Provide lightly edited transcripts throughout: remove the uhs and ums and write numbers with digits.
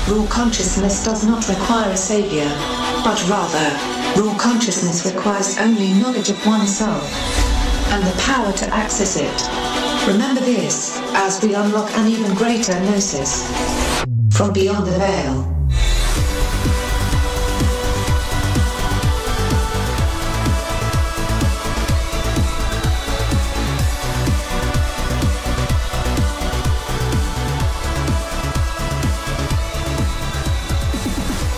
Raw consciousness does not require a savior, but rather, raw consciousness requires only knowledge of oneself and the power to access it. Remember this, as we unlock an even greater gnosis from beyond the veil.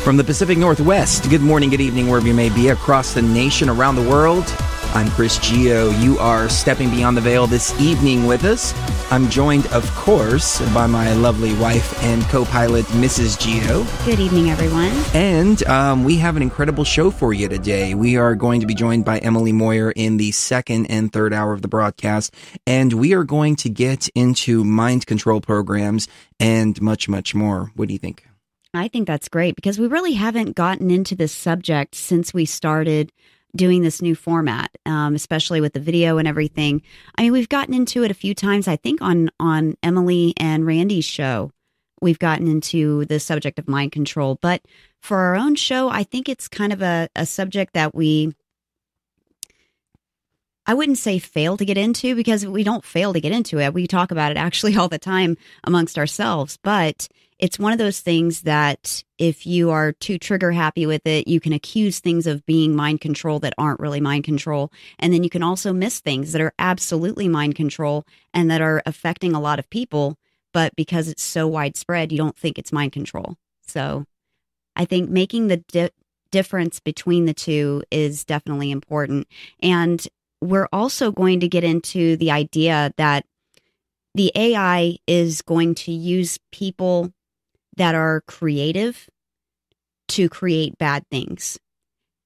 From the Pacific Northwest, good morning, good evening, wherever you may be, across the nation, around the world. I'm Chris Geo. You are stepping beyond the veil this evening with us. I'm joined, of course, by my lovely wife and co-pilot, Mrs. Geo. Good evening, everyone. And we have an incredible show for you today. We are going to be joined by Emily Moyer in the second and third hour of the broadcast, and we are going to get into mind control programs and much, much more. What do you think? I think that's great because we really haven't gotten into this subject since we started doing this new format, especially with the video and everything. I mean, we've gotten into it a few times, I think, on Emily and Randy's show. We've gotten into the subject of mind control. But for our own show, I think it's kind of a subject that I wouldn't say fail to get into, because we don't fail to get into it. We talk about it actually all the time amongst ourselves. But it's one of those things that if you are too trigger happy with it, you can accuse things of being mind control that aren't really mind control. And then you can also miss things that are absolutely mind control and that are affecting a lot of people. But because it's so widespread, you don't think it's mind control. So I think making the difference between the two is definitely important. And we're also going to get into the idea that the AI is going to use people that are creative to create bad things.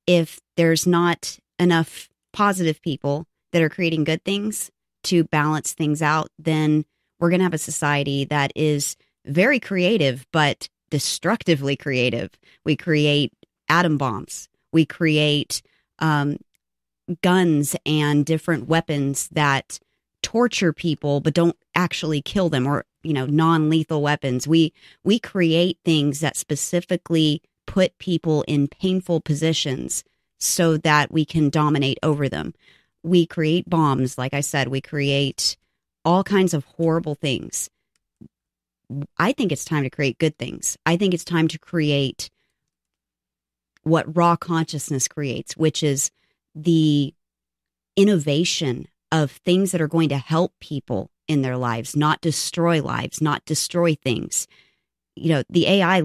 If there's not enough positive people that are creating good things to balance things out, then we're going to have a society that is very creative, but destructively creative. We create atom bombs. We create guns and different weapons that torture people but don't actually kill them, or non-lethal weapons. We create things that specifically put people in painful positions so that we can dominate over them. We create bombs, like I said. We create all kinds of horrible things. I think it's time to create good things. I think it's time to create what RAwConsciousness creates, which is the innovation of things that are going to help people in their lives, not destroy lives, not destroy things. The AI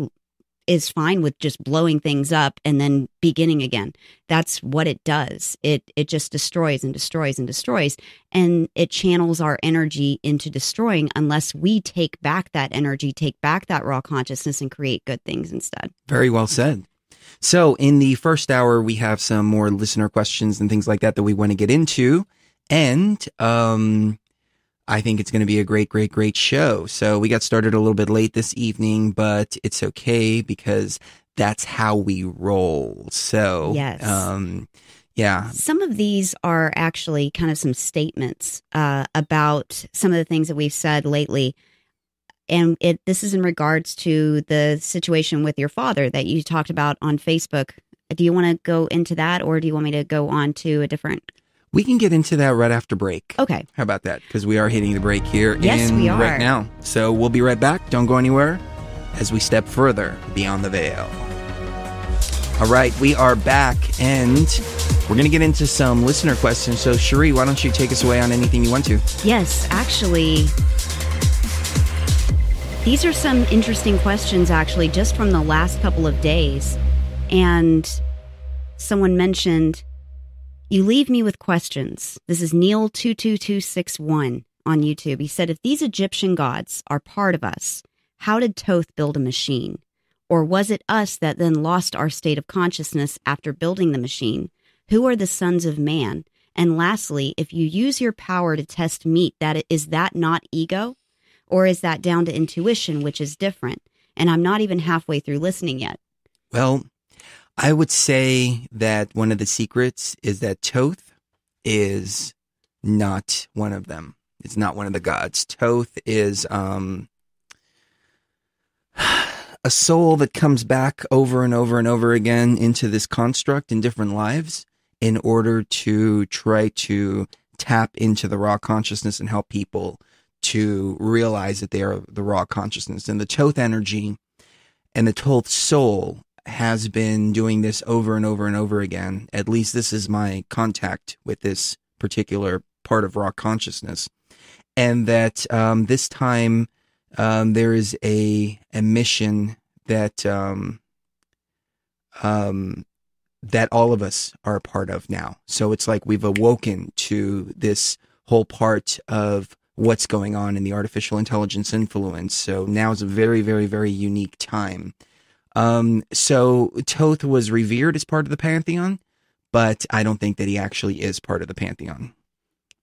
is fine with just blowing things up and then beginning again. That's what it does. It just destroys and destroys and destroys, and it channels our energy into destroying unless we take back that energy, take back that raw consciousness, and create good things instead. Very well said. So in the first hour, we have some more listener questions and things like that we want to get into. And I think it's going to be a great, great, great show. So we got started a little bit late this evening, but it's okay because that's how we roll. So, yes. Yeah. Some of these are actually kind of some statements about some of the things that we've said lately. And this is in regards to the situation with your father that you talked about on Facebook. Do you want to go into that, or do you want me to go on to a different? We can get into that right after break. Okay. How about that? Because we are hitting the break here we are. right now. So we'll be right back. Don't go anywhere as we step further beyond the veil. All right, we are back, and we're going to get into some listener questions. So, Sheree, why don't you take us away on anything you want to? Yes, actually, these are some interesting questions, actually, just from the last couple of days. And someone mentioned, you leave me with questions. This is Neil22261 on YouTube. He said, if these Egyptian gods are part of us, how did Thoth build a machine? Or was it us that then lost our state of consciousness after building the machine? Who are the sons of man? And lastly, if you use your power to test meat, is that not ego? Or is that down to intuition, which is different? And I'm not even halfway through listening yet. Well, I would say that one of the secrets is that Thoth is not one of them. It's not one of the gods. Thoth is a soul that comes back over and over and over again into this construct in different lives in order to try to tap into the raw consciousness and help people to realize that they are the raw consciousness. And the Thoth energy and the Thoth soul has been doing this over and over and over again. At least this is my contact with this particular part of raw consciousness. And that this time there is a mission that that all of us are a part of now. So it's like we've awoken to this whole part of what's going on in the artificial intelligence influence. So now is a very, very, very unique time. So Thoth was revered as part of the pantheon, but I don't think that he actually is part of the pantheon.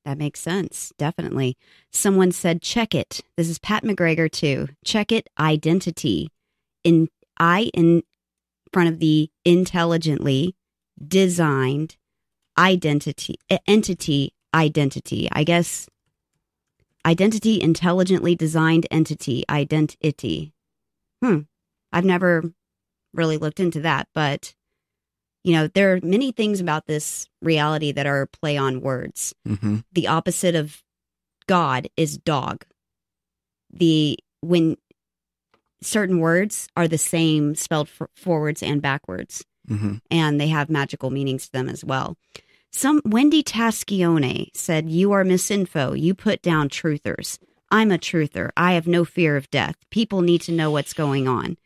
That makes sense. Definitely. Someone said, check it. This is Pat McGregor too. Check it. Identity. In front of the intelligently designed identity. I guess identity, intelligently designed entity, identity. I've never really looked into that, but there are many things about this reality that are play on words. Mm-hmm. The opposite of God is dog. When certain words are the same spelled forwards and backwards, mm-hmm. and they have magical meanings to them as well. Wendy Tascione said, "You are misinfo. You put down truthers. I'm a truther. I have no fear of death. People need to know what's going on."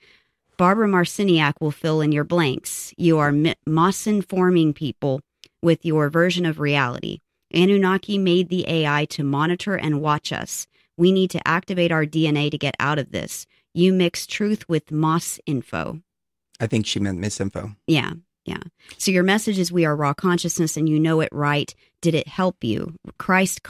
Barbara Marciniak will fill in your blanks. You are misinforming people with your version of reality. Anunnaki made the AI to monitor and watch us. We need to activate our DNA to get out of this. You mix truth with moss info. I think she meant misinfo. Yeah. So your message is we are raw consciousness and you know it right. Did it help you? Christ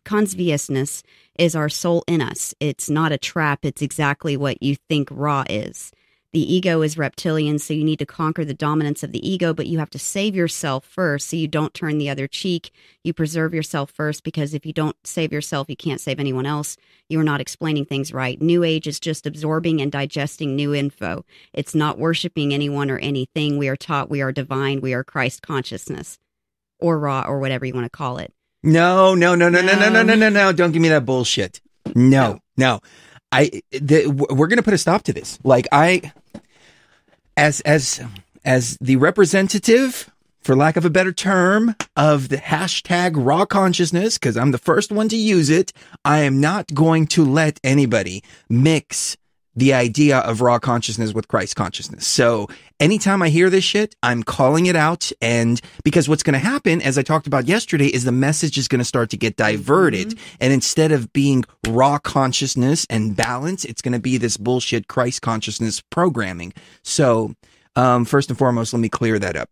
consciousness is our soul in us. It's not a trap. It's exactly what you think raw is. The ego is reptilian, so you need to conquer the dominance of the ego, but you have to save yourself first so you don't turn the other cheek. You preserve yourself first, because if you don't save yourself, you can't save anyone else. You are not explaining things right. New Age is just absorbing and digesting new info. It's not worshiping anyone or anything. We are taught we are divine. We are Christ consciousness, or raw, or whatever you want to call it. No. Don't give me that bullshit. No. We're going to put a stop to this. Like as the representative, for lack of a better term, of the hashtag raw consciousness, because I'm the first one to use it, I am not going to let anybody mix the idea of raw consciousness with Christ consciousness. So anytime I hear this shit, I'm calling it out. And because what's going to happen, as I talked about yesterday, is the message is going to start to get diverted. Mm-hmm. And instead of being raw consciousness and balance, it's going to be this bullshit Christ consciousness programming. So, first and foremost, let me clear that up.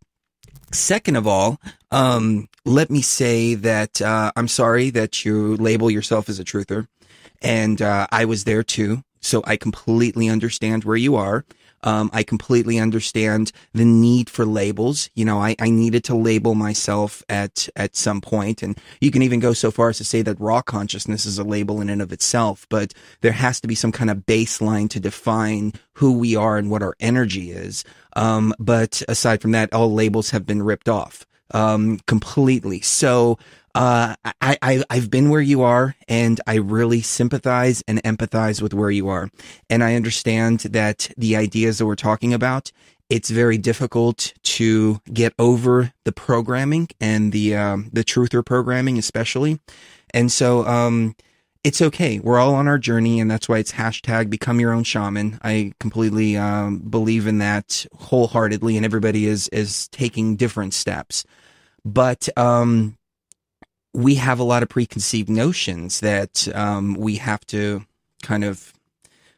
Second of all, let me say that, I'm sorry that you label yourself as a truther. And, I was there too. So I completely understand where you are. I completely understand the need for labels. I needed to label myself at some point. And you can even go so far as to say that raw consciousness is a label in and of itself. But there has to be some kind of baseline to define who we are and what our energy is. But aside from that, all labels have been ripped off completely. So I've been where you are, and I really sympathize and empathize with where you are. And I understand that the ideas that we're talking about, it's very difficult to get over the programming and the truther programming, especially. And so, it's okay. We're all on our journey, and that's why it's hashtag become your own shaman. I completely, believe in that wholeheartedly, and everybody is taking different steps. But, we have a lot of preconceived notions that we have to kind of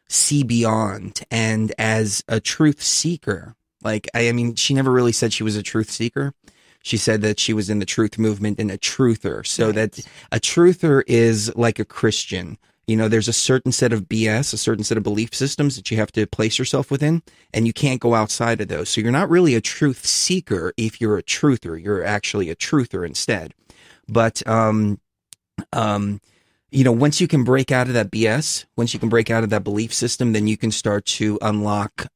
see beyond. And as a truth seeker, I mean, she never really said she was a truth seeker. She said that she was in the truth movement and a truther. So right. That a truther is like a Christian. There's a certain set of BS, a certain set of belief systems that you have to place yourself within, and you can't go outside of those. So you're not really a truth seeker if you're a truther. You're actually a truther instead. But once you can break out of that BS, once you can break out of that belief system, then you can start to unlock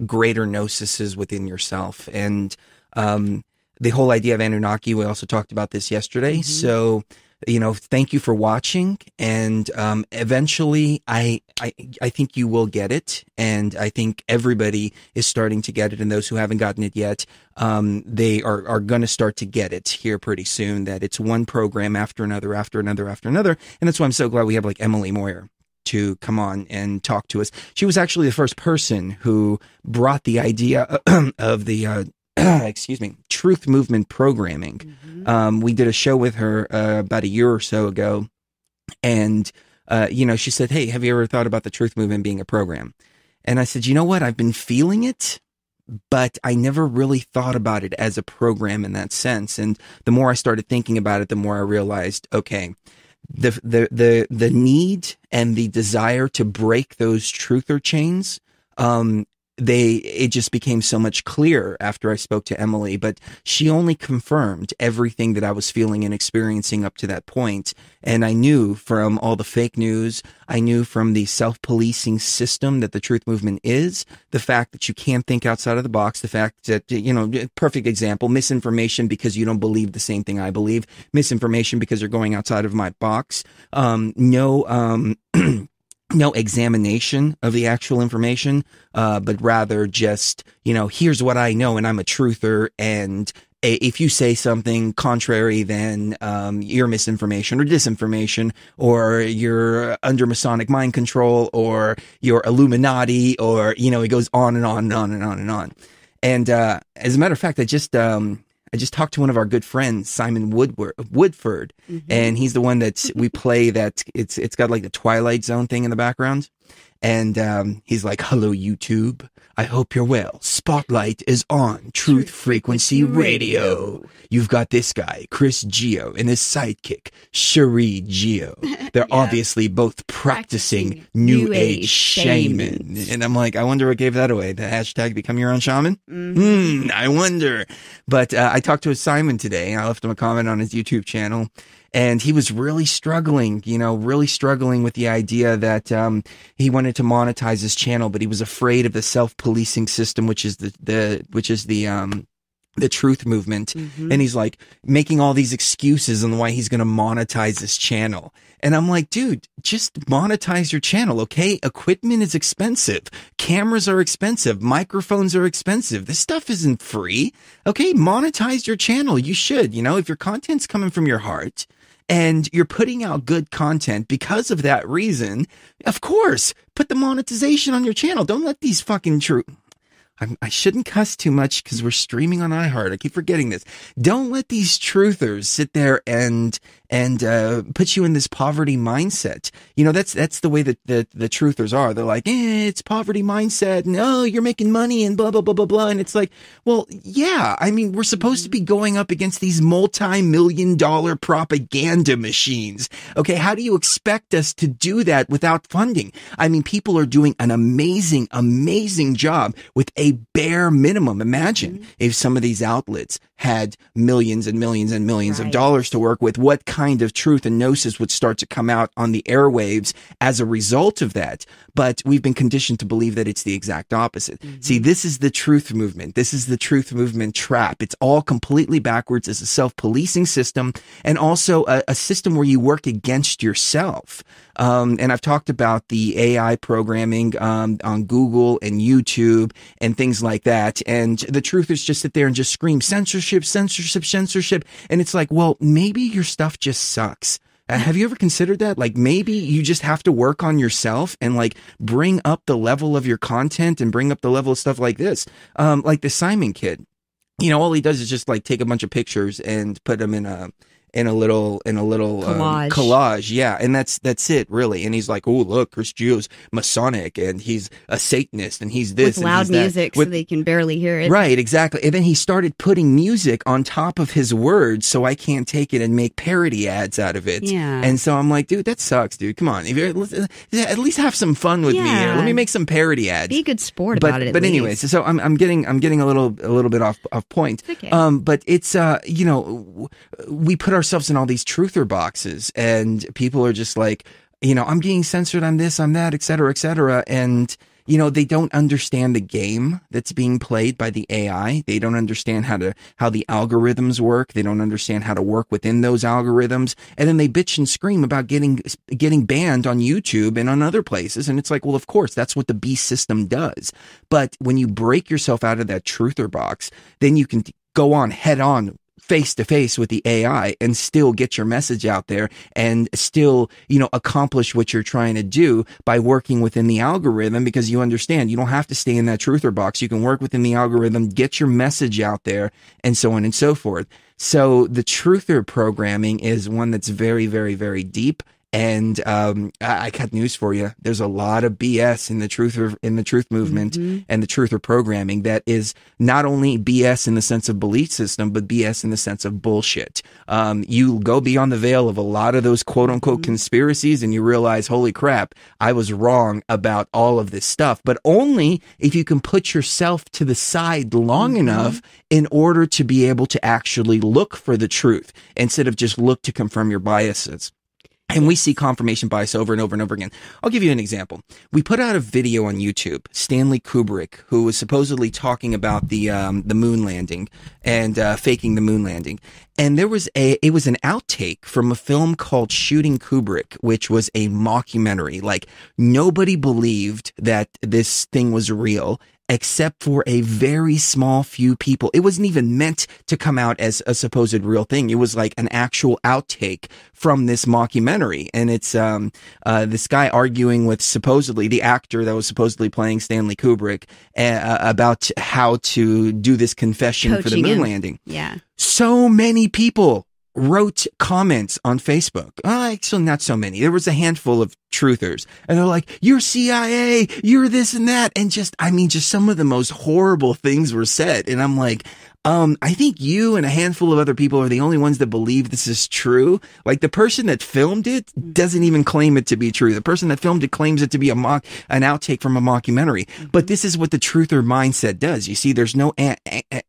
greater gnosis within yourself. And the whole idea of Anunnaki, we also talked about this yesterday. So, thank you for watching. And eventually, I think you will get it. And I think everybody is starting to get it. And those who haven't gotten it yet, they are going to start to get it here pretty soon, that it's one program after another, after another, after another. And that's why I'm so glad we have like Emily Moyer to come on and talk to us. She was actually the first person who brought the idea of the truth movement programming. We did a show with her about a year or so ago, and she said, "Hey, have you ever thought about the truth movement being a program?" And I said, "You know what? I've been feeling it, but I never really thought about it as a program in that sense." And the more I started thinking about it, the more I realized, okay, the need and the desire to break those truther chains, it just became so much clearer after I spoke to Emily, but she only confirmed everything that I was feeling and experiencing up to that point. And I knew from all the fake news, I knew from the self-policing system that the truth movement is, the fact that you can't think outside of the box, the fact that, perfect example, misinformation because you don't believe the same thing I believe, misinformation because you're going outside of my box, no examination of the actual information, but rather just, here's what I know and I'm a truther, and if you say something contrary, then you're misinformation or disinformation, or you're under Masonic mind control, or you're Illuminati, or, it goes on and on and on and on and on. And as a matter of fact, I just talked to one of our good friends, Simon Woodford, and he's the one that we play that it's got like the Twilight Zone thing in the background. And he's like, "Hello, YouTube. I hope you're well. Spotlight is on Truth Frequency Radio. You've got this guy, Chris Geo, and his sidekick, Sheree Geo. They're obviously both practicing New Age shaman." And I'm like, I wonder what gave that away. The hashtag become your own shaman? I wonder. But I talked to Simon today. I left him a comment on his YouTube channel. And he was really struggling, with the idea that he wanted to monetize his channel, but he was afraid of the self-policing system, which is the truth movement. And he's like making all these excuses on why he's going to monetize his channel. And I'm like, dude, just monetize your channel, okay? Equipment is expensive. Cameras are expensive. Microphones are expensive. This stuff isn't free. Okay, monetize your channel. You should, if your content's coming from your heart and you're putting out good content because of that reason, of course, put the monetization on your channel. Don't let these fucking I shouldn't cuss too much because we're streaming on iHeart. I keep forgetting this. Don't let these truthers sit there and put you in this poverty mindset. That's the way that the truthers are. They're like, it's poverty mindset. No, you're making money and blah, blah, blah, blah, blah. And it's like, well, yeah, we're supposed to be going up against these multi-million-dollar propaganda machines. Okay. How do you expect us to do that without funding? People are doing an amazing, amazing job with a bare minimum. Imagine if some of these outlets had millions and millions and millions of dollars to work with, what kind of truth and gnosis would start to come out on the airwaves as a result of that. But we've been conditioned to believe that it's the exact opposite. See, this is the truth movement. This is the truth movement trap. It's all completely backwards. It's a self-policing system, and also a system where you work against yourself. And I've talked about the AI programming on Google and YouTube and things like that. And the truthers just sit there and just scream censorship, censorship, censorship. And it's like, well, maybe your stuff just sucks. Have you ever considered that? Like, maybe you just have to work on yourself and like bring up the level of your content and bring up the level of stuff like this. Like the Simon kid, all he does is just like take a bunch of pictures and put them in a little collage. Yeah. And that's it really. And he's like, oh, look, Chris Geo's Masonic and he's a Satanist and he's this. With loud music so they can barely hear it. Right. Exactly. And then he started putting music on top of his words so I can't take it and make parody ads out of it. Yeah. And so I'm like, dude, that sucks, dude. Come on. If you're, at least have some fun with me here. Let me make some parody ads. Be a good sport about it. But anyways, so I'm getting a little bit off point. Okay. But it's, we put ourselves in all these truther boxes, and people are just like, I'm being censored, I'm this, I'm that, et cetera, and they don't understand the game that's being played by the AI. They don't understand how the algorithms work. They don't understand how to work within those algorithms. And then they bitch and scream about getting banned on YouTube and on other places. And it's like, well, of course, that's what the beast system does. But when you break yourself out of that truther box, then you can go on head on, face to face with the AI and still get your message out there and still, accomplish what you're trying to do by working within the algorithm, because you understand you don't have to stay in that truther box. You can work within the algorithm, get your message out there, and so on and so forth. So the truther programming is one that's very, very, very deep. And I got news for you. There's a lot of BS in the truth movement and the truther programming that is not only BS in the sense of belief system, but BS in the sense of bullshit. You go beyond the veil of a lot of those quote unquote conspiracies, and you realize, holy crap, I was wrong about all of this stuff. But only if you can put yourself to the side long enough in order to be able to actually look for the truth instead of just look to confirm your biases. And we see confirmation bias over and over and over again. I'll give you an example. We put out a video on YouTube. Stanley Kubrick, who was supposedly talking about the moon landing and faking the moon landing. And it was an outtake from a film called Shooting Kubrick, which was a mockumentary. Like, nobody believed that this thing was real, except for a very small few people. It wasn't even meant to come out as a supposed real thing. It was like an actual outtake from this mockumentary. And it's this guy arguing with supposedly the actor that was supposedly playing Stanley Kubrick about how to do this confession for the moon landing. Yeah. So many people wrote comments on Facebook. Actually, not so many. There was a handful of truthers, and they're like, "You're CIA, you're this and that," and just some of the most horrible things were said. And I'm like, I think you and a handful of other people are the only ones that believe this is true. Like, the person that filmed it doesn't even claim it to be true. The person that filmed it claims it to be an outtake from a mockumentary. But this is what the truther mindset does. You see, there's no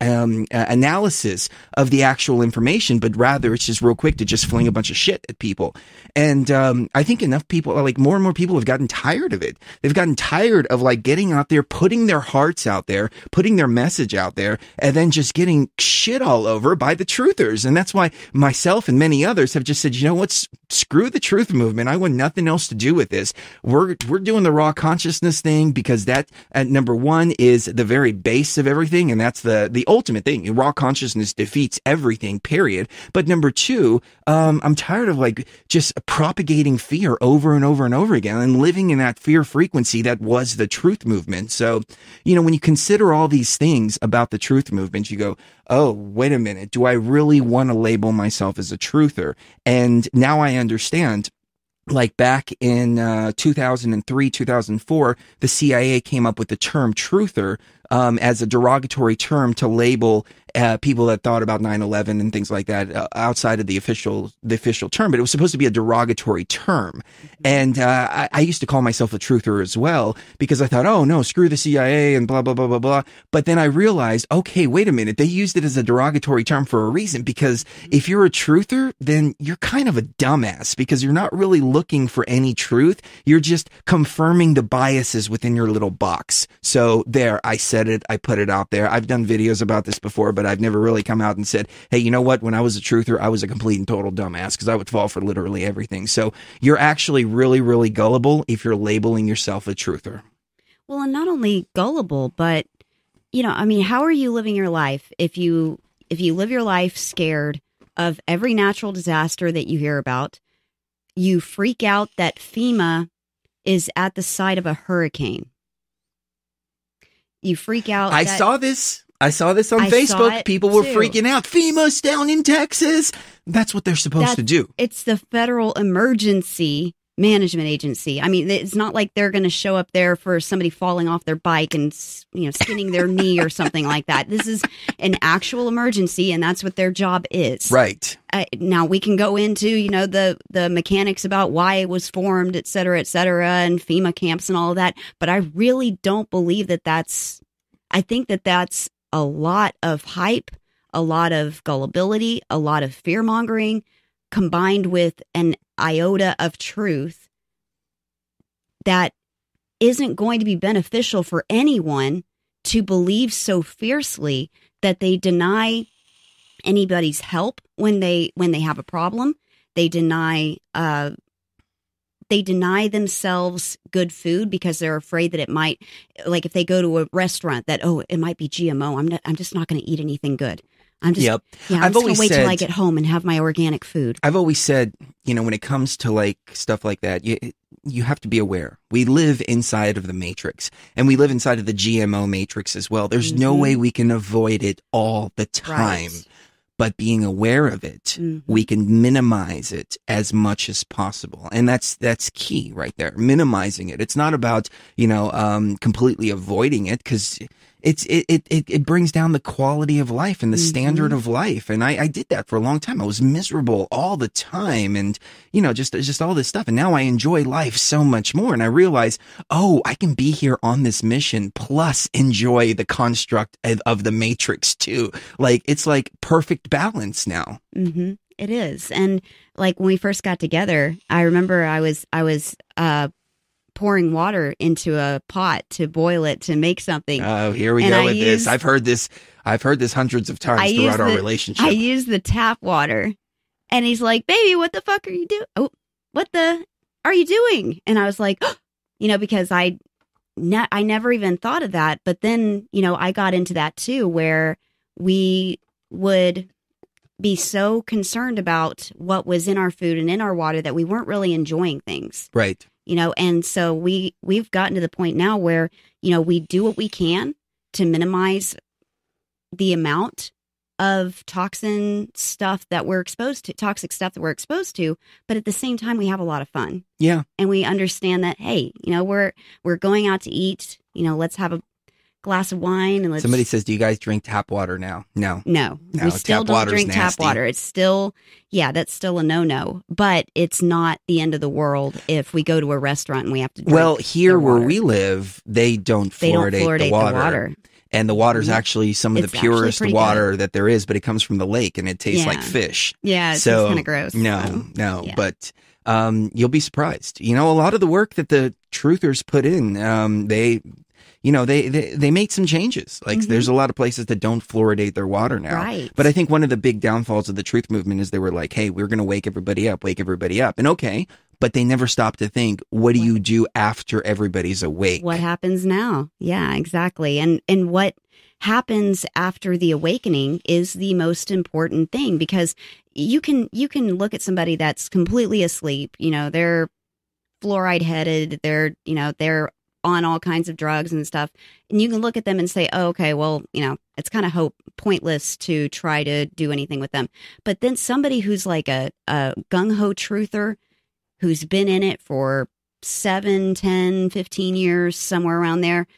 analysis of the actual information, but rather it's just real quick to just fling a bunch of shit at people. And I think enough people, like more and more people, have gotten tired of it. They've gotten tired of like getting out there, putting their hearts out there, putting their message out there, and then just getting shit all over by the truthers. And that's why myself and many others have just said, you know what, screw the truth movement. I want nothing else to do with this. We're doing the RAwConsciousness thing, because that, number one, is the very base of everything, and that's the ultimate thing. RAwConsciousness defeats everything, period. But number two, I'm tired of like just propagating fear over and over and over again and living in that fear frequency that was the truth movement. So, when you consider all these things about the truth movement, you go, oh, wait a minute, do I really want to label myself as a truther? And now I understand. Like back in 2003, 2004, the CIA came up with the term truther as a derogatory term to label people that thought about 9/11 and things like that outside of the official term. But it was supposed to be a derogatory term. And I used to call myself a truther as well, because I thought, oh no, screw the CIA and blah, blah, blah, blah, blah. But then I realized, okay, wait a minute. They used it as a derogatory term for a reason, because if you're a truther, then you're kind of a dumbass, because you're not really looking for any truth. You're just confirming the biases within your little box. So there, I said it. I put it out there. I've done videos about this before, but I've never really come out and said, hey, you know what? When I was a truther, I was a complete and total dumbass, because I would fall for literally everything. So you're actually really, really gullible if you're labeling yourself a truther. Well, and not only gullible, but, how are you living your life if you live your life scared of every natural disaster that you hear about? You freak out that FEMA is at the site of a hurricane. You freak out. I saw this on Facebook. People were freaking out. FEMA's down in Texas. That's what they're supposed to do. It's the Federal Emergency Management Agency. It's not like they're going to show up there for somebody falling off their bike and, skinning their knee or something like that. This is an actual emergency, and that's what their job is. Right. Now we can go into, the mechanics about why it was formed, et cetera, and FEMA camps and all of that. But I really don't believe I think that's a lot of hype, a lot of gullibility, a lot of fear mongering. combined with an iota of truth that isn't going to be beneficial for anyone to believe so fiercely that they deny anybody's help when they have a problem. They deny themselves good food because they're afraid that it might, like if they go to a restaurant, that, oh, it might be GMO. I'm just not going to eat anything good. I'm just, yep. yeah, I'm just going to wait till I get home and have my organic food. I've always said, you know, when it comes to like stuff like that, you have to be aware. We live inside of the matrix, and we live inside of the GMO matrix as well. There's no way we can avoid it all the time. Right. But being aware of it, we can minimize it as much as possible. And that's key right there. Minimizing it. It's not about, you know, completely avoiding it, because it brings down the quality of life and the standard of life. And I did that for a long time. I was miserable all the time, and, you know, just all this stuff. And now I enjoy life so much more. And I realize, oh, I can be here on this mission plus enjoy the construct of the matrix too. Like, it's like perfect balance now. Mm-hmm. It is. And like when we first got together, I remember I was pouring water into a pot to boil it to make something. Oh, here we go with this. I've heard this hundreds of times throughout our relationship. I use the tap water, and he's like, "Baby, what the fuck are you doing? Oh, what the are you doing?" And I was like, oh, you know, because I never even thought of that. But then, you know, I got into that too, where we would be so concerned about what was in our food and in our water that we weren't really enjoying things. Right. You know, and so we've gotten to the point now where, you know, we do what we can to minimize the amount of toxic stuff that we're exposed to, but at the same time we have a lot of fun. Yeah. And we understand that, hey, you know, we're going out to eat, you know, let's have a glass of wine and let's... Somebody says, do you guys drink tap water now? No, we still don't drink tap water. It's still, that's still a no, but it's not the end of the world if we go to a restaurant and we have to drink here where we live, they don't fluoridate the water. And the water's actually some of the purest water that there is, but it comes from the lake and it tastes like fish. Yeah, it's kind of gross. But you'll be surprised. You know, a lot of the work that the truthers put in, they make some changes. Like there's a lot of places that don't fluoridate their water now. Right. But I think one of the big downfalls of the truth movement is they were like, hey, we're going to wake everybody up. And okay, but they never stop to think, what do you do after everybody's awake? What happens now? Yeah, exactly. And what happens after the awakening is the most important thing, because you can look at somebody that's completely asleep, you know, they're fluoride headed, they're on all kinds of drugs and stuff. And you can look at them and say, oh, okay, well, you know, it's kind of pointless to try to do anything with them. But then somebody who's like a gung-ho truther, who's been in it for 7, 10, 15 years, somewhere around there,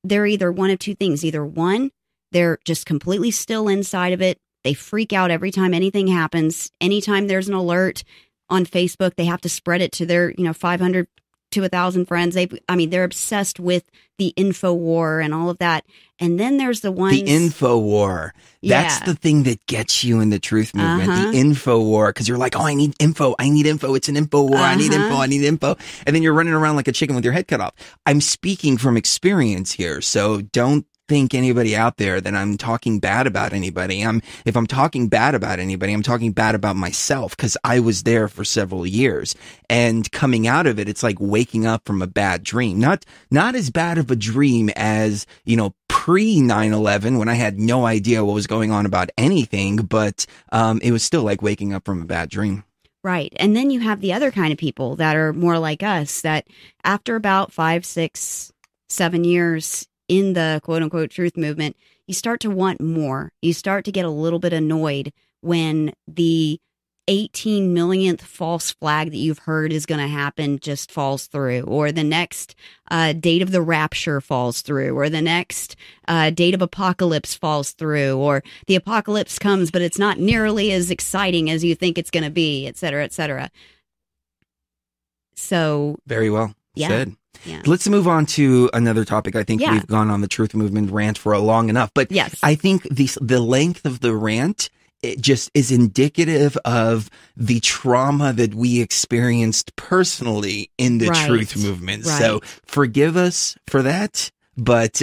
they're either one of two things. Either one, they're just completely still inside of it. They freak out every time anything happens. Anytime there's an alert on Facebook, they have to spread it to their, 500 to 1,000 friends. They're obsessed with the info war and all of that. And then there's the ones... The info war. That's the thing that gets you in the truth movement. The info war. Because you're like, oh, I need info. It's an info war. I need info. And then you're running around like a chicken with your head cut off. I'm speaking from experience here. So don't think anybody out there that I'm talking bad about anybody. If I'm talking bad about anybody, I'm talking bad about myself, because I was there for several years, and coming out of it, it's like waking up from a bad dream. Not as bad of a dream as, pre 9/11 when I had no idea what was going on about anything, but it was still like waking up from a bad dream. Right. And then you have the other kind of people that are more like us, that after about 5, 6, 7 years in the quote unquote truth movement, you start to want more. You start to get a little bit annoyed when the 18 millionth false flag that you've heard is going to happen just falls through, or the next date of the rapture falls through, or the next date of apocalypse falls through, or the apocalypse comes, but it's not nearly as exciting as you think it's going to be, et cetera, et cetera. So very well said. Yeah. Let's move on to another topic. I think we've gone on the truth movement rant for long enough, but yes. I think the length of the rant it just is indicative of the trauma that we experienced personally in the truth movement. Right. So forgive us for that. But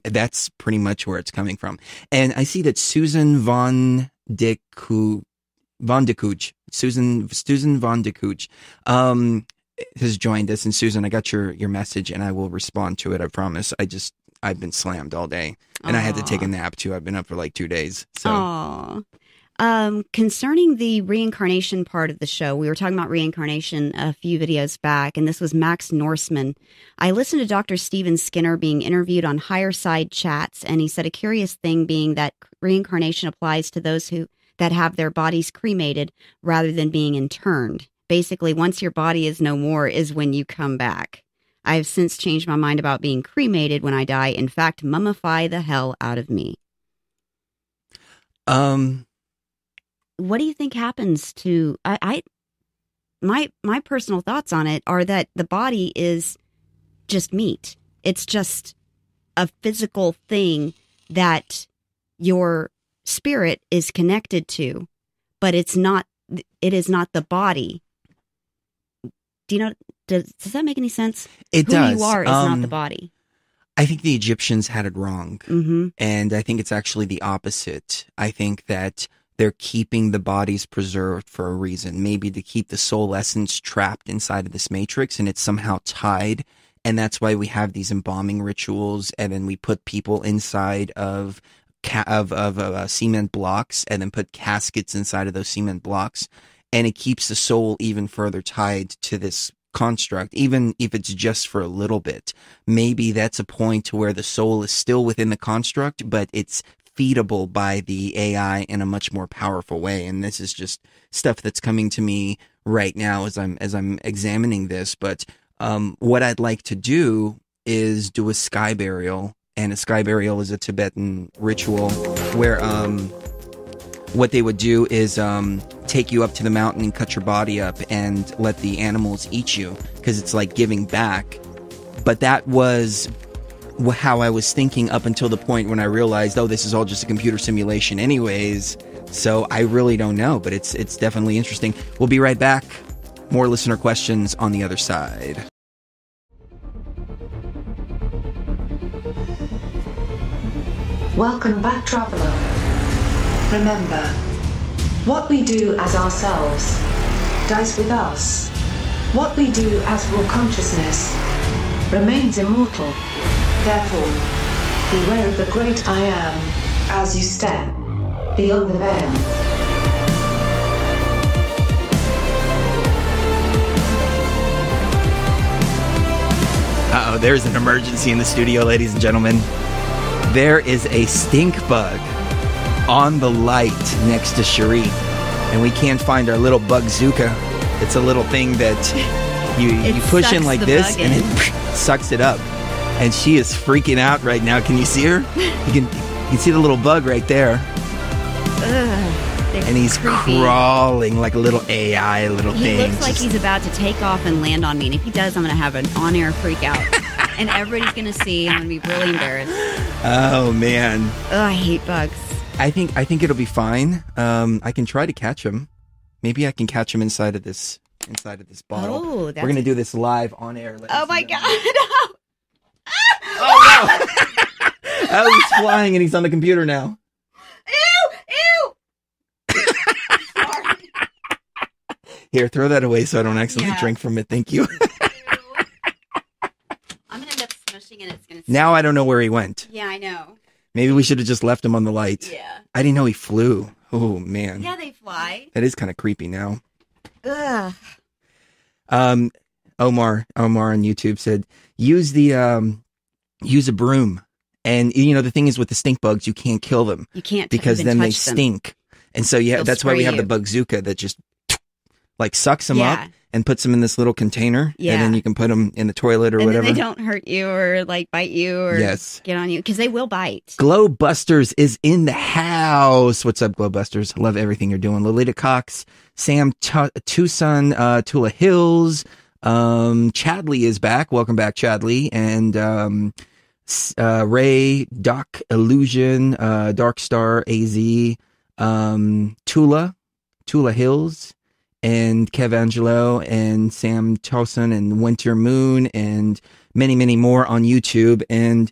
that's pretty much where it's coming from. And I see that Susan Von de Kooch, Susan Von de Kooch, has joined us. And Susan, I got your message and I will respond to it. I promise. I've been slammed all day and I had to take a nap too. I've been up for like 2 days. So. Concerning the reincarnation part of the show, we were talking about reincarnation a few videos back, and this was Max Norseman. I listened to Dr. Steven Skinner being interviewed on Higher Side Chats, and he said a curious thing being that reincarnation applies to those that have their bodies cremated rather than being interned. Basically, once your body is no more is when you come back. I have since changed my mind about being cremated when I die. In fact, mummify the hell out of me. What do you think happens to my personal thoughts on it are that the body is just meat. It's just a physical thing that your spirit is connected to, but it is not the body. Do you know, does that make any sense? It does. Who you are is not the body. I think the Egyptians had it wrong. Mm-hmm. And I think it's actually the opposite. I think that they're keeping the bodies preserved for a reason, maybe to keep the soul essence trapped inside of this matrix and it's somehow tied. And that's why we have these embalming rituals. And then we put people inside of cement blocks and then put caskets inside of those cement blocks. And it keeps the soul even further tied to this construct, even if it's just for a little bit. Maybe that's a point to where the soul is still within the construct, but it's feedable by the AI in a much more powerful way. And this is just stuff that's coming to me right now as I'm examining this. But what I'd like to do is do a sky burial, and a sky burial is a Tibetan ritual where what they would do is take you up to the mountain and cut your body up and let the animals eat you, because it's like giving back. But that was how I was thinking up until the point when I realized, oh, this is all just a computer simulation anyways. So I really don't know, but it's definitely interesting. We'll be right back. More listener questions on the other side. Welcome back, traveler. Remember, what we do as ourselves dies with us. What we do as RAwConsciousness remains immortal. Therefore, beware of the great I Am as you step beyond the veil. Uh-oh, there's an emergency in the studio, ladies and gentlemen. There is a stink bug on the light next to Sheree, and we can't find our little bugzooka. It's a little thing that you push in like this, and it sucks it up. And she is freaking out right now. Can you see her? You can see the little bug right there. And he's crawling like a little AI little thing. He looks like he's about to take off and land on me. And if he does, I'm going to have an on-air freak out. And everybody's going to see. I'm going to be really embarrassed. Oh, man. Oh, I hate bugs. I think it'll be fine. I can try to catch him. Maybe I can catch him inside of this bottle. Oh, we're going to do this live on air. Oh, my God. Oh, no. Oh, he's flying and he's on the computer now. Ew! Sorry. Here, throw that away so I don't accidentally drink from it. Thank you. I'm going to end up smushing and it's going to... Now I don't know where he went. Yeah, I know. Maybe we should have just left him on the light. Yeah. I didn't know he flew. Oh, man. Yeah, they fly. That is kind of creepy now. Ugh. Omar on YouTube said, use a broom. And you know, the thing is with the stink bugs, you can't kill them. You can't because then they stink. And so They'll that's why we have you. the bugzooka that just like sucks them up and puts them in this little container. Yeah. And then you can put them in the toilet or and whatever. Then they don't hurt you or like bite you or get on you, because they will bite. Glowbusters is in the house. What's up, Glowbusters? Love everything you're doing. Lolita Cox, Sam Tucson, Tula Hills, Chadley is back. Welcome back, Chadley. And Ray, Doc Illusion, Dark Star AZ, Tula Hills, and Kev Angelo, and Sam Towson, and Winter Moon, and many, many more on YouTube. And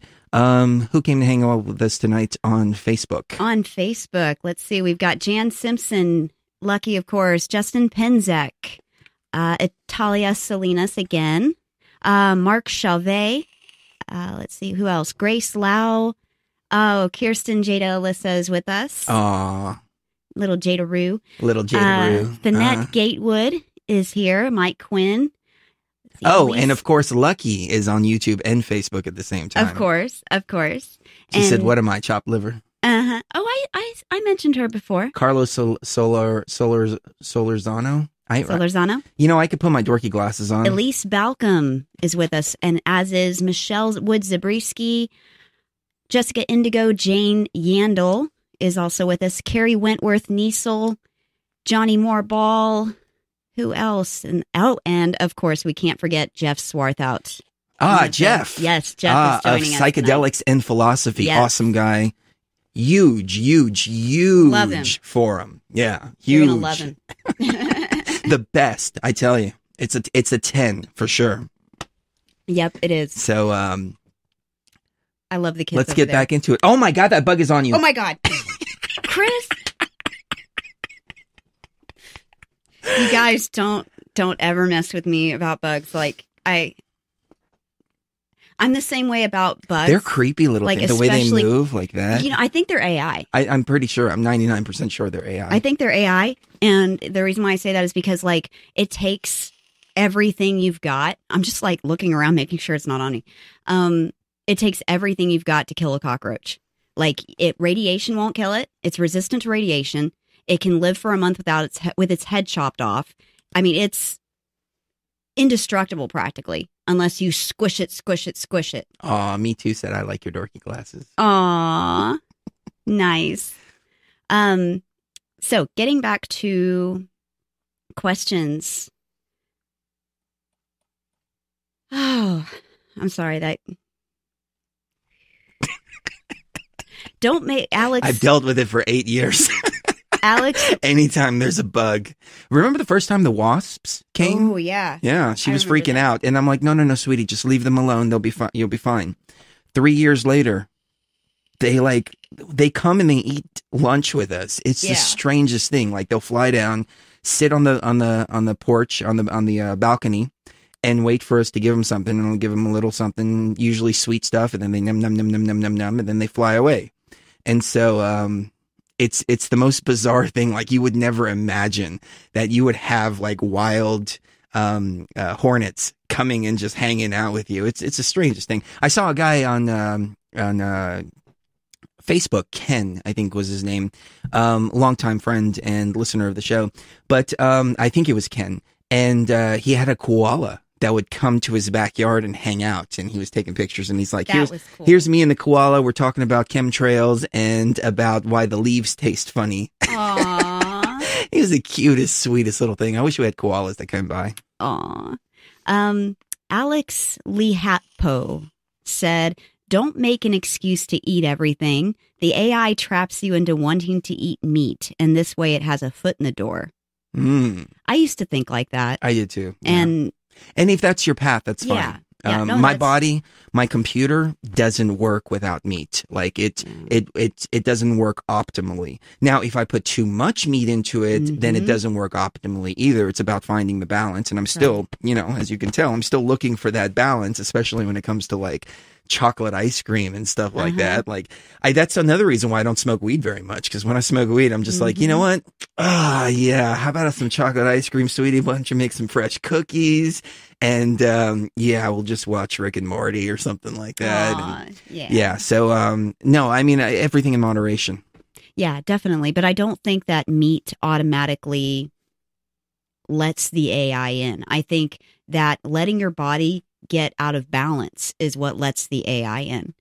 who came to hang out with us tonight on Facebook? On Facebook, let's see. We've got Jan Simpson, Lucky, of course, Justin Penzek, Italia Salinas again, Mark Chalvet. Let's see, who else? Grace Lau. Oh, Kirsten Jada Alyssa is with us. Aw. Little Jada Rue. Little Jada Rue. Finette Gatewood is here. Mike Quinn. Oh, and of course, Lucky is on YouTube and Facebook at the same time. Of course. She said, "What am I, chopped liver?" Oh, I mentioned her before. Carlos Solarzano. Solarzano. You know, I could put my dorky glasses on. Elise Balcom is with us, and as is Michelle Wood Zabriskie. Jessica Indigo, Jane Yandel is also with us. Carrie Wentworth Niesel, Johnny Moore Ball. Who else? And of course, we can't forget Jeff Swarthout. Jeff. Yes, Jeff is joining us. Of Psychedelics and Philosophy. Yes. Awesome guy. Huge love him. forum. Yeah, huge. You're gonna love him. The best, I tell you. It's a 10 for sure. Yep, it is. So, I love the kids. Let's get back into it. Oh my God, that bug is on you. Oh my God, Chris! You guys don't ever mess with me about bugs. Like I'm the same way about bugs. They're creepy little things. The way they move like that. You know, I think they're AI. I'm pretty sure. I'm 99% sure they're AI. I think they're AI, and the reason why I say that is because like it takes everything you've got. I'm just like looking around, making sure it's not on me. It takes everything you've got to kill a cockroach. Like radiation won't kill it. It's resistant to radiation. It can live for a month with its head chopped off. I mean, it's indestructible practically, unless you squish it. Aw, me too said I like your dorky glasses. Aw, nice. So getting back to questions. Oh, I'm sorry that. Don't make Alex. I've dealt with it for 8 years. Alex. Anytime there's a bug. Remember the first time the wasps came? Oh, yeah. Yeah, she was freaking out. And I'm like, no, sweetie, just leave them alone. They'll be fine. You'll be fine. 3 years later, they come and they eat lunch with us. It's the strangest thing. Like they'll fly down, sit on the porch, on the balcony, and wait for us to give them something. And we'll give them a little something, usually sweet stuff. And then they num, and then they fly away. And so, it's the most bizarre thing. Like you would never imagine that you would have like wild, hornets coming and just hanging out with you. It's the strangest thing. I saw a guy on Facebook, Ken, I think was his name, longtime friend and listener of the show. But, I think it was Ken, and, he had a koala that would come to his backyard and hang out, and he was taking pictures, and he's like, here's me and the koala. We're talking about chemtrails and about why the leaves taste funny. Aww. He was the cutest, sweetest little thing. I wish we had koalas that came by. Aww. Alex Lihatpo said, don't make an excuse to eat everything. The AI traps you into wanting to eat meat, and this way it has a foot in the door. I used to think like that. I did too. Yeah. And if that's your path, that's fine. My body, my computer doesn't work without meat. Like it doesn't work optimally. Now, if I put too much meat into it, then it doesn't work optimally either. It's about finding the balance. And I'm still, as you can tell, I'm still looking for that balance, especially when it comes to like chocolate ice cream and stuff like that. Like that's another reason why I don't smoke weed very much. Cause when I smoke weed, I'm just like, you know what? How about some chocolate ice cream, sweetie? Why don't you make some fresh cookies? And, we'll just watch Rick and Morty or something like that. So, no, I mean, everything in moderation. Yeah, definitely. But I don't think that meat automatically lets the AI in. I think that letting your body get out of balance is what lets the AI in.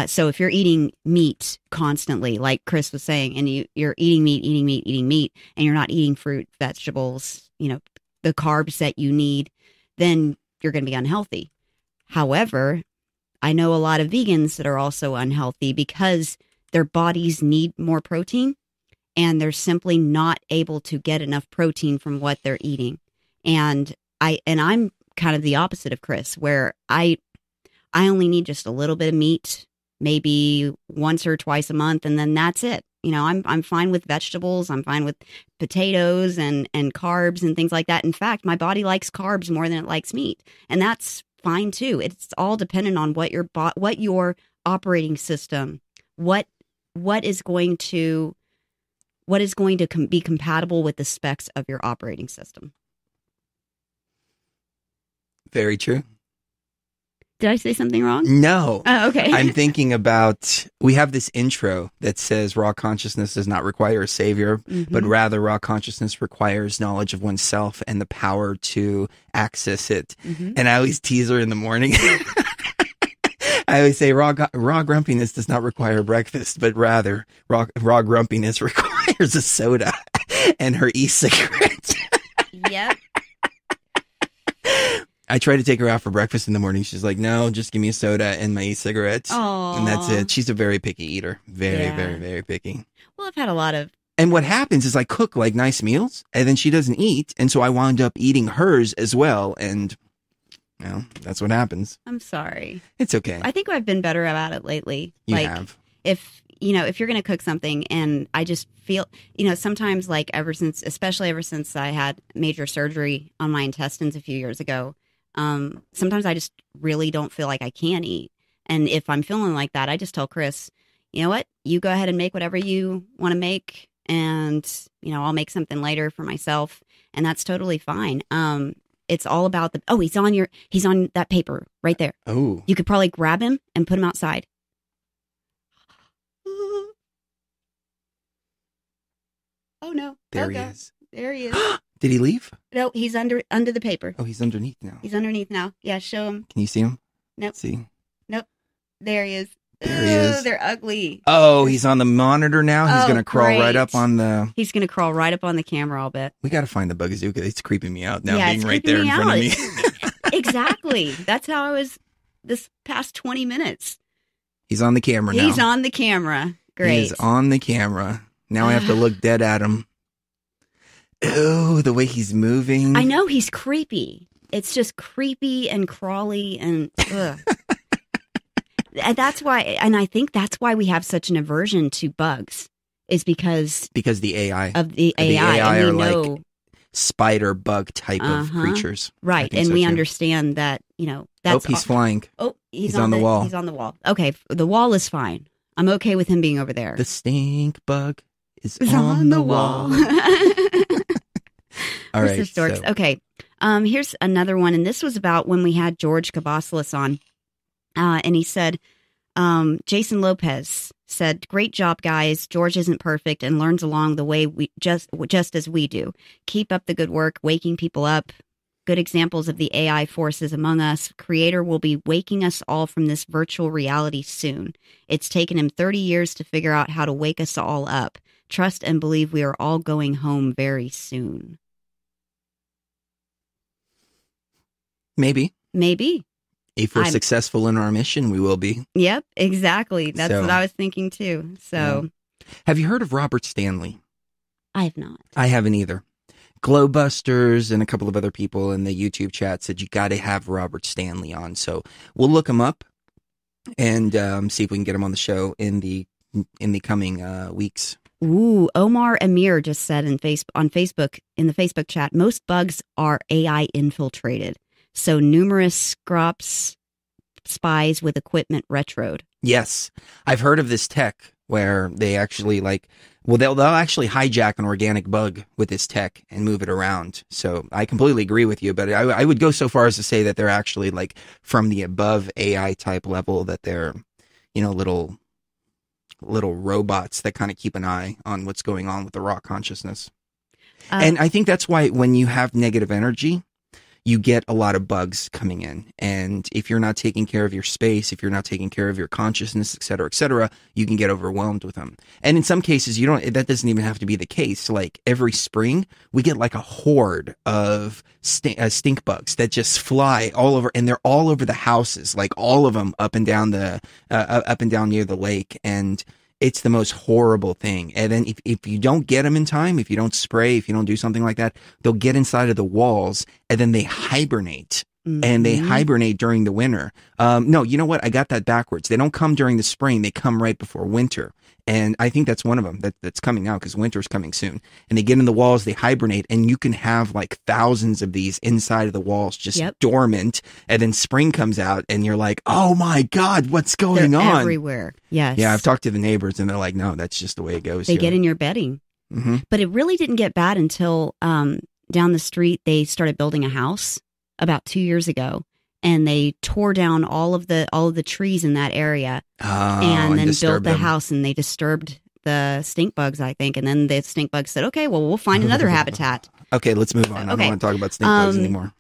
So if you're eating meat constantly, like Chris was saying, and you're eating meat, and you're not eating fruit, vegetables, the carbs that you need, then you're going to be unhealthy. However, I know a lot of vegans that are also unhealthy because their bodies need more protein, and they're simply not able to get enough protein from what they're eating. And I'm kind of the opposite of Chris, where I only need just a little bit of meat, maybe once or twice a month, and then that's it. You know, I'm fine with vegetables. I'm fine with potatoes and carbs and things like that. In fact, my body likes carbs more than it likes meat, and that's fine too. It's all dependent on what your operating system, what is going to be compatible with the specs of your operating system. Very true. Did I say something wrong? No. Oh, okay. I'm thinking about, we have this intro that says raw consciousness does not require a savior, but rather raw consciousness requires knowledge of oneself and the power to access it. And I always tease her in the morning. I always say raw grumpiness does not require breakfast, but rather raw grumpiness requires a soda and her e-cigarette. Yep. I try to take her out for breakfast in the morning. She's like, no, just give me a soda and my e-cigarettes. Aww. And that's it. She's a very picky eater. Very, very, very picky. Well, I've had a lot of... And what happens is I cook like nice meals and then she doesn't eat. And so I wound up eating hers as well. And, well, that's what happens. I'm sorry. It's okay. I think I've been better about it lately. You have. If you're going to cook something and I just feel, sometimes especially ever since I had major surgery on my intestines a few years ago, sometimes I just really don't feel like I can eat. And if I'm feeling like that, I just tell Chris, you know what, you go ahead and make whatever you want to make. And, I'll make something later for myself. And that's totally fine. It's all about he's on that paper right there. Oh, you could probably grab him and put him outside. Oh no. There he is. There he is. Did he leave? No, he's under the paper. Oh, he's underneath now. He's underneath now. Yeah, show him. Can you see him? Nope. See? Nope. There he is. There he is. They're ugly. Oh, he's on the monitor now. He's going to crawl right up on the... He's going to crawl right up on the camera, I'll bet. We got to find the Bugazooka. It's creeping me out now, yeah, being right there in front of me. Exactly. That's how I was this past 20 minutes. He's on the camera now. He's on the camera. Great. He's on the camera. Now I have to look dead at him. Oh, the way he's moving. I know, he's creepy. It's just creepy and crawly and ugh. And that's why, and I think that's why we have such an aversion to bugs, is because the AI of the AI, the AI and are we know, like spider bug type of creatures, right? And so we too. Understand that that's. Oh, he's flying. Oh, he's on the wall. He's on the wall. Okay, the wall is fine. I'm okay with him being over there. The stink bug is on the wall. All right, Storks. So. Okay, here's another one, and this was about when we had George Kabasilis on, and he said, Jason Lopez said, "Great job, guys. George isn't perfect and learns along the way, just as we do. Keep up the good work, waking people up. Good examples of the AI forces among us. Creator will be waking us all from this virtual reality soon. It's taken him 30 years to figure out how to wake us all up. Trust and believe we are all going home very soon." Maybe. If we're I'm successful in our mission, we will be. Yep, exactly. That's what I was thinking too. So, have you heard of Robert Stanley? I have not. I haven't either. Glowbusters and a couple of other people in the YouTube chat said you got to have Robert Stanley on. So we'll look him up and see if we can get him on the show in the coming weeks. Ooh, Omar Amir just said on Facebook in the Facebook chat, most bugs are AI infiltrated. So numerous scrops spies with equipment retroed. Yes, I've heard of this tech where they actually they'll actually hijack an organic bug with this tech and move it around. So I completely agree with you, but I would go so far as to say that they're actually like from the above AI type level, that they're, little robots that kind of keep an eye on what's going on with the raw consciousness. And I think that's why when you have negative energy, you get a lot of bugs coming in. And if you're not taking care of your space, if you're not taking care of your consciousness, et cetera, you can get overwhelmed with them. And in some cases, that doesn't even have to be the case. Like every spring, we get like a horde of stink bugs that just fly all over, and they're all over the houses, like all of them up and down near the lake. And It's the most horrible thing. And then if you don't get them in time, if you don't spray, if you don't do something like that, they'll get inside of the walls and then they hibernate. And they hibernate during the winter. No, you know what? I got that backwards. They don't come during the spring. They come right before winter. And I think that's one of them that's coming out because winter's coming soon. And they get in the walls, they hibernate, and you can have like thousands of these inside of the walls just dormant. And then spring comes out and you're like, oh my God, what's going on? Everywhere. Yes. Yeah, I've talked to the neighbors and they're like, no, that's just the way it goes. They get in your bedding. But it really didn't get bad until down the street, they started building a house about 2 years ago, and they tore down all of the trees in that area, and then built the house, and they disturbed the stink bugs, I think. And then the stink bugs said, "Okay, well, we'll find another habitat." Okay, let's move on. I don't want to talk about stink bugs anymore.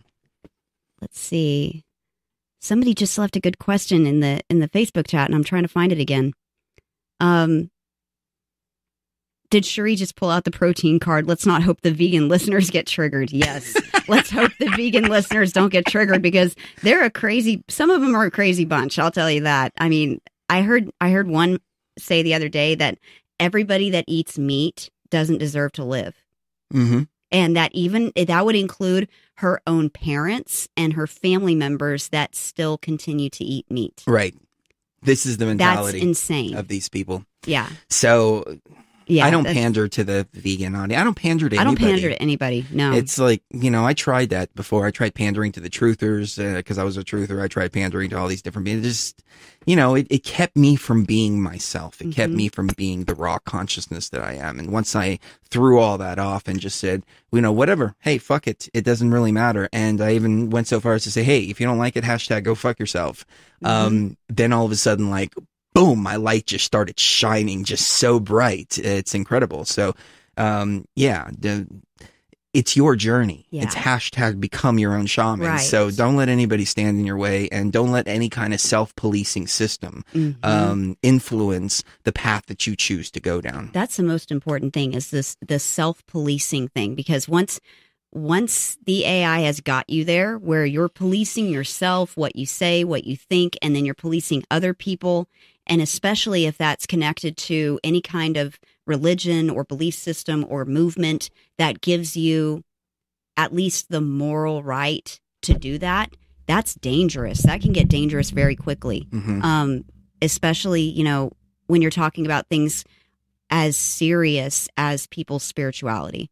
Let's see. Somebody just left a good question in the Facebook chat, and I'm trying to find it again. Did Sheree just pull out the protein card? Let's not hope the vegan listeners get triggered. Yes. Let's hope the vegan listeners don't get triggered because they're some of them are a crazy bunch. I'll tell you that. I mean, I heard one say the other day that everybody that eats meat doesn't deserve to live. And that that would include her own parents and her family members that still continue to eat meat. Right. This is the mentality. That's insane. Of these people. Yeah. So I don't pander to the vegan audience. I don't pander to anybody. I don't pander to anybody. No. It's like, I tried that before. I tried pandering to the truthers because I was a truther. I tried pandering to all these different people. It just, it kept me from being myself. It kept me from being the raw consciousness that I am. And once I threw all that off and just said, whatever. Hey, fuck it. It doesn't really matter. And I even went so far as to say, hey, if you don't like it, hashtag go fuck yourself. Then all of a sudden, like, boom, my light just started shining just so bright. It's incredible. So, it's your journey. Yeah. It's hashtag become your own shaman. Right. So don't let anybody stand in your way and don't let any kind of self-policing system influence the path that you choose to go down. That's the most important thing is the self-policing thing, because once the AI has got you there where you're policing yourself, what you say, what you think, and then you're policing other people, and especially if that's connected to any kind of religion or belief system or movement that gives you at least the moral right to do that, that's dangerous. That can get dangerous very quickly. Especially, when you're talking about things as serious as people's spirituality.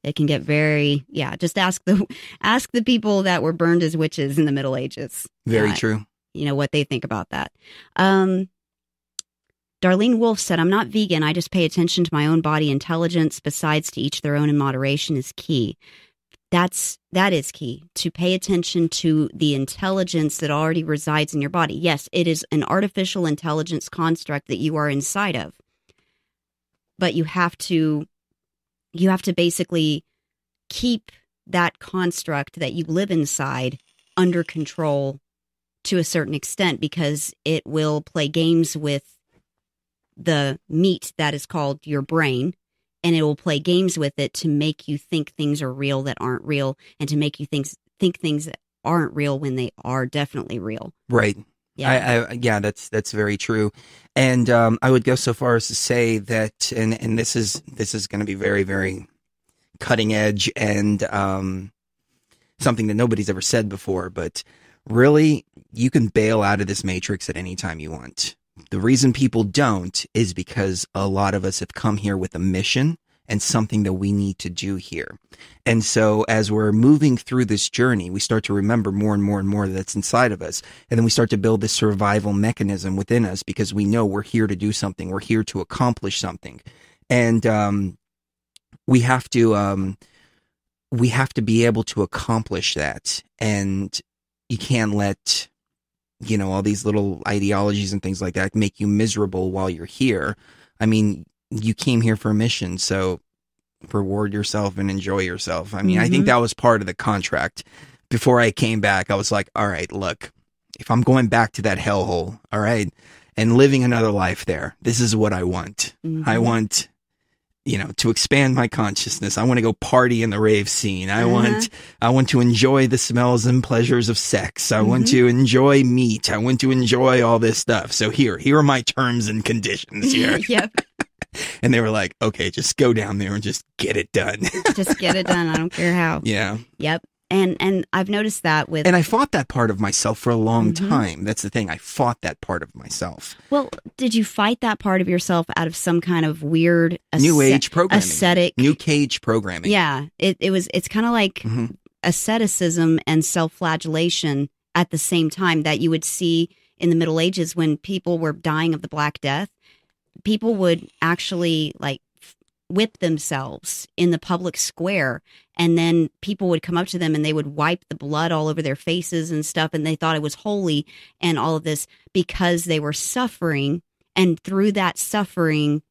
It can get very, just ask the people that were burned as witches in the Middle Ages. Very true. What they think about that. Darlene Wolf said, I'm not vegan. I just pay attention to my own body intelligence. Besides, to each their own in moderation is key. That is key, to pay attention to the intelligence that already resides in your body. Yes, it is an artificial intelligence construct that you are inside of. But you have to basically keep that construct that you live inside under control to a certain extent, because it will play games with the meat that is called your brain, and it will play games with it to make you think things are real that aren't real, and to make you think things that aren't real when they are definitely real. Right. Yeah. That's very true. And I would go so far as to say that, and this is going to be very, very cutting edge and something that nobody's ever said before, but really, you can bail out of this matrix at any time you want. The reason people don't is because a lot of us have come here with a mission and something that we need to do here. And so as we're moving through this journey, we start to remember more and more and more that's inside of us. And then we start to build this survival mechanism within us because we know we're here to do something. We're here to accomplish something. And we have to be able to accomplish that. And you can't let, all these little ideologies and things like that make you miserable while you're here. I mean, you came here for a mission, so reward yourself and enjoy yourself. I mean, I think that was part of the contract. Before I came back, I was like, all right, look, if I'm going back to that hellhole, all right, and living another life there, this is what I want. I want to expand my consciousness. I want to go party in the rave scene. I want to enjoy the smells and pleasures of sex. I want to enjoy meat. I want to enjoy all this stuff. So here are my terms and conditions here. Yep. And they were like, okay, just go down there and just get it done. Just get it done. I don't care how. Yeah. Yep. And I've noticed that with... And I fought that part of myself for a long time. That's the thing. I fought that part of myself. Well, did you fight that part of yourself out of some kind of weird... New Age programming. Ascetic... New Cage programming. Yeah. It's kind of like asceticism and self-flagellation at the same time that you would see in the Middle Ages when people were dying of the Black Death. People would actually like whip themselves in the public square, and then people would come up to them and they would wipe the blood all over their faces and stuff, and they thought it was holy and all of this because they were suffering, and through that suffering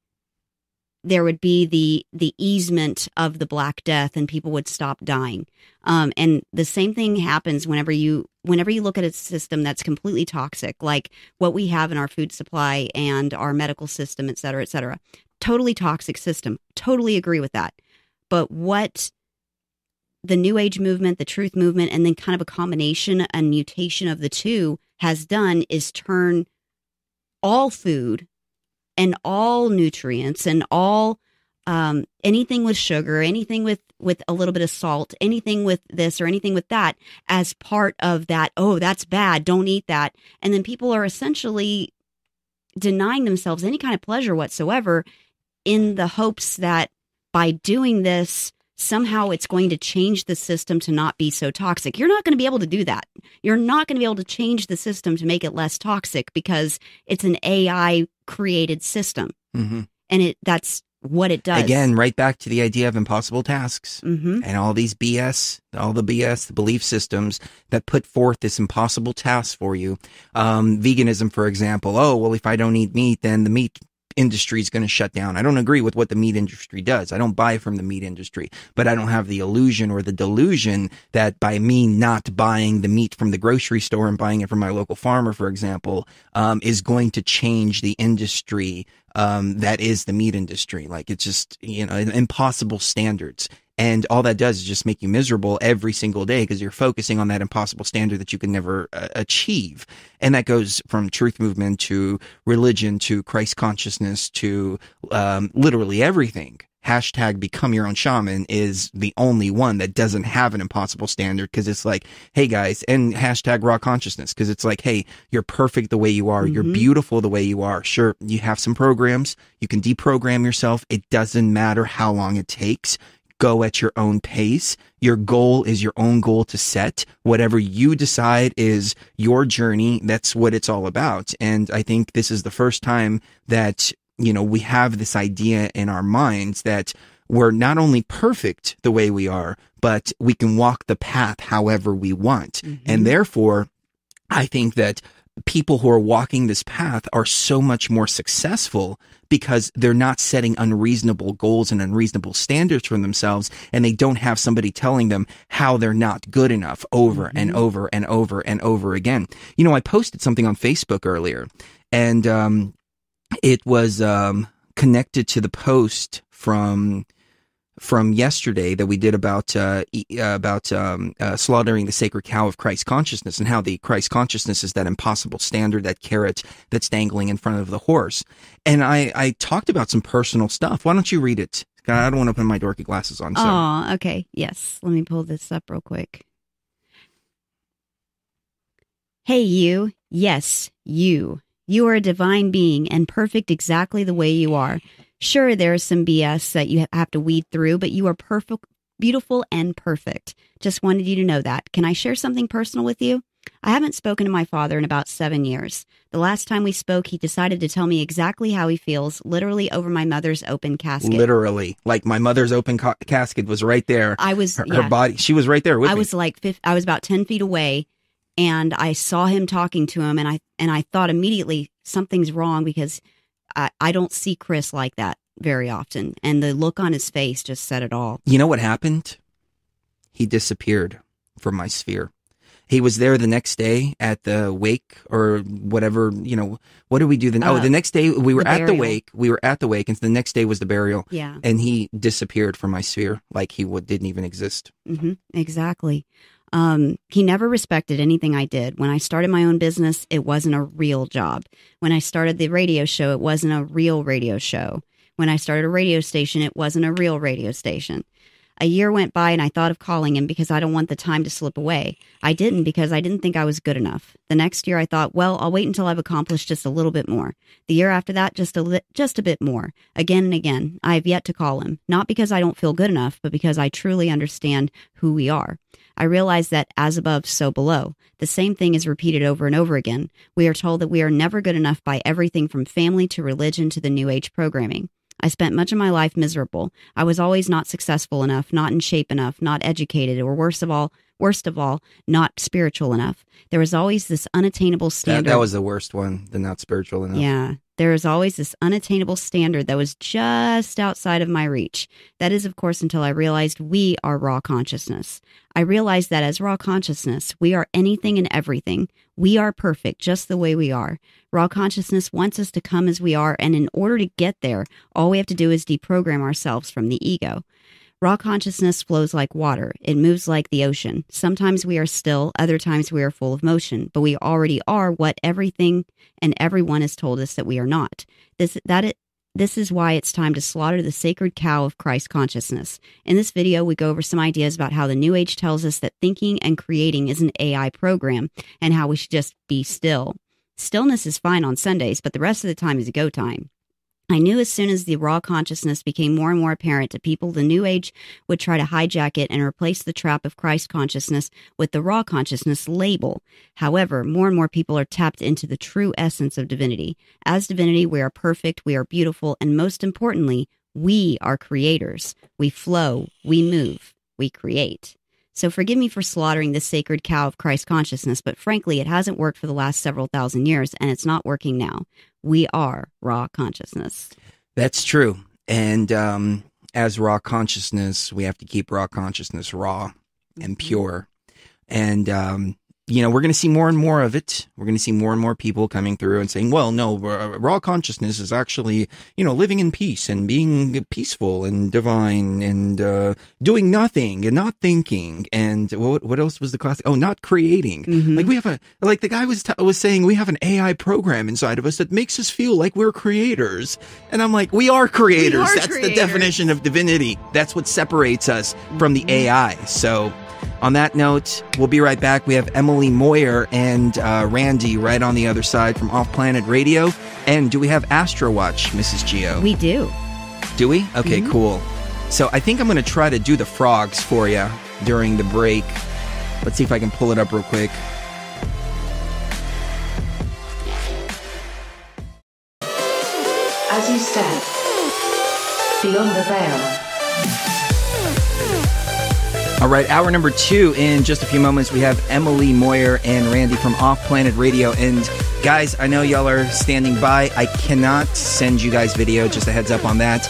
there would be the easement of the Black Death and people would stop dying. And the same thing happens whenever you look at a system that's completely toxic, like what we have in our food supply and our medical system, et cetera, et cetera. Totally toxic system. Totally agree with that. But what the New Age movement, the truth movement, and then kind of a combination and mutation of the two has done is turn all food and all nutrients and all anything with sugar, anything with a little bit of salt, anything with this or anything with that as part of that, oh, that's bad, don't eat that. And then people are essentially denying themselves any kind of pleasure whatsoever in the hopes that by doing this, somehow it's going to change the system to not be so toxic. You're not going to be able to do that. You're not going to be able to change the system to make it less toxic because it's an AI created system. And that's what it does. Again, right back to the idea of impossible tasks and all these BS, the belief systems that put forth this impossible task for you. Veganism, for example. Oh, well, if I don't eat meat, then the meat industry is going to shut down. I don't agree with what the meat industry does. I don't buy from the meat industry, but I don't have the illusion or the delusion that by me not buying the meat from the grocery store and buying it from my local farmer, for example, is going to change the industry that is the meat industry. Like it's just, impossible standards. And all that does is just make you miserable every single day because you're focusing on that impossible standard that you can never achieve. And that goes from truth movement to religion to Christ consciousness to literally everything. Hashtag become your own shaman is the only one that doesn't have an impossible standard because it's like, hey guys, and hashtag RAwConsciousness because it's like, hey, you're perfect the way you are. You're beautiful the way you are. Sure, you have some programs. You can deprogram yourself. It doesn't matter how long it takes. Go at your own pace. Your goal is your own goal to set. Whatever you decide is your journey. That's what it's all about. And I think this is the first time that, we have this idea in our minds that we're not only perfect the way we are, but we can walk the path however we want. And therefore, I think that people who are walking this path are so much more successful because they're not setting unreasonable goals and unreasonable standards for themselves, and they don't have somebody telling them how they're not good enough over and over and over and over again. I posted something on Facebook earlier, and it was connected to the post from yesterday that we did about slaughtering the sacred cow of Christ consciousness and how the Christ consciousness is that impossible standard, that carrot that's dangling in front of the horse. And I talked about some personal stuff. Why don't you read it? I don't want to put my dorky glasses on. So. Oh, okay. Yes. Let me pull this up real quick. Hey, you. Yes, you. You are a divine being and perfect exactly the way you are. Sure, there is some BS that you have to weed through, but you are perfect, beautiful, and perfect. Just wanted you to know that. Can I share something personal with you? I haven't spoken to my father in about 7 years. The last time we spoke, he decided to tell me exactly how he feels, literally over my mother's open casket. Literally. Like my mother's open casket was right there. I was, her body, she was right there with me. I was about 10 feet away, and I saw him talking to him, and I thought immediately something's wrong because I don't see Chris like that very often. And the look on his face just said it all. You know what happened? He disappeared from my sphere. He was there the next day at the wake or whatever, what did we do then? The next day we were at the wake. We were at the wake, and the next day was the burial. Yeah. And he disappeared from my sphere like he didn't even exist. Mm-hmm. Exactly. He never respected anything I did. When I started my own business, it wasn't a real job. When I started the radio show, it wasn't a real radio show. When I started a radio station, it wasn't a real radio station. A year went by and I thought of calling him because I don't want the time to slip away. I didn't because I didn't think I was good enough. The next year I thought, well, I'll wait until I've accomplished just a little bit more. The year after that, just a bit more. Again and again, I have yet to call him. Not because I don't feel good enough, but because I truly understand who we are. I realize that as above, so below. The same thing is repeated over and over again. We are told that we are never good enough by everything from family to religion to the New Age programming. I spent much of my life miserable. I was always not successful enough, not in shape enough, not educated, or worst of all, not spiritual enough. There was always this unattainable standard. That was the worst one, the not spiritual enough. Yeah. There is always this unattainable standard that was just outside of my reach. That is, of course, until I realized we are raw consciousness. I realized that as raw consciousness, we are anything and everything. We are perfect just the way we are. Raw consciousness wants us to come as we are, and in order to get there, all we have to do is deprogram ourselves from the ego. Raw consciousness flows like water. It moves like the ocean. Sometimes we are still, other times we are full of motion, but we already are what everything and everyone has told us that we are not. This is why it's time to slaughter the sacred cow of Christ consciousness. In this video, we go over some ideas about how the New Age tells us that thinking and creating is an AI program and how we should just be still. Stillness is fine on Sundays, but the rest of the time is go time. I knew as soon as the raw consciousness became more and more apparent to people, the New Age would try to hijack it and replace the trap of Christ consciousness with the raw consciousness label. However, more and more people are tapped into the true essence of divinity. As divinity, we are perfect, we are beautiful, and most importantly, we are creators. We flow, we move, we create. So forgive me for slaughtering this sacred cow of Christ consciousness, but frankly, it hasn't worked for the last several thousand years, and it's not working now. We are raw consciousness. That's true. And as raw consciousness, we have to keep raw consciousness raw and pure. And, we're going to see more and more of it. We're going to see more and more people coming through and saying, well, no, raw consciousness is actually, living in peace and being peaceful and divine and doing nothing and not thinking. And what else was the class? Oh, not creating. Mm-hmm. Like we have the guy was saying, we have an AI program inside of us that makes us feel like we're creators. And I'm like, we are creators. That's the definition of divinity. That's what separates us from the AI. So on that note, we'll be right back. We have Emily Moyer and Randy right on the other side from Off Planet Radio. And do we have Astro Watch, Mrs. Geo? We do. Do we? Okay, cool. So I think I'm going to try to do the frogs for you during the break. Let's see if I can pull it up real quick. As you step beyond the veil. All right, hour number 2. In just a few moments, we have Emily Moyer and Randy from Off Planet Radio. And guys, I know y'all are standing by. I cannot send you guys video, just a heads up on that.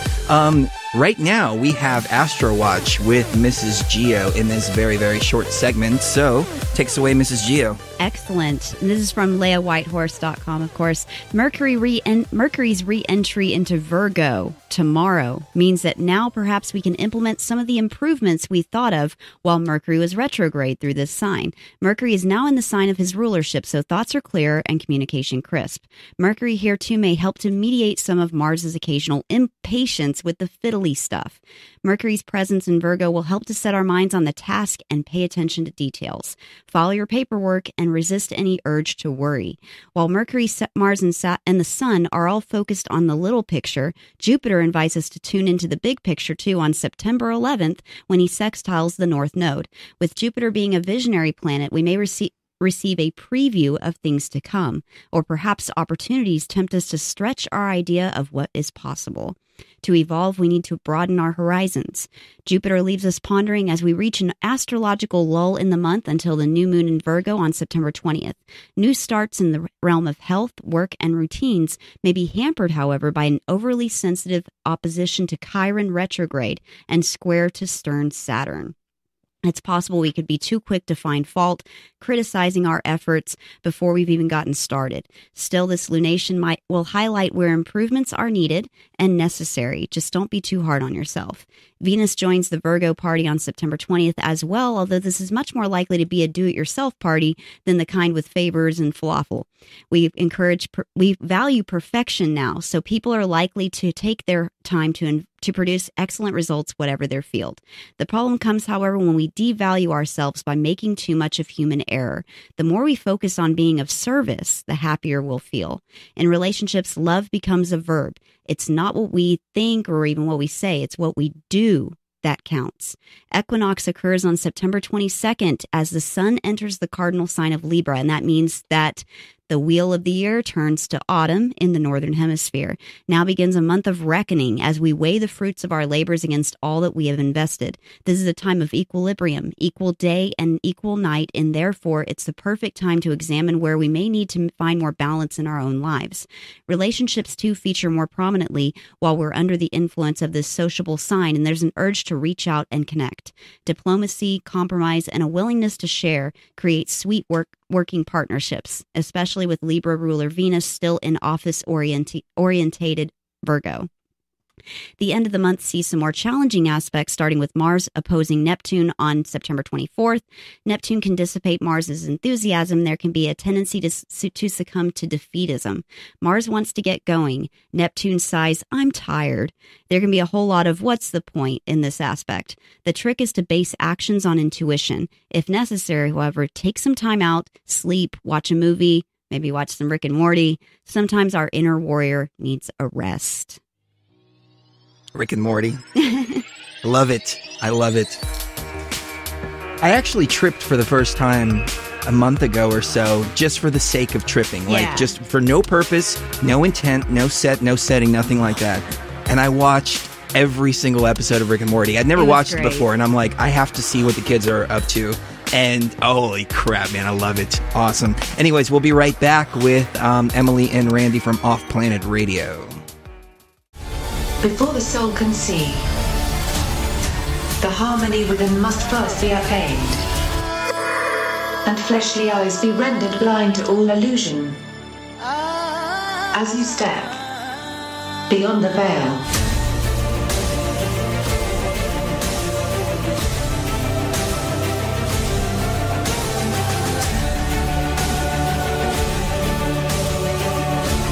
Right now, we have Astro Watch with Mrs. Geo in this very, very short segment. So, take us away, Mrs. Geo. Excellent. And this is from LeahWhitehorse.com, of course. Mercury's re-entry into Virgo tomorrow means that now perhaps we can implement some of the improvements we thought of while Mercury was retrograde through this sign. Mercury is now in the sign of his rulership, so thoughts are clear and communication crisp. Mercury here too may help to mediate some of Mars's occasional impatience with the fiddly stuff. Mercury's presence in Virgo will help to set our minds on the task and pay attention to details. Follow your paperwork and resist any urge to worry. While Mercury, Mars, and the Sun are all focused on the little picture, Jupiter invites us to tune into the big picture too on September 11th when he sextiles the North Node. With Jupiter being a visionary planet, we may receive a preview of things to come, or perhaps opportunities tempt us to stretch our idea of what is possible. To evolve, we need to broaden our horizons. Jupiter leaves us pondering as we reach an astrological lull in the month until the new moon in Virgo on September 20th. New starts in the realm of health, work, and routines may be hampered, however, by an overly sensitive opposition to Chiron retrograde and square to stern Saturn. It's possible we could be too quick to find fault, criticizing our efforts before we've even gotten started. Still, this lunation will highlight where improvements are needed and necessary. Just don't be too hard on yourself. Venus joins the Virgo party on September 20th as well, although this is much more likely to be a do-it-yourself party than the kind with favors and falafel. We value perfection now, so people are likely to take their time to produce excellent results, whatever their field. The problem comes, however, when we devalue ourselves by making too much of human error. The more we focus on being of service, the happier we'll feel. In relationships, love becomes a verb. It's not what we think or even what we say, it's what we do that counts. Equinox occurs on September 22nd as the sun enters the cardinal sign of Libra, and that means that the wheel of the year turns to autumn in the northern hemisphere. Now begins a month of reckoning as we weigh the fruits of our labors against all that we have invested. This is a time of equilibrium, equal day and equal night, and therefore it's the perfect time to examine where we may need to find more balance in our own lives. Relationships, too, feature more prominently while we're under the influence of this sociable sign, and there's an urge to reach out and connect. Diplomacy, compromise, and a willingness to share create sweet working partnerships, especially with Libra ruler Venus still in office-orientated Virgo. The end of the month sees some more challenging aspects, starting with Mars opposing Neptune on September 24th. Neptune can dissipate Mars's enthusiasm. There can be a tendency to succumb to defeatism. Mars wants to get going. Neptune sighs, I'm tired. There can be a whole lot of what's the point in this aspect. The trick is to base actions on intuition. If necessary, however, take some time out, sleep, watch a movie, maybe watch some Rick and Morty. Sometimes our inner warrior needs a rest. Rick and Morty. Love it. I love it. I actually tripped for the first time a month ago or so, just for the sake of tripping. Like, just for no purpose, no intent, no setting, nothing like that. And I watched every single episode of Rick and Morty. I'd never watched it before, and I'm like, I have to see what the kids are up to. And holy crap, man, I love it. Awesome. Anyways, we'll be right back with Emily and Randy from Off Planet Radio. Before the soul can see, the harmony within must first be attained, and fleshly eyes be rendered blind to all illusion. As you step beyond the veil,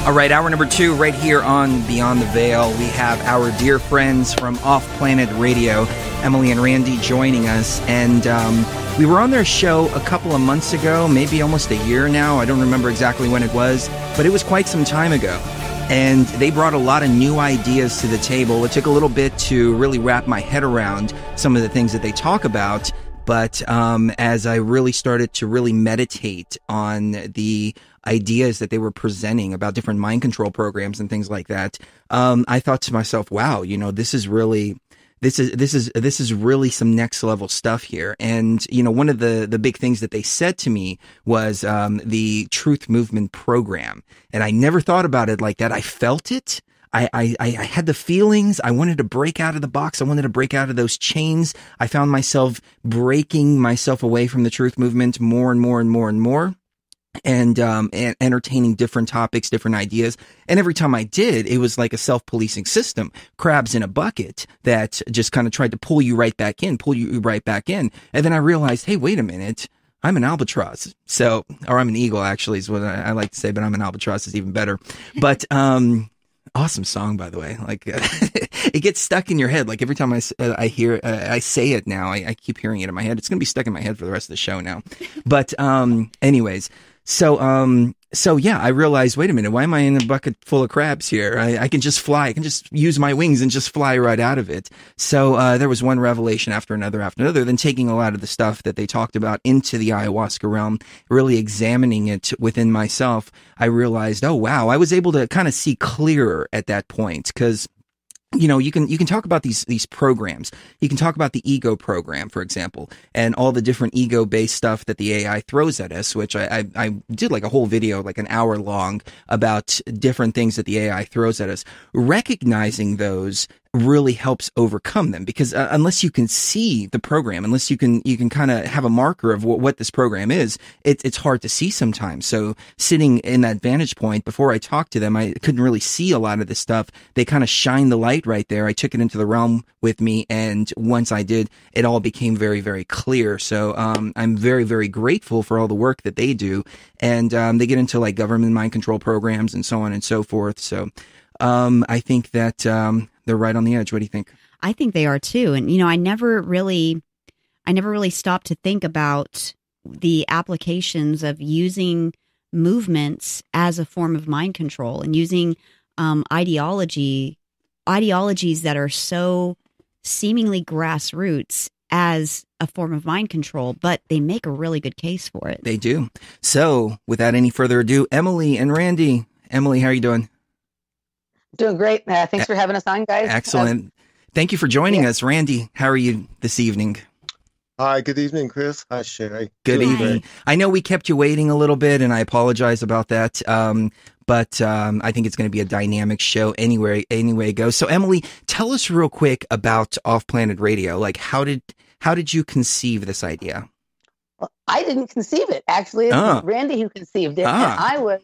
All right, hour number 2 right here on Beyond the Veil. We have our dear friends from Off Planet Radio, Emily and Randy, joining us. And we were on their show a couple of months ago, maybe almost a year now. I don't remember exactly when it was, but it was quite some time ago. And they brought a lot of new ideas to the table. It took a little bit to really wrap my head around some of the things that they talk about. But as I really started to really meditate on the ideas that they were presenting about different mind control programs and things like that, I thought to myself, wow, you know, this is really some next level stuff here. And, you know, one of the big things that they said to me was the Truth Movement program. And I never thought about it like that. I felt it. I had the feelings. I wanted to break out of the box. I wanted to break out of those chains. I found myself breaking myself away from the Truth Movement more and more and more and more. And entertaining different topics, different ideas. And every time I did, it was like a self-policing system, crabs in a bucket that just kind of tried to pull you right back in. And then I realized, hey, wait a minute. I'm an albatross. So, or I'm an eagle, actually, is what I like to say, but I'm an albatross is even better. But, awesome song, by the way. Like, it gets stuck in your head. Like every time I say it now, I keep hearing it in my head. It's going to be stuck in my head for the rest of the show now. But, anyways. So yeah, I realized, wait a minute, why am I in a bucket full of crabs here? I can just fly. I can just use my wings and just fly right out of it. So, there was one revelation after another, then taking a lot of the stuff that they talked about into the ayahuasca realm, really examining it within myself. I realized, oh wow, I was able to kind of see clearer at that point, because you know, you can talk about these programs. You can talk about the ego program, for example, and all the different ego-based stuff that the AI throws at us, which I did like a whole video, like an hour long, about different things that the AI throws at us. Recognizing those really helps overcome them, because unless you can see the program, unless you can kind of have a marker of what this program is, it's hard to see sometimes. So sitting in that vantage point, before I talked to them, I couldn't really see a lot of this stuff. They kind of shined the light right there. I took it into the realm with me, and once I did, it all became very, very clear. So I'm very, very grateful for all the work that they do, and they get into like government mind control programs and so on and so forth. So I think that they're right on the edge. What do you think? I think they are too. And, you know, I never really stopped to think about the applications of using movements as a form of mind control, and using ideologies that are so seemingly grassroots as a form of mind control, but they make a really good case for it. They do. So without any further ado, Emily and Randy. Emily, how are you doing? Doing great. Thanks for having us on, guys. Excellent. Thank you for joining us. Randy, how are you this evening? Hi, good evening, Chris. Hi, Sheree. Good evening. I know we kept you waiting a little bit, and I apologize about that. But I think it's going to be a dynamic show anyway it goes. So Emily, tell us real quick about Off Planet Radio. Like, how did you conceive this idea? Well, I didn't conceive it. Actually, it's Randy who conceived it. And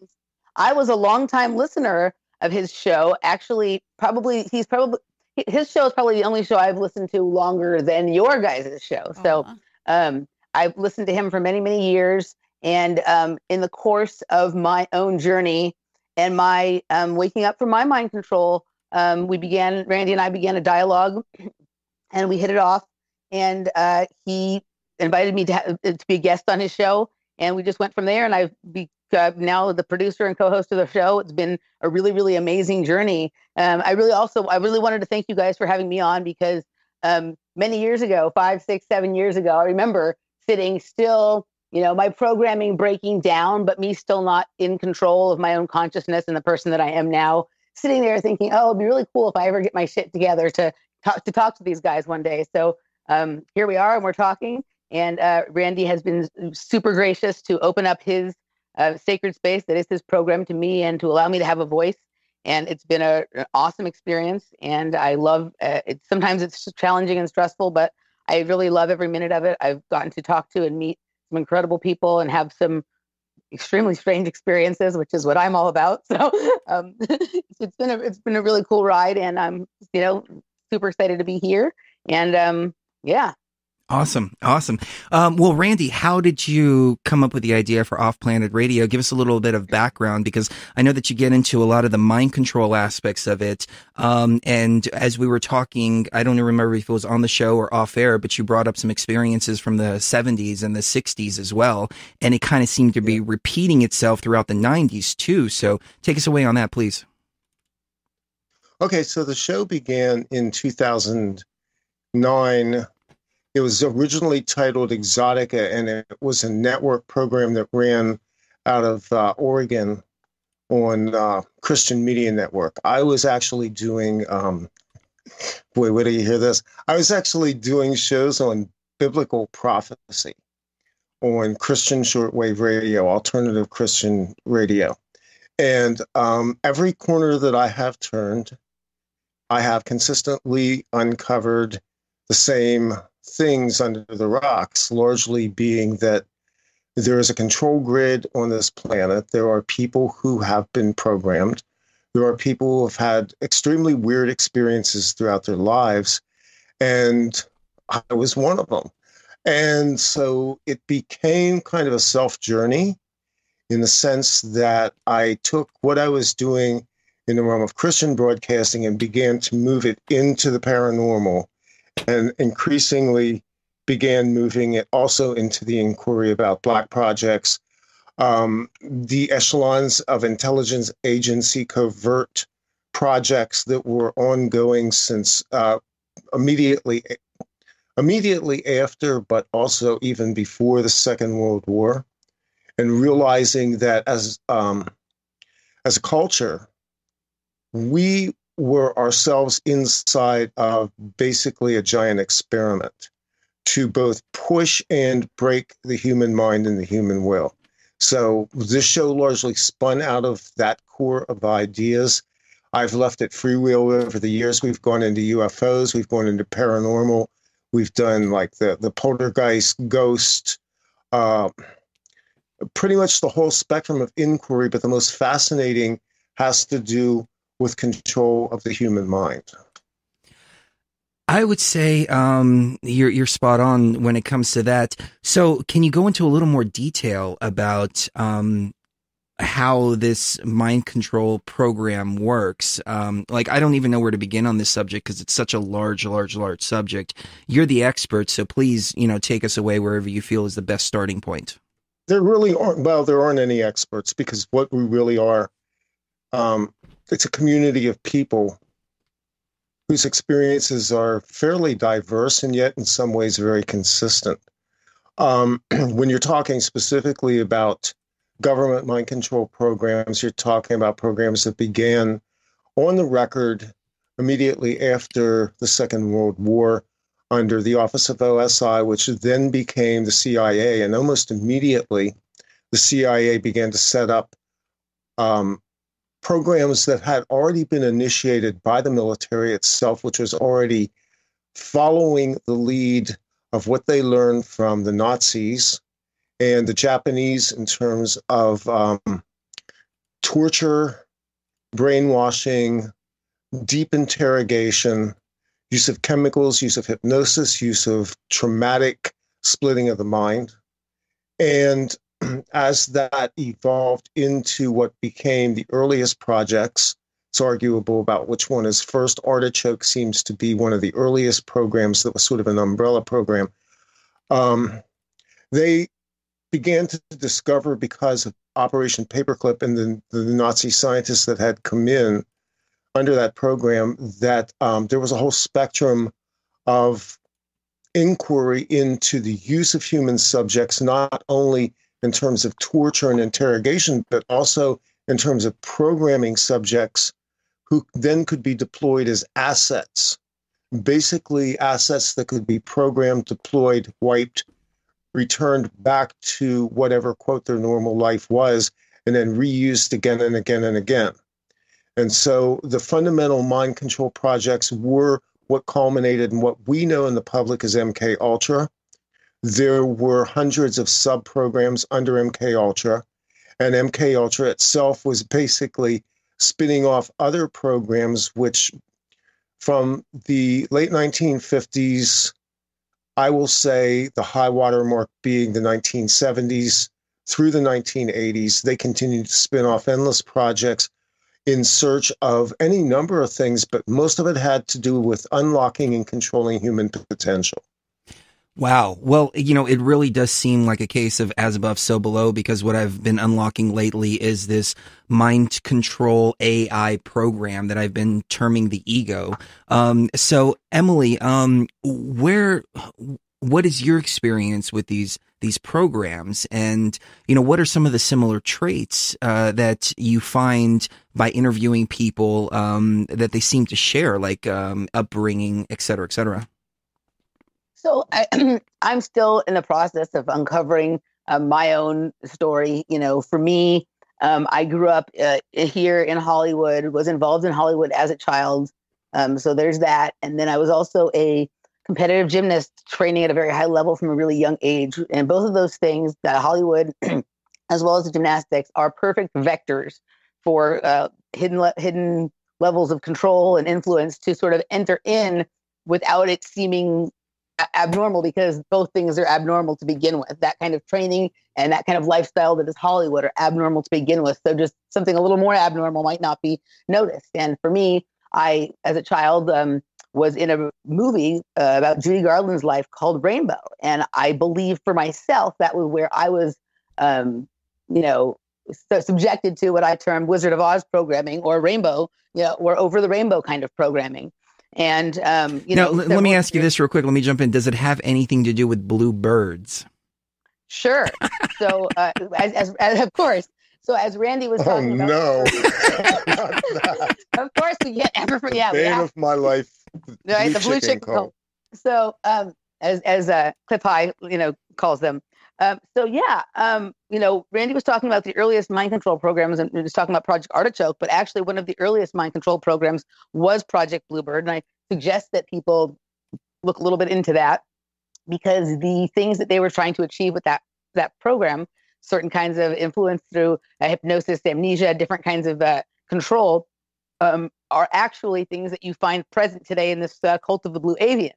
I was a longtime listener of his show. Actually, his show is probably the only show I've listened to longer than your guys' show. So I've listened to him for many, many years. And in the course of my own journey and my waking up from my mind control, Randy and I began a dialogue, and we hit it off. And he invited me to be a guest on his show. And we just went from there. And I've become now the producer and co-host of the show. It's been a really, really amazing journey. I really wanted to thank you guys for having me on, because many years ago, 5, 6, 7 years ago, I remember sitting still, you know, my programming breaking down, but me still not in control of my own consciousness and the person that I am now, sitting there thinking, oh, it'd be really cool if I ever get my shit together to talk to these guys one day. So here we are, and we're talking. And Randy has been super gracious to open up his sacred space that is his program to me, and to allow me to have a voice. And it's been an awesome experience. And I love it. Sometimes it's challenging and stressful, but I really love every minute of it. I've gotten to talk to and meet some incredible people and have some extremely strange experiences, which is what I'm all about. So it's been a really cool ride, and I'm, you know, super excited to be here. And yeah. Awesome. Well, Randy, how did you come up with the idea for Off Planet Radio? Give us a little bit of background, because I know that you get into a lot of the mind control aspects of it. And as we were talking, I don't remember if it was on the show or off air, but you brought up some experiences from the 70s and the 60s as well. And it kind of seemed to be repeating itself throughout the 90s too. So take us away on that, please. Okay, so the show began in 2009. It was originally titled Exotica, and it was a network program that ran out of Oregon on Christian Media Network. I was actually doing, boy, wait till you hear this. I was actually doing shows on biblical prophecy on Christian shortwave radio, alternative Christian radio. And every corner that I have turned, I have consistently uncovered the same things under the rocks, largely being that there is a control grid on this planet. There are people who have been programmed. There are people who have had extremely weird experiences throughout their lives, and I was one of them. And so it became kind of a self-journey, in the sense that I took what I was doing in the realm of Christian broadcasting and began to move it into the paranormal, and increasingly began moving it also into the inquiry about Black projects, the echelons of intelligence agency covert projects that were ongoing since immediately after, but also even before the Second World War, and realizing that as a culture, we were ourselves inside of basically a giant experiment to both push and break the human mind and the human will. So this show largely spun out of that core of ideas. I've left it freewheel over the years. We've gone into UFOs, we've gone into paranormal, we've done like the poltergeist, ghost, pretty much the whole spectrum of inquiry, but the most fascinating has to do with control of the human mind. I would say you're spot on when it comes to that. So can you go into a little more detail about how this mind control program works? Like, I don't even know where to begin on this subject because it's such a large subject. You're the expert, so please, take us away wherever you feel is the best starting point. There really aren't, well, there aren't any experts, because what we really are, it's a community of people whose experiences are fairly diverse and yet in some ways very consistent. When you're talking specifically about government mind control programs, you're talking about programs that began on the record immediately after the Second World War under the Office of OSI, which then became the CIA. And almost immediately, the CIA began to set up programs that had already been initiated by the military itself, which was already following the lead of what they learned from the Nazis and the Japanese in terms of torture, brainwashing, deep interrogation, use of chemicals, use of hypnosis, use of traumatic splitting of the mind. And as that evolved into what became the earliest projects, it's arguable about which one is first. Artichoke seems to be one of the earliest programs that was sort of an umbrella program. They began to discover, because of Operation Paperclip and the Nazi scientists that had come in under that program, that there was a whole spectrum of inquiry into the use of human subjects, not only in terms of torture and interrogation, but also in terms of programming subjects who then could be deployed as assets, basically assets that could be programmed, deployed, wiped, returned back to whatever, quote, their normal life was, and then reused again and again and again. And so the fundamental mind control projects were what culminated in what we know in the public as MK Ultra. There were hundreds of sub-programs under MK Ultra, and MK Ultra itself was basically spinning off other programs, which from the late 1950s, I will say the high water mark being the 1970s through the 1980s, they continued to spin off endless projects in search of any number of things, but most of it had to do with unlocking and controlling human potential. Wow. Well, it really does seem like a case of as above, so below, because what I've been unlocking lately is this mind control AI program that I've been terming the ego. So Emily, what is your experience with these programs, and what are some of the similar traits that you find by interviewing people that they seem to share, like upbringing, et cetera, et cetera? So I'm still in the process of uncovering my own story. For me, I grew up here in Hollywood, was involved in Hollywood as a child. So there's that. And then I was also a competitive gymnast, training at a very high level from a really young age. And both of those things, that Hollywood as well as the gymnastics, are perfect vectors for hidden levels of control and influence to sort of enter in without it seeming abnormal, because both things are abnormal to begin with. That kind of training and that kind of lifestyle that is Hollywood are abnormal to begin with. So just something a little more abnormal might not be noticed. And for me, I, as a child, was in a movie about Judy Garland's life called Rainbow. And I believe for myself, that was where I was, subjected to what I termed Wizard of Oz programming, or Rainbow, or over the rainbow kind of programming. And, now, let me ask you this real quick. Let me jump in. Does it have anything to do with blue birds? Sure. So, as of course. So as Randy was talking about, no, not that. Of course we get bane of my life. Right, the blue chicken call. So as Cliff High, calls them, Randy was talking about the earliest mind control programs, and he was talking about Project Artichoke, but actually one of the earliest mind control programs was Project Bluebird. And I suggest that people look a little bit into that, because the things that they were trying to achieve with that program, certain kinds of influence through hypnosis, amnesia, different kinds of control, are actually things that you find present today in this cult of the Blue Avians.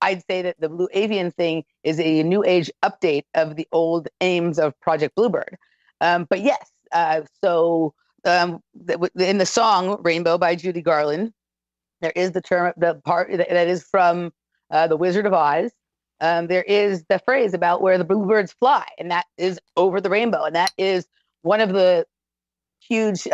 I'd say that the Blue Avian thing is a new age update of the old aims of Project Bluebird. But yes, in the song Rainbow by Judy Garland, there is the part that is from The Wizard of Oz. There is the phrase about where the bluebirds fly, and that is over the rainbow. And that is one of the huge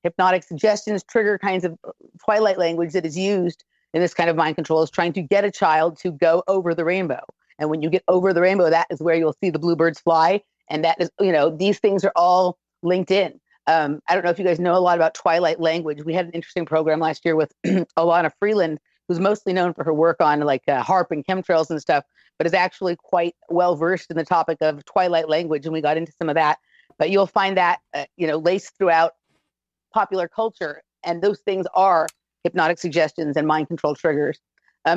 hypnotic suggestions, trigger kinds of twilight language that is used in this kind of mind control, is trying to get a child to go over the rainbow. And when you get over the rainbow, that is where you'll see the bluebirds fly. And that is, these things are all linked in. I don't know if you guys know a lot about twilight language. We had an interesting program last year with Alana Freeland, who's mostly known for her work on harp and chemtrails and stuff, but is actually quite well versed in the topic of twilight language. And we got into some of that, but you'll find that, laced throughout popular culture. And those things are hypnotic suggestions and mind control triggers.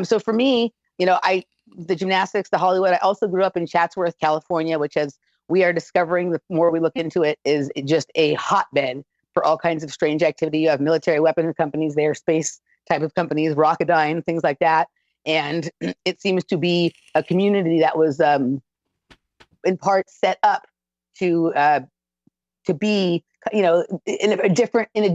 So for me, the gymnastics, the Hollywood, I also grew up in Chatsworth, California, which, as we are discovering the more we look into it, is just a hotbed for all kinds of strange activity. You have military weapons companies there, space type of companies, Rocketdyne, things like that. And it seems to be a community that was in part set up to be, in a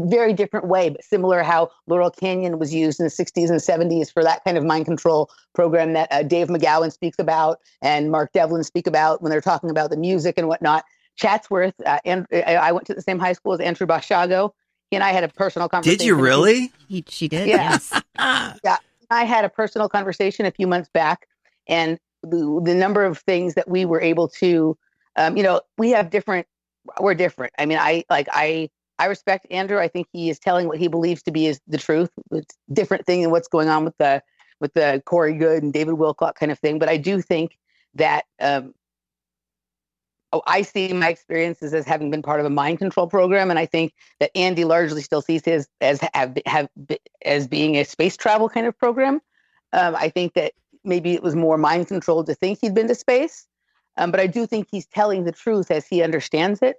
very different way, but similar how Laurel Canyon was used in the 60s and 70s for that kind of mind control program that Dave McGowan speaks about and Mark Devlin speak about when they're talking about the music and whatnot. Chatsworth, and I went to the same high school as Andrew Bashago. He and I had a personal conversation. Did you really? She did, yeah. Yes. Yeah. I had a personal conversation a few months back, and the number of things that we were able to, we're different. I mean, I respect Andrew. I think he is telling what he believes to be is the truth. It's a different thing than what's going on with the Corey Good and David Wilcock kind of thing. But I do think that I see my experiences as having been part of a mind control program, and I think that Andy largely still sees his as being a space travel kind of program. I think that maybe it was more mind controlled to think he'd been to space, but I do think he's telling the truth as he understands it.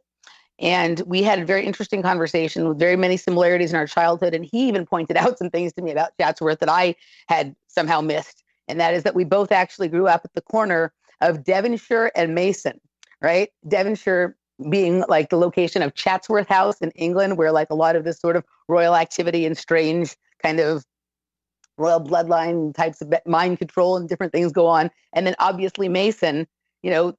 And we had a very interesting conversation with very many similarities in our childhood, and he even pointed out some things to me about Chatsworth that I had somehow missed, and that is that we both actually grew up at the corner of Devonshire and Mason. Right? Devonshire being like the location of Chatsworth House in England, where like a lot of this sort of royal activity and strange kind of royal bloodline types of mind control and different things go on. And then obviously Mason,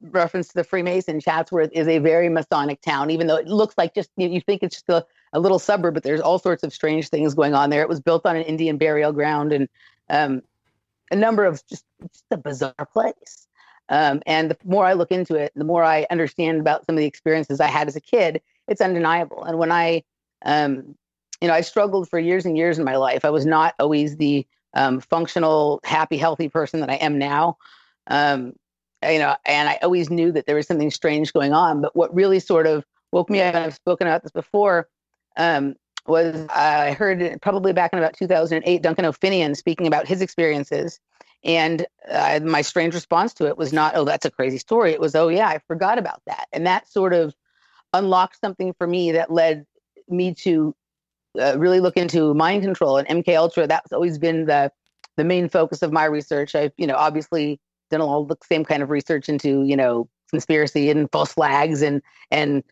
reference to the Freemason, Chatsworth is a very Masonic town, even though it looks like just, you think it's just a little suburb, but there's all sorts of strange things going on there. It was built on an Indian burial ground, and a number of just a bizarre place. And the more I look into it, the more I understand about some of the experiences I had as a kid, it's undeniable. And when I struggled for years and years in my life. I was not always the functional, happy, healthy person that I am now. And I always knew that there was something strange going on. But what really sort of woke me up, and I've spoken about this before, was I heard probably back in about 2008, Duncan O'Finian speaking about his experiences. And my strange response to it was not, oh, that's a crazy story. It was, oh, yeah, I forgot about that. And that sort of unlocked something for me that led me to really look into mind control and MK Ultra. That's always been the main focus of my research. I've, obviously done all the same kind of research into, conspiracy and false flags and the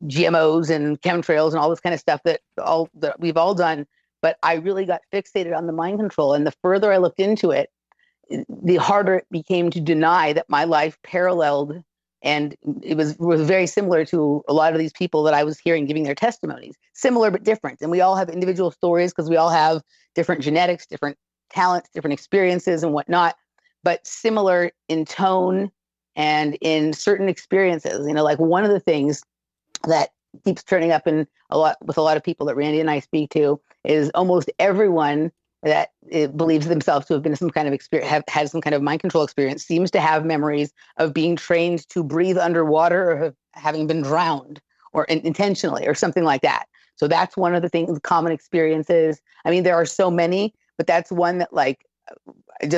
GMOs and chemtrails and all this kind of stuff that we've all done. But I really got fixated on the mind control. And the further I looked into it, the harder it became to deny that my life paralleled, and it was very similar to a lot of these people that I was hearing giving their testimonies. Similar but different. And we all have individual stories because we all have different genetics, different talents, different experiences and whatnot, but similar in tone and in certain experiences. Like one of the things that keeps turning up with a lot of people that Randy and I speak to is almost everyone that it believes themselves to have been some kind of experience, have had some kind of mind control experience, seems to have memories of being trained to breathe underwater or having been drowned or intentionally or something like that. So that's one of the things, common experiences. I mean, there are so many, but that's one that like,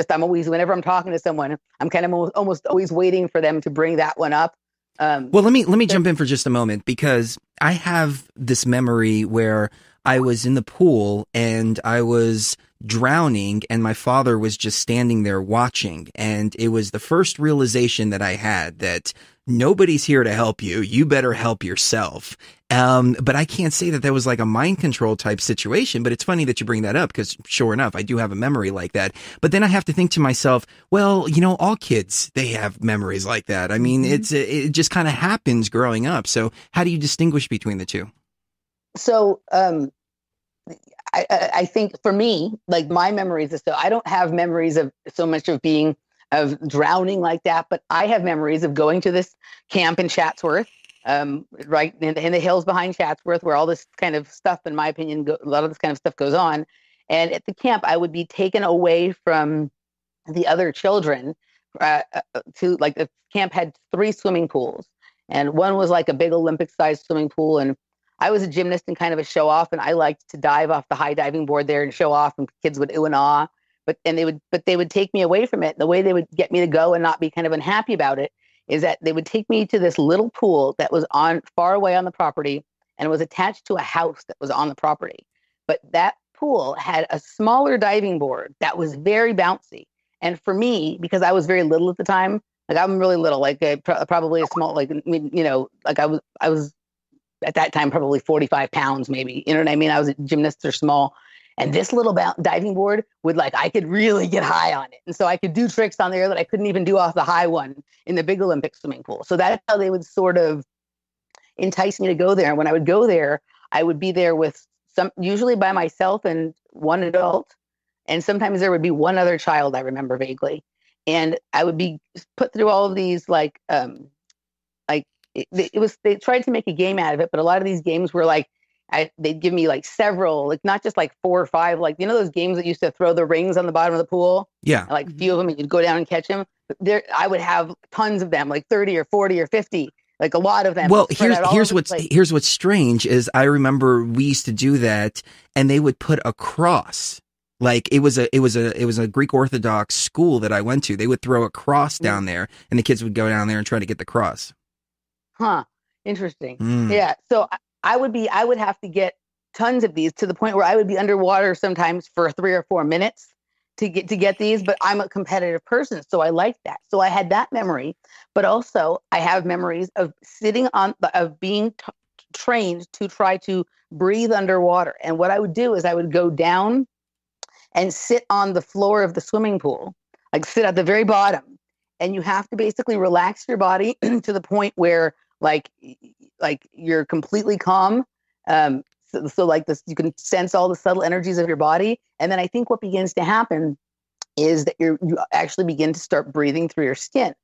I'm always, whenever I'm talking to someone, I'm kind of almost always waiting for them to bring that one up. Well, let me jump in for just a moment, because I have this memory where I was in the pool and I was drowning and my father was just standing there watching. And it was the first realization that I had that nobody's here to help you. You better help yourself. But I can't say that that was like a mind control type situation, but it's funny that you bring that up, because sure enough, I do have a memory like that. But then I have to think to myself, well, you know, all kids, they have memories like that. I mean, it just kind of happens growing up. So how do you distinguish between the two? So, I think for me, like my memories is, so I don't have memories of so much of drowning like that, but I have memories of going to this camp in Chatsworth, right in the hills behind Chatsworth, where all this kind of stuff, in my opinion, a lot of this kind of stuff goes on. And at the camp, I would be taken away from the other children to, like, the camp had 3 swimming pools, and one was like a big Olympic-sized swimming pool. And I was a gymnast and kind of a show off, and I liked to dive off the high diving board there and show off, and kids would ooh and ah. But they would take me away from it. The way they would get me to go and not be kind of unhappy about it is that they would take me to this little pool that was far away on the property, and it was attached to a house that was on the property. But that pool had a smaller diving board that was very bouncy. And for me, because I was very little at the time, like I'm really little, like probably a small, like, I mean, you know, like I was at that time probably 45 pounds, maybe. You know what I mean? I was gymnasts are small. And this little diving board would, like, I could really get high on it. And so I could do tricks on there that I couldn't even do off the high one in the big Olympic swimming pool. So that's how they would sort of entice me to go there. And when I would go there, I would be there with usually by myself and one adult. And sometimes there would be one other child, I remember vaguely. And I would be put through all of these, like, they tried to make a game out of it, but a lot of these games were like, they'd give me like several, like not just like 4 or 5, like, you know, those games that used to throw the rings on the bottom of the pool? Yeah. Like a few of them, and you'd go down and catch them. There, I would have tons of them, like 30 or 40 or 50, like a lot of them. Well, here's what's strange is I remember we used to do that, and they would put a cross. Like it was a Greek Orthodox school that I went to. They would throw a cross down there, and the kids would go down there and try to get the cross. Huh. Interesting. Yeah. So I would have to get tons of these, to the point where I would be underwater sometimes for 3 or 4 minutes to get these. But I'm a competitive person, so I like that. So I had that memory, but also I have memories of being trained to try to breathe underwater. And what I would do is I would go down and sit on the floor of the swimming pool, like sit at the very bottom. And you have to basically relax your body to the point where like you're completely calm. So like this, you can sense all the subtle energies of your body. And then I think what begins to happen is that you actually begin to start breathing through your skin.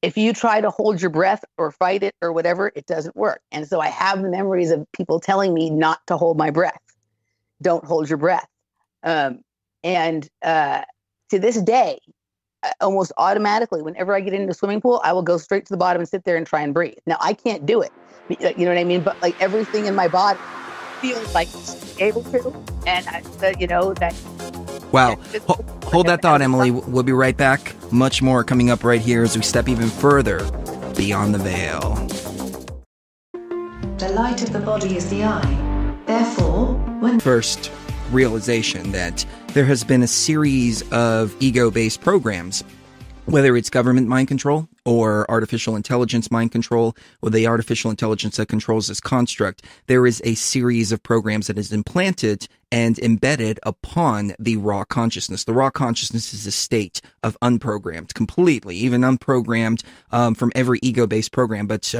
If you try to hold your breath or fight it or whatever, it doesn't work. And so I have memories of people telling me not to hold my breath. Don't hold your breath. And to this day, almost automatically, whenever I get into a swimming pool, I will go straight to the bottom and sit there and try and breathe. Now, I can't do it. You know what I mean? But like everything in my body feels like it's able to. And that. Wow. Hold that thought, Emily. We'll be right back. Much more coming up right here as we step even further beyond the veil. The light of the body is the eye. Therefore, when first realization that there has been a series of ego-based programs, whether it's government mind control or artificial intelligence mind control, or the artificial intelligence that controls this construct, there is a series of programs that is implanted and embedded upon the raw consciousness. The raw consciousness is a state of unprogrammed, completely, even unprogrammed from every ego-based program, but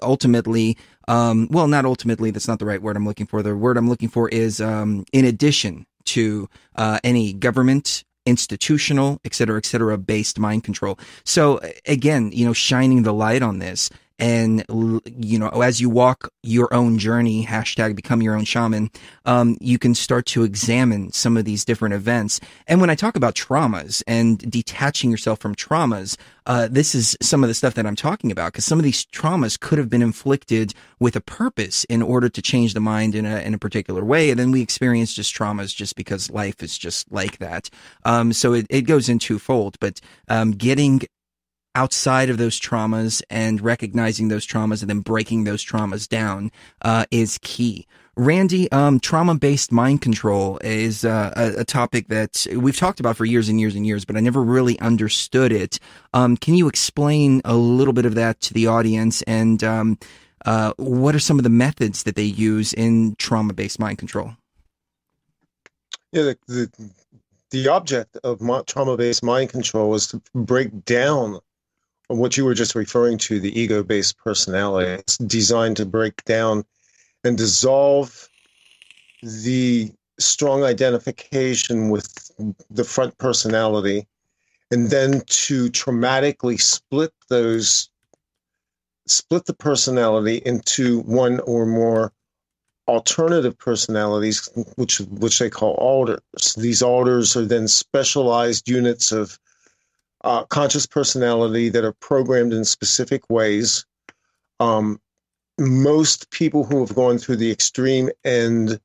ultimately, well, not ultimately, that's not the right word I'm looking for. The word I'm looking for is in addition to any government, institutional, et cetera, based mind control. So again, shining the light on this, and, as you walk your own journey, #become your own shaman, you can start to examine some of these different events. And when I talk about traumas and detaching yourself from traumas, this is some of the stuff that I'm talking about, because some of these traumas could have been inflicted with a purpose in order to change the mind in a particular way. And then we experience just traumas just because life is just like that. So it goes in twofold, but getting outside of those traumas and recognizing those traumas and then breaking those traumas down is key. Randy, trauma-based mind control is a topic that we've talked about for years and years and years, but I never really understood it. Can you explain a little bit of that to the audience, and what are some of the methods that they use in trauma-based mind control? Yeah, the object of trauma-based mind control is to break down what you were just referring to, the ego-based personality. It's designed to break down and dissolve the strong identification with the front personality, and then to traumatically split the personality into one or more alternative personalities, which they call alters. These alters are then specialized units of conscious personality that are programmed in specific ways. Most people who have gone through the extreme end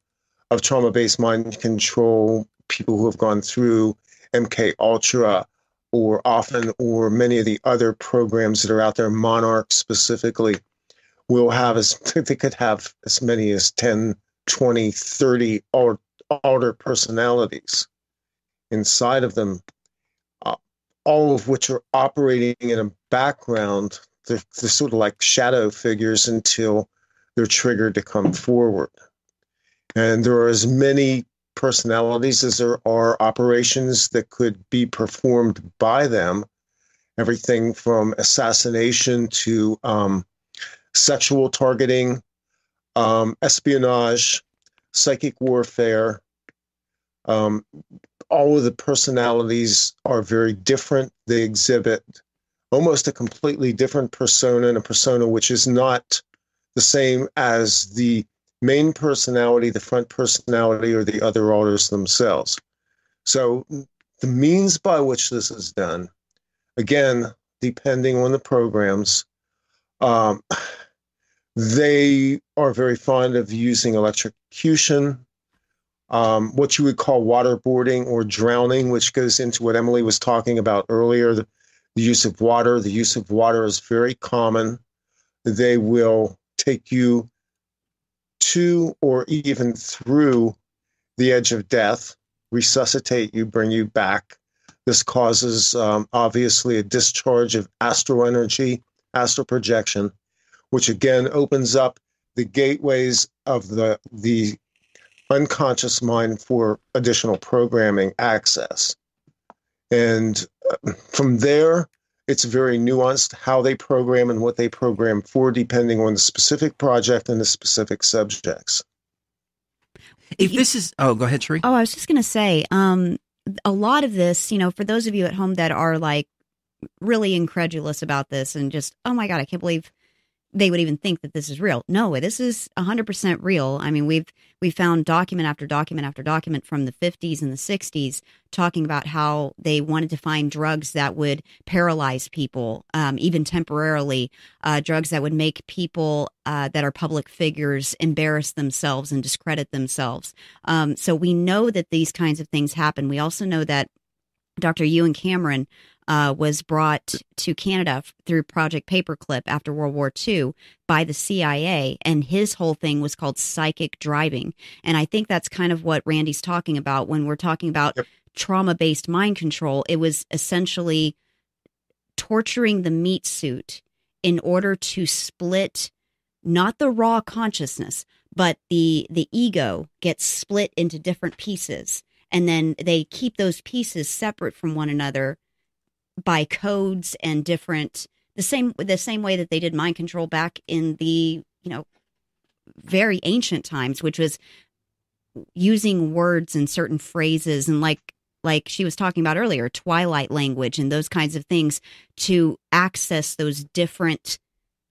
of trauma-based mind control, people who have gone through MK Ultra or many of the other programs that are out there, Monarch specifically, they could have as many as 10, 20, 30 alter personalities inside of them, all of which are operating in a background. They're sort of like shadow figures until they're triggered to come forward. And there are as many personalities as there are operations that could be performed by them. Everything from assassination to sexual targeting, espionage, psychic warfare. All of the personalities are very different. They exhibit almost a completely different persona, and a persona which is not the same as the main personality, the front personality, or the other alters themselves. So the means by which this is done, again, depending on the programs, they are very fond of using electrocution, what you would call waterboarding or drowning, which goes into what Emily was talking about earlier, the use of water. The use of water is very common. They will take you to or even through the edge of death, resuscitate you, bring you back. This causes, obviously, a discharge of astral energy, astral projection, which again opens up the gateways of the unconscious mind for additional programming access. And from there, it's very nuanced how they program and what they program for, depending on the specific project and the specific subjects. If this is, go ahead, Sheree. Oh, I was just going to say, a lot of this, for those of you at home that are like really incredulous about this and just, oh my God, I can't believe they would even think that this is real. No, this is 100% real. I mean, we've found document after document after document from the 50s and the 60s talking about how they wanted to find drugs that would paralyze people, even temporarily, drugs that would make people that are public figures embarrass themselves and discredit themselves. So we know that these kinds of things happen. We also know that Dr. Ewan Cameron was brought to Canada through Project Paperclip after World War II by the CIA, and his whole thing was called psychic driving. And I think that's kind of what Randy's talking about when we're talking about trauma-based mind control. It was essentially torturing the meat suit in order to split not the raw consciousness, but the ego gets split into different pieces. And then they keep those pieces separate from one another by codes and different, the same way that they did mind control back in the, very ancient times, which was using words and certain phrases and like she was talking about earlier, twilight language and those kinds of things to access those different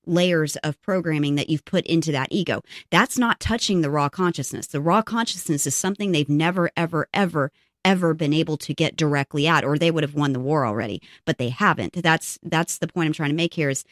layers of programming that you've put into that ego. That's not touching the raw consciousness. The raw consciousness is something they've never, ever, ever, ever been able to get directly at, or they would have won the war already, but they haven't. That's the point I'm trying to make here is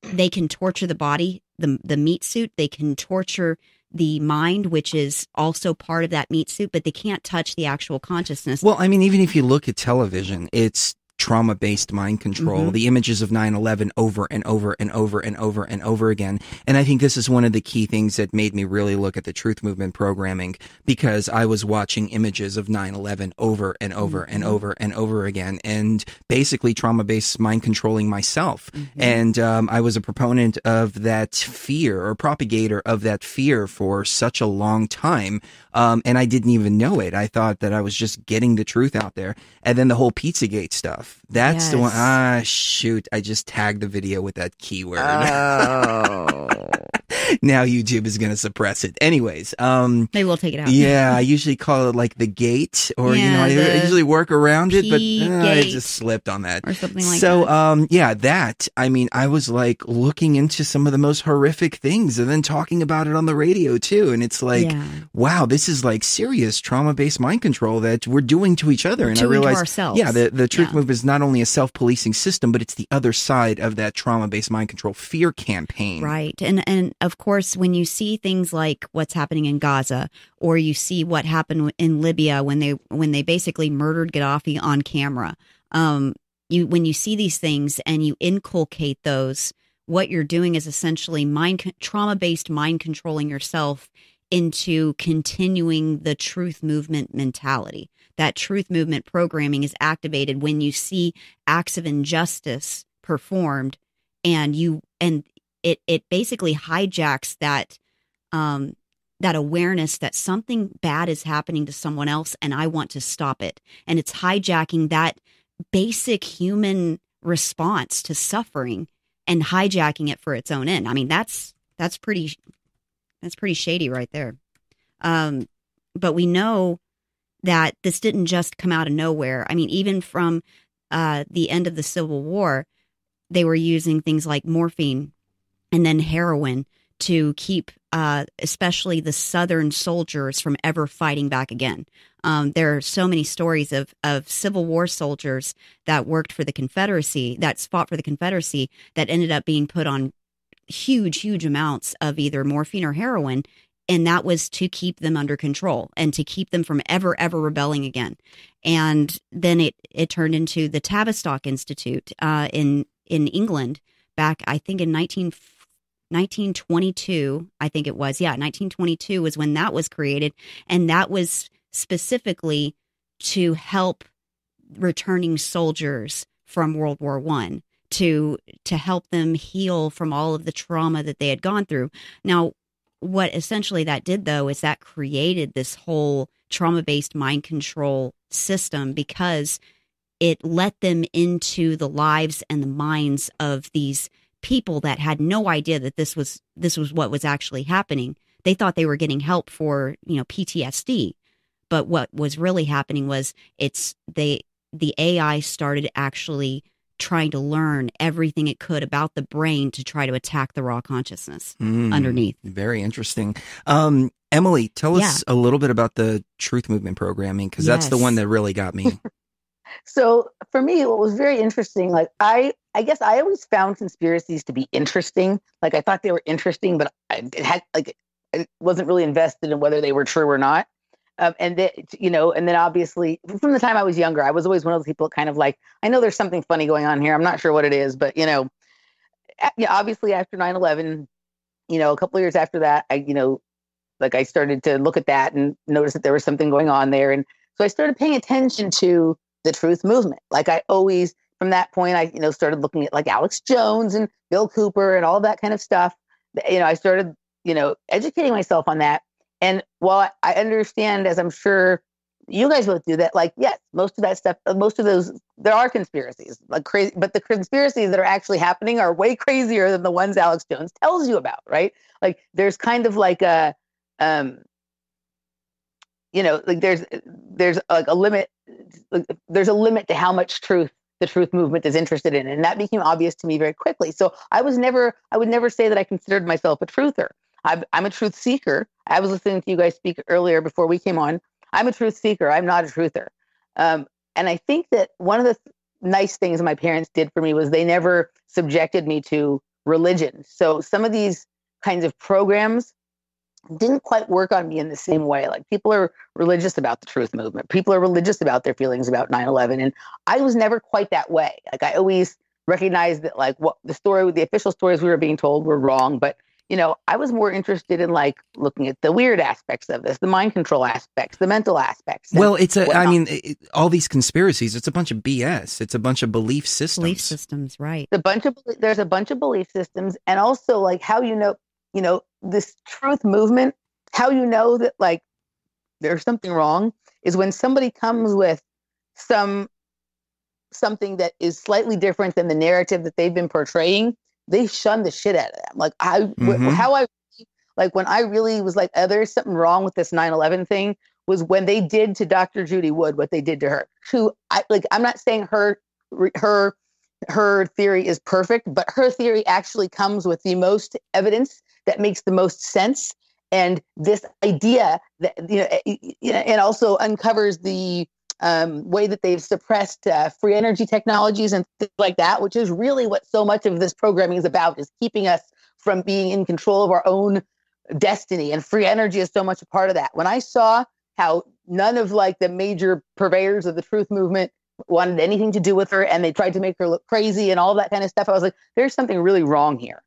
they can torture the body, the meat suit. They can torture the mind, which is also part of that meat suit, but they can't touch the actual consciousness. Well, I mean, even if you look at television, it's trauma-based mind control, the images of 9/11 over and over and over and over and over again. And I think this is one of the key things that made me really look at the truth movement programming, because I was watching images of 9/11 over and over and over and over again, and basically trauma-based mind controlling myself. And I was a proponent of that fear, or propagator of that fear, for such a long time. And I didn't even know it. I thought that I was just getting the truth out there. And then the whole Pizzagate stuff. That's the one. Shoot. I just tagged the video with that keyword. Oh. Now YouTube is going to suppress it. Anyways. They will take it out. Yeah. I usually call it like the gate, or, I usually work around it, but I just slipped on that. Or something like that. I mean, I was like looking into some of the most horrific things and then talking about it on the radio too. And it's like, wow, this is like serious trauma-based mind control that we're doing to each other. And I realized, ourselves. The truth movement is not only a self-policing system, but it's the other side of that trauma-based mind control fear campaign. Right. And of course, when you see things like what's happening in Gaza, or you see what happened in Libya when they basically murdered Gaddafi on camera, when you see these things and you inculcate those, what you're doing is essentially trauma-based mind controlling yourself into continuing the truth movement mentality. That truth movement programming is activated when you see acts of injustice performed, and it basically hijacks that awareness that something bad is happening to someone else and I want to stop it. And it's hijacking that basic human response to suffering and hijacking it for its own end. I mean, that's pretty shady right there. But we know that this didn't just come out of nowhere. I mean, even from the end of the Civil War, they were using things like morphine and then heroin to keep especially the Southern soldiers from ever fighting back again. There are so many stories of Civil War soldiers that worked for the Confederacy, that fought for the Confederacy, that ended up being put on huge amounts of either morphine or heroin. And that was to keep them under control and to keep them from ever rebelling again. And then it turned into the Tavistock Institute in England back, I think, in 1922, I think it was. Yeah, 1922 was when that was created. And that was specifically to help returning soldiers from World War I, to help them heal from all of the trauma that they had gone through. Now, what essentially that did, though, is that created this whole trauma-based mind control system, because it let them into the lives and the minds of these people that had no idea that this was what was actually happening. They thought they were getting help for, PTSD, but what was really happening was the AI started actually trying to learn everything it could about the brain to try to attack the raw consciousness underneath. Very interesting. Emily, tell us a little bit about the truth movement programming, because that's the one that really got me. So for me, what was very interesting, like I guess I always found conspiracies to be interesting. Like I thought they were interesting, but I wasn't really invested in whether they were true or not. And then obviously from the time I was younger, I was always one of those people kind of like, I know there's something funny going on here. I'm not sure what it is, but obviously after 9/11, a couple of years after that, I started to look at that and notice that there was something going on there. And so I started paying attention to the truth movement. Like I always, from that point, I, started looking at like Alex Jones and Bill Cooper and all that kind of stuff. I started, educating myself on that. And while I understand, as I'm sure you guys both do, that, like, yes, most of that stuff, most of those, there are conspiracies, like crazy, but the conspiracies that are actually happening are way crazier than the ones Alex Jones tells you about, right? Like, there's kind of like a, like there's like a limit, like, there's a limit to how much truth the truth movement is interested in. And that became obvious to me very quickly. So I would never say that I considered myself a truther. I'm a truth seeker. I was listening to you guys speak earlier before we came on. I'm a truth seeker. I'm not a truther. And I think that one of the nice things my parents did for me was they never subjected me to religion. So some of these kinds of programs didn't quite work on me in the same way. Like, people are religious about the truth movement. People are religious about their feelings about 9/11. And I was never quite that way. Like, I always recognized that, like, what the official stories we were being told were wrong. But, I was more interested in, like, looking at the weird aspects of this, the mind control aspects, the mental aspects. Well, all these conspiracies, it's a bunch of BS. It's a bunch of belief systems. Belief systems, right. There's a bunch of belief systems. And also, like, how this truth movement, how that, like, there's something wrong is when somebody comes with something that is slightly different than the narrative that they've been portraying. They shun the shit out of them. Like, when I really was like, there's something wrong with this 9/11 thing, was when they did to Dr. Judy Wood what they did to her. I'm not saying her theory is perfect, but her theory actually comes with the most evidence that makes the most sense. And this idea that, and also uncovers the way that they've suppressed free energy technologies and things like that, which is really what so much of this programming is about, is keeping us from being in control of our own destiny. And free energy is so much a part of that. When I saw how none of, like, the major purveyors of the truth movement wanted anything to do with her, and they tried to make her look crazy and all that kind of stuff, I was like, there's something really wrong here.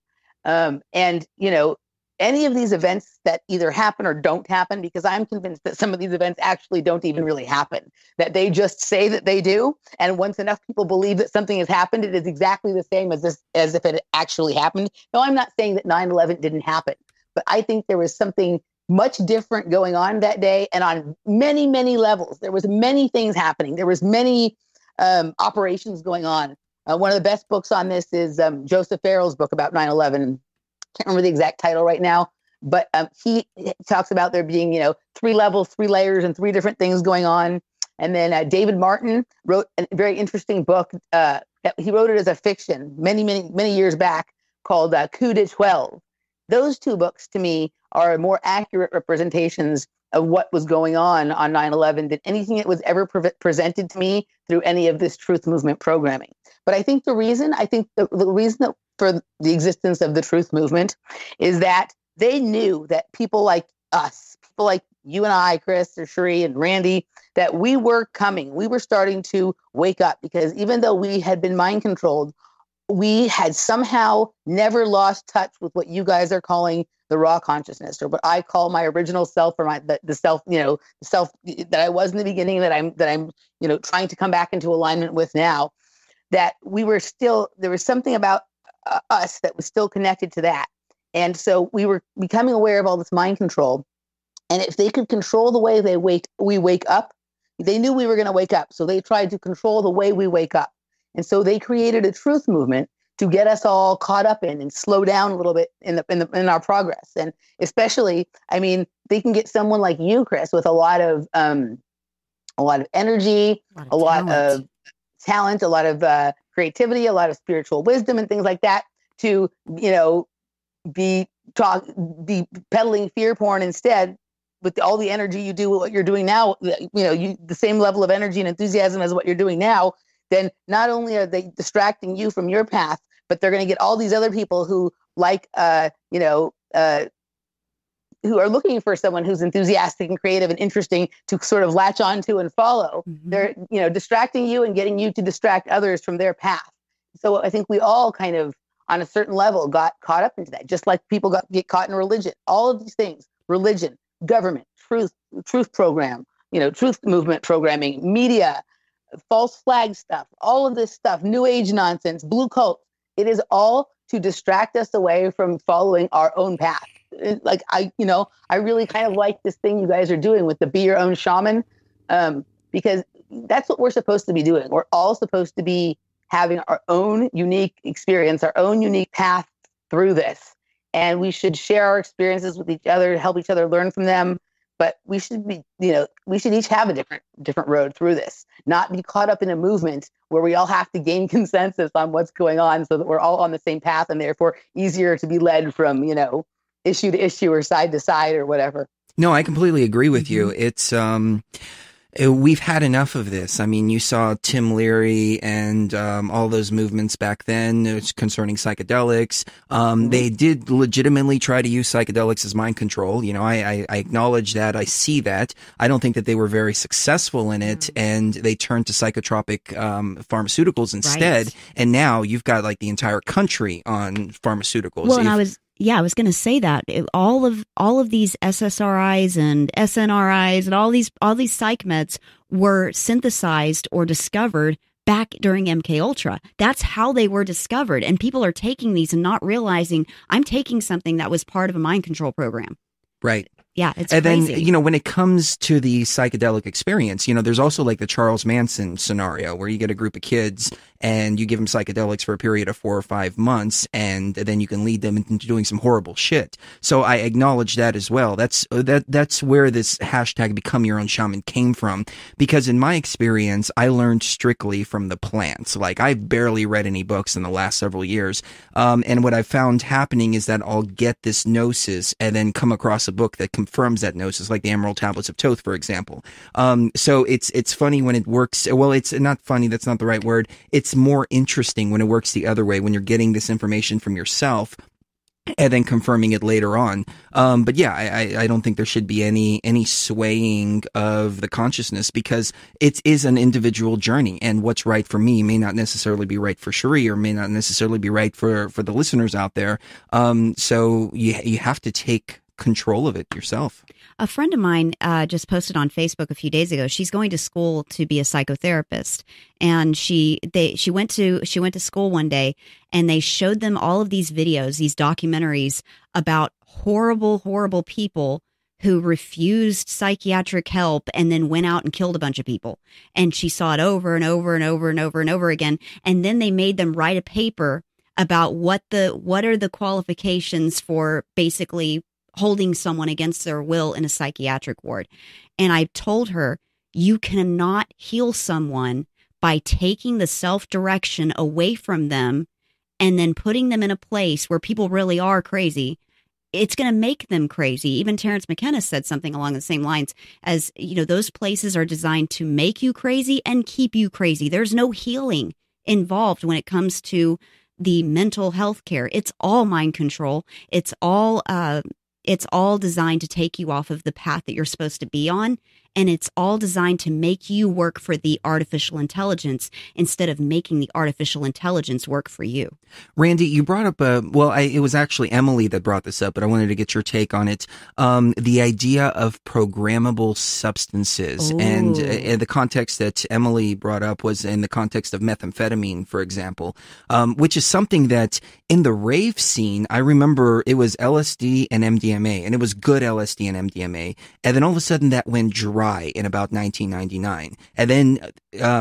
Any of these events that either happen or don't happen, because I'm convinced that some of these events actually don't even really happen, that they just say that they do. And once enough people believe that something has happened, it is exactly the same as if it actually happened. No, I'm not saying that 9/11 didn't happen, but I think there was something much different going on that day, and on many, many levels. There was many things happening. There was many operations going on. One of the best books on this is Joseph Farrell's book about 9/11. Can't remember the exact title right now, but he talks about there being, 3 levels, 3 layers, and 3 different things going on. And then David Martin wrote a very interesting book. He wrote it as a fiction many, many, many years back, called Coup de 12. Those 2 books, to me, are more accurate representations of what was going on 9/11 than anything that was ever presented to me through any of this truth movement programming. But I think the reason for the existence of the truth movement is that they knew that people like us, people like you and I, Chris or Sheree and Randy, that we were coming. We were starting to wake up, because even though we had been mind controlled, we had somehow never lost touch with what you guys are calling the raw consciousness, or what I call my original self, or the self, the self that I was in the beginning, that I'm trying to come back into alignment with now. That there was something about us that was still connected to that. And so we were becoming aware of all this mind control. And if they could control the way we wake up, they knew we were going to wake up. So they tried to control the way we wake up. And so they created a truth movement to get us all caught up in and slow down a little bit in our progress. And especially, they can get someone like you, Chris, with a lot of energy, a lot of talent, a lot of creativity, a lot of spiritual wisdom and things like that, to, be peddling fear porn instead, with all the energy you do what you're doing now, the same level of energy and enthusiasm as what you're doing now. Then not only are they distracting you from your path, but they're going to get all these other people who who are looking for someone who's enthusiastic and creative and interesting to sort of latch onto and follow. Mm-hmm. They're, distracting you and getting you to distract others from their path. So I think we all kind of, on a certain level, got caught up into that, just like people get caught in religion. All of these things: religion, government, truth program, truth movement programming, media, false flag stuff, all of this stuff, new age nonsense, blue cult. It is all to distract us away from following our own path. Like I really kind of like this thing you guys are doing with the Be Your Own Shaman, because that's what we're supposed to be doing. We're all supposed to be having our own unique experience, our own unique path through this. And we should share our experiences with each other, help each other learn from them. but we should be, we should each have a different road through this, not be caught up in a movement where we all have to gain consensus on what's going on so that we're all on the same path and therefore easier to be led from, issue to issue or side to side or whatever. No, I completely agree with you. It's, we've had enough of this. I mean, you saw Tim Leary and all those movements back then concerning psychedelics. They did legitimately try to use psychedelics as mind control. I acknowledge that. I see that. I don't think that they were very successful in it, and they turned to psychotropic pharmaceuticals instead. Right. And now you've got like the entire country on pharmaceuticals. Well, and I was going to say that all of these SSRIs and SNRIs and all these psych meds were synthesized or discovered back during MK Ultra. That's how they were discovered, and people are taking these and not realizing I'm taking something that was part of a mind control program. Right. Yeah, it's and crazy. Then, when it comes to the psychedelic experience, there's also like the Charles Manson scenario where you get a group of kids and you give them psychedelics for a period of 4 or 5 months, and then you can lead them into doing some horrible shit. So I acknowledge that as well. That's where this hashtag Become Your Own Shaman came from, because in my experience, I learned strictly from the plants. Like, I've barely read any books in the last several years. And what I've found happening is that I'll get this gnosis and then come across a book that confirms that gnosis, like the Emerald Tablets of Thoth, for example. So it's funny when it works. Well, it's not funny. That's not the right word. It's more interesting when it works the other way, when you're getting this information from yourself and then confirming it later on. But yeah, I don't think there should be any swaying of the consciousness, because it is an individual journey, and what's right for me may not necessarily be right for Sheree, or may not necessarily be right for the listeners out there. So you have to take control of it yourself. A friend of mine just posted on Facebook a few days ago. She's going to school to be a psychotherapist, and she went to school one day, and they showed them all of these videos, these documentaries about horrible people who refused psychiatric help and then went out and killed a bunch of people. And she saw it over and over and over and over and over again. And then they made them write a paper about what are the qualifications for basically holding someone against their will in a psychiatric ward. And I told her, you cannot heal someone by taking the self-direction away from them and then putting them in a place where people really are crazy. It's going to make them crazy. Even Terrence McKenna said something along the same lines as, those places are designed to make you crazy and keep you crazy. There's no healing involved when it comes to the mental health care. It's all mind control. It's all designed to take you off of the path that you're supposed to be on. And it's all designed to make you work for the artificial intelligence instead of making the artificial intelligence work for you. Randy, you brought up it was actually Emily that brought this up, but I wanted to get your take on it. The idea of programmable substances. Ooh. And the context that Emily brought up was in the context of methamphetamine, for example, which is something that in the rave scene, I remember it was LSD and MDMA, and it was good LSD and MDMA. And then all of a sudden that went dry in about 1999. And then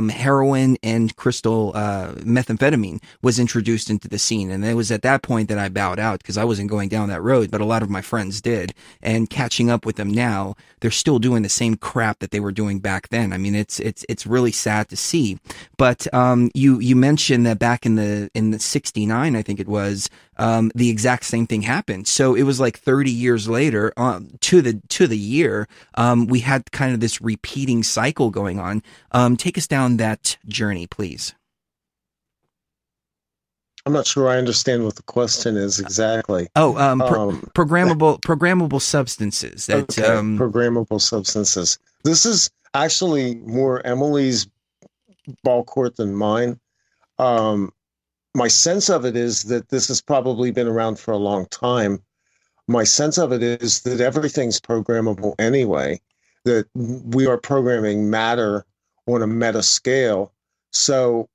heroin and crystal methamphetamine was introduced into the scene. And it was at that point that I bowed out, because I wasn't going down that road, but a lot of my friends did. And catching up with them now, they're still doing the same crap that they were doing back then. I mean, it's really sad to see. But you mentioned that back in the 69, I think it was, the exact same thing happened. So it was like 30 years later, to the year, we had kind of this repeating cycle going on. Take us down that journey, please. I'm not sure I understand what the question is exactly. Programmable substances. Programmable substances. This is actually more Emily's ball court than mine. My sense of it is that this has probably been around for a long time. My sense of it is that everything's programmable anyway, that we are programming matter on a meta scale. So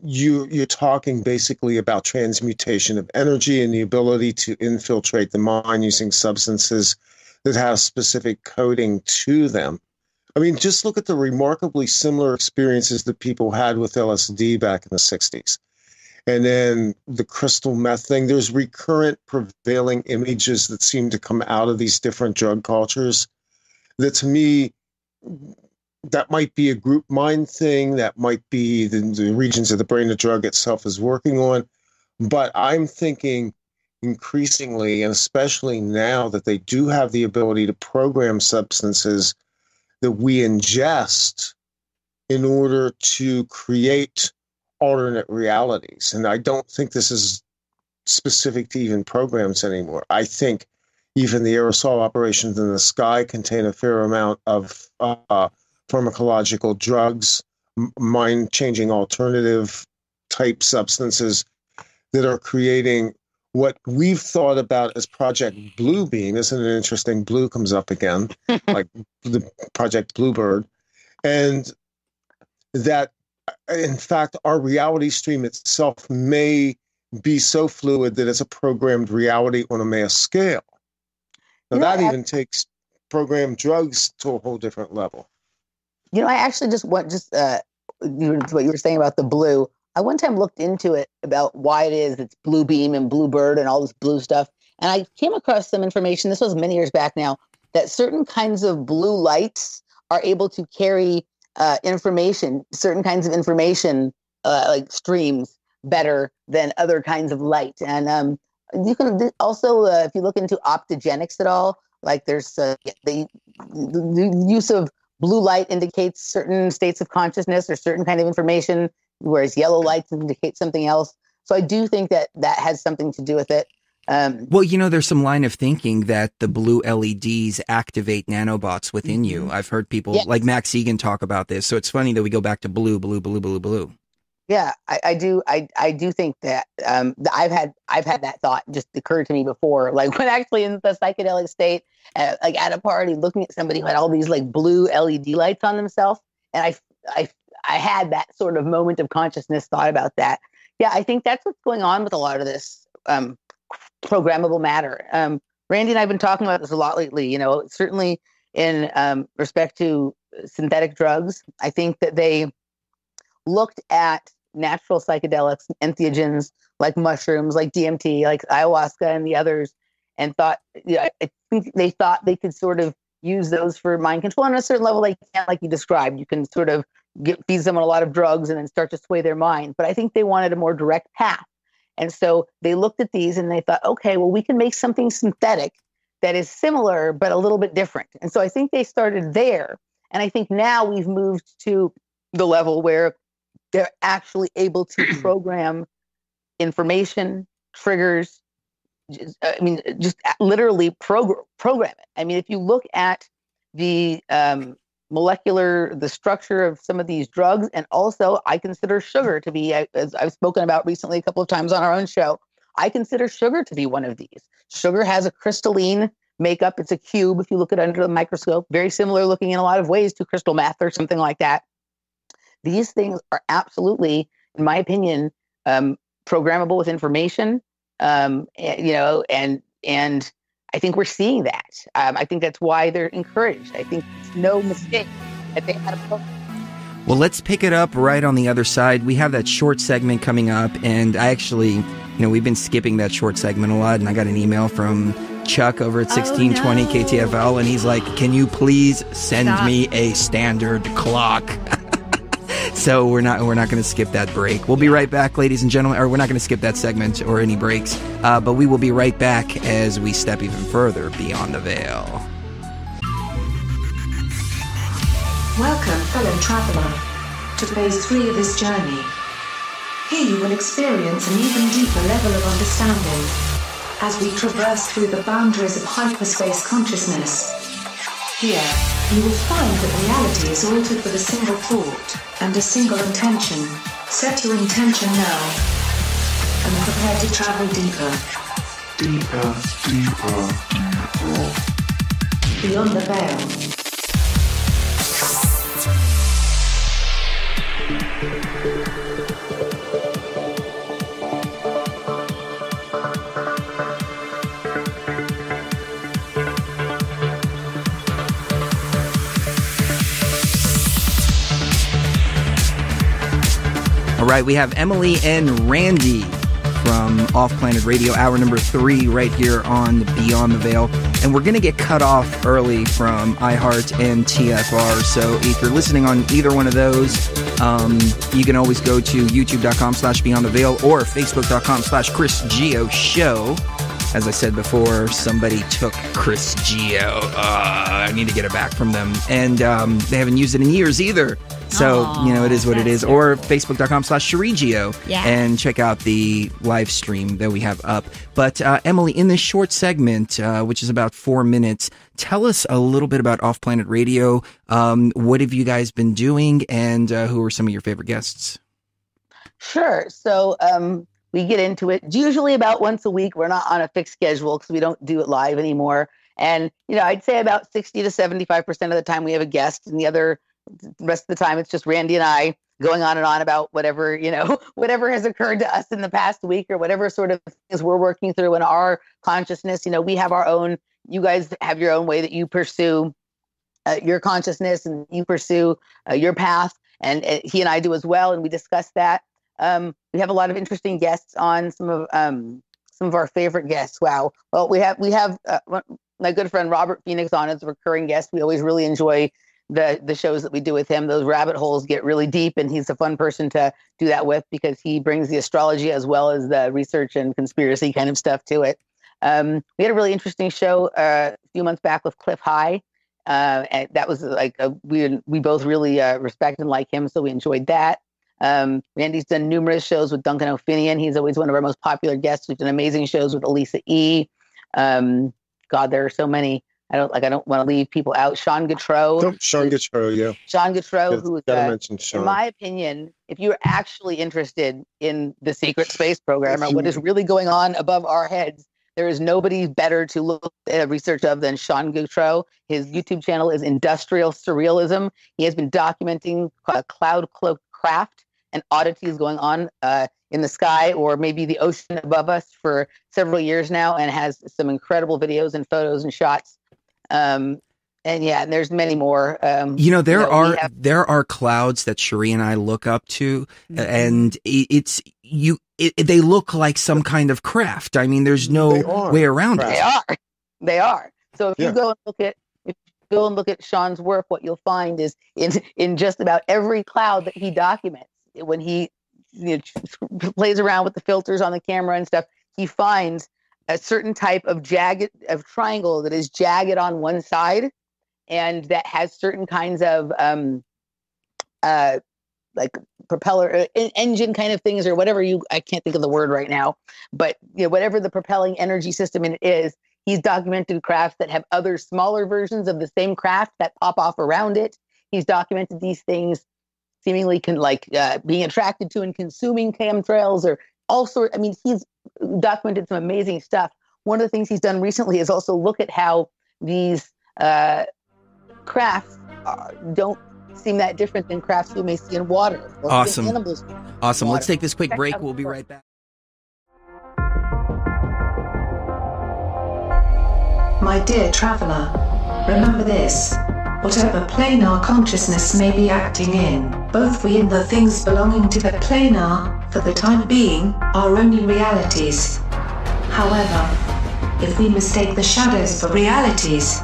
you're talking basically about transmutation of energy and the ability to infiltrate the mind using substances that have specific coding to them. I mean, just look at the remarkably similar experiences that people had with LSD back in the 60s. And then the crystal meth thing, there's recurrent prevailing images that seem to come out of these different drug cultures. that to me, that might be a group mind thing, that might be the regions of the brain the drug itself is working on. But I'm thinking increasingly, and especially now that they do have the ability to program substances that we ingest in order to create alternate realities. And I don't think this is specific to even programs anymore. I think even the aerosol operations in the sky contain a fair amount of pharmacological drugs, mind-changing alternative type substances that are creating what we've thought about as Project Bluebeam. Isn't it interesting? Blue comes up again, like the Project Bluebird. And that, in fact, our reality stream itself may be so fluid that it's a programmed reality on a mass scale. Now, that even takes programmed drugs to a whole different level. I actually what you were saying about the blue. I one time looked into it about why it is it's blue beam and bluebird and all this blue stuff. And I came across some information, this was many years back now, that certain kinds of blue lights are able to carry information, certain kinds of information, like streams, better than other kinds of light. And you can also, if you look into optogenics at all, like there's the use of blue light indicates certain states of consciousness or certain kind of information, whereas yellow lights indicate something else. So I do think that has something to do with it. Well, there's some line of thinking that the blue LEDs activate nanobots within you. I've heard people like Max Egan talk about this. So it's funny that we go back to blue. Yeah, I do think that I've had that thought just occur to me before, like when actually in the psychedelic state, like at a party, looking at somebody who had all these like blue LED lights on themselves, and I had that sort of moment of consciousness, thought about that. Yeah, I think that's what's going on with a lot of this programmable matter. Randy and I've been talking about this a lot lately. Certainly in respect to synthetic drugs, I think that they looked at natural psychedelics, entheogens like mushrooms, like DMT, like ayahuasca and the others, and thought, I think they thought they could sort of use those for mind control. On a certain level, they can, like you described, you can sort of feed someone a lot of drugs and then start to sway their mind. But I think they wanted a more direct path. And so they looked at these and they thought, okay, well, we can make something synthetic that is similar, but a little bit different. And so I think they started there. And I think now we've moved to the level where they're actually able to program information, triggers, just literally program it. I mean, if you look at the the structure of some of these drugs, and also I consider sugar to be, as I've spoken about recently a couple of times on our own show, I consider sugar to be one of these. Sugar has a crystalline makeup. It's a cube. If you look at it under the microscope, very similar looking in a lot of ways to crystal meth or something like that. These things are absolutely, in my opinion, programmable with information, and I think we're seeing that. I think that's why they're encouraged. I think it's no mistake that they had a program. Well, let's pick it up right on the other side. We have that short segment coming up, and I actually, we've been skipping that short segment a lot, and I got an email from Chuck over at 1620 KTFL, and he's like, can you please send me a standard clock? So we're not going to skip that break. We'll be right back, ladies and gentlemen, or we're not going to skip that segment or any breaks, but we will be right back as we step even further beyond the veil. Welcome, fellow traveler, to phase 3 of this journey. Here you will experience an even deeper level of understanding as we traverse through the boundaries of hyperspace consciousness. Here, you will find that reality is altered with a single thought and a single intention. Set your intention now and prepare to travel deeper. Beyond the veil. All right, we have Emily and Randy from Off Planet Radio, hour number 3, right here on Beyond the Veil. And we're going to get cut off early from iHeart and TFR. So if you're listening on either one of those, you can always go to youtube.com/beyondtheveil or facebook.com/Chris Geo Show. As I said before, somebody took Chris Geo. I need to get it back from them. And they haven't used it in years either. So, it is what it is. Or facebook.com/Sheree Geo. Yeah. And check out the live stream that we have up. But Emily, in this short segment, which is about 4 minutes, tell us a little bit about Off Planet Radio. What have you guys been doing? And who are some of your favorite guests? Sure. So, we get into it. It's usually about once a week. We're not on a fixed schedule because we don't do it live anymore. And, I'd say about 60 to 75% of the time we have a guest, and the rest of the time it's just Randy and I going on and on about whatever, whatever has occurred to us in the past week or whatever sort of things we're working through in our consciousness. We have our own, you guys have your own way that you pursue your consciousness and you pursue your path. And he and I do as well. And we discuss that. We have a lot of interesting guests on, some of our favorite guests. Wow. Well, we have my good friend Robert Phoenix on as a recurring guest. We always really enjoy the shows that we do with him. Those rabbit holes get really deep, and he's a fun person to do that with because he brings the astrology as well as the research and conspiracy kind of stuff to it. We had a really interesting show a few months back with Cliff High. And that was like we both really respect and like him, so we enjoyed that. Randy's done numerous shows with Duncan O'Finian. He's always one of our most popular guests. We've done amazing shows with Elisa E. God, there are so many. I don't want to leave people out. Sean Gautreaux. Sean Gautreaux, yeah. Sean Gautreaux, who is, in my opinion, if you're actually interested in the secret space program or what is really going on above our heads, there is nobody better to look at research of than Sean Gautreaux. His YouTube channel is Industrial Surrealism. He has been documenting cloud cloaked craft and oddities going on in the sky or maybe the ocean above us for several years now, and has some incredible videos and photos and shots. And there's many more. There are clouds that Sheree and I look up to, and they look like some kind of craft. I mean, there's no way around it. They are. So if you go and look at Sean's work, what you'll find is in just about every cloud that he documents, when he plays around with the filters on the camera and stuff, he finds a certain type of triangle that is jagged on one side and that has certain kinds of like propeller engine kind of things or whatever I can't think of the word right now, but whatever the propelling energy system in it is, he's documented crafts that have other smaller versions of the same craft that pop off around it. He's documented these things seemingly being attracted to and consuming chemtrails or all sorts. I mean, he's documented some amazing stuff. One of the things he's done recently is also look at how these crafts don't seem that different than crafts we may see in water. Awesome. Awesome. Let's take this quick break. We'll be right back. My dear traveler, remember this. Whatever planar consciousness may be acting in, both we and the things belonging to the planar, for the time being, are only realities. However, if we mistake the shadows for realities,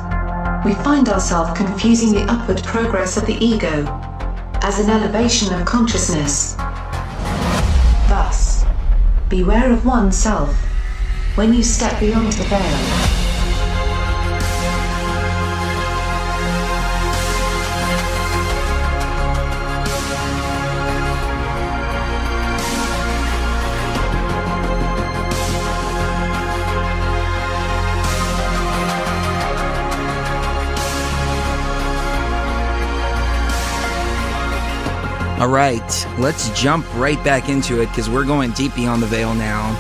we find ourselves confusing the upward progress of the ego as an elevation of consciousness. Thus, beware of oneself when you step beyond the veil. All right, let's jump right back into it because we're going deep beyond the veil now.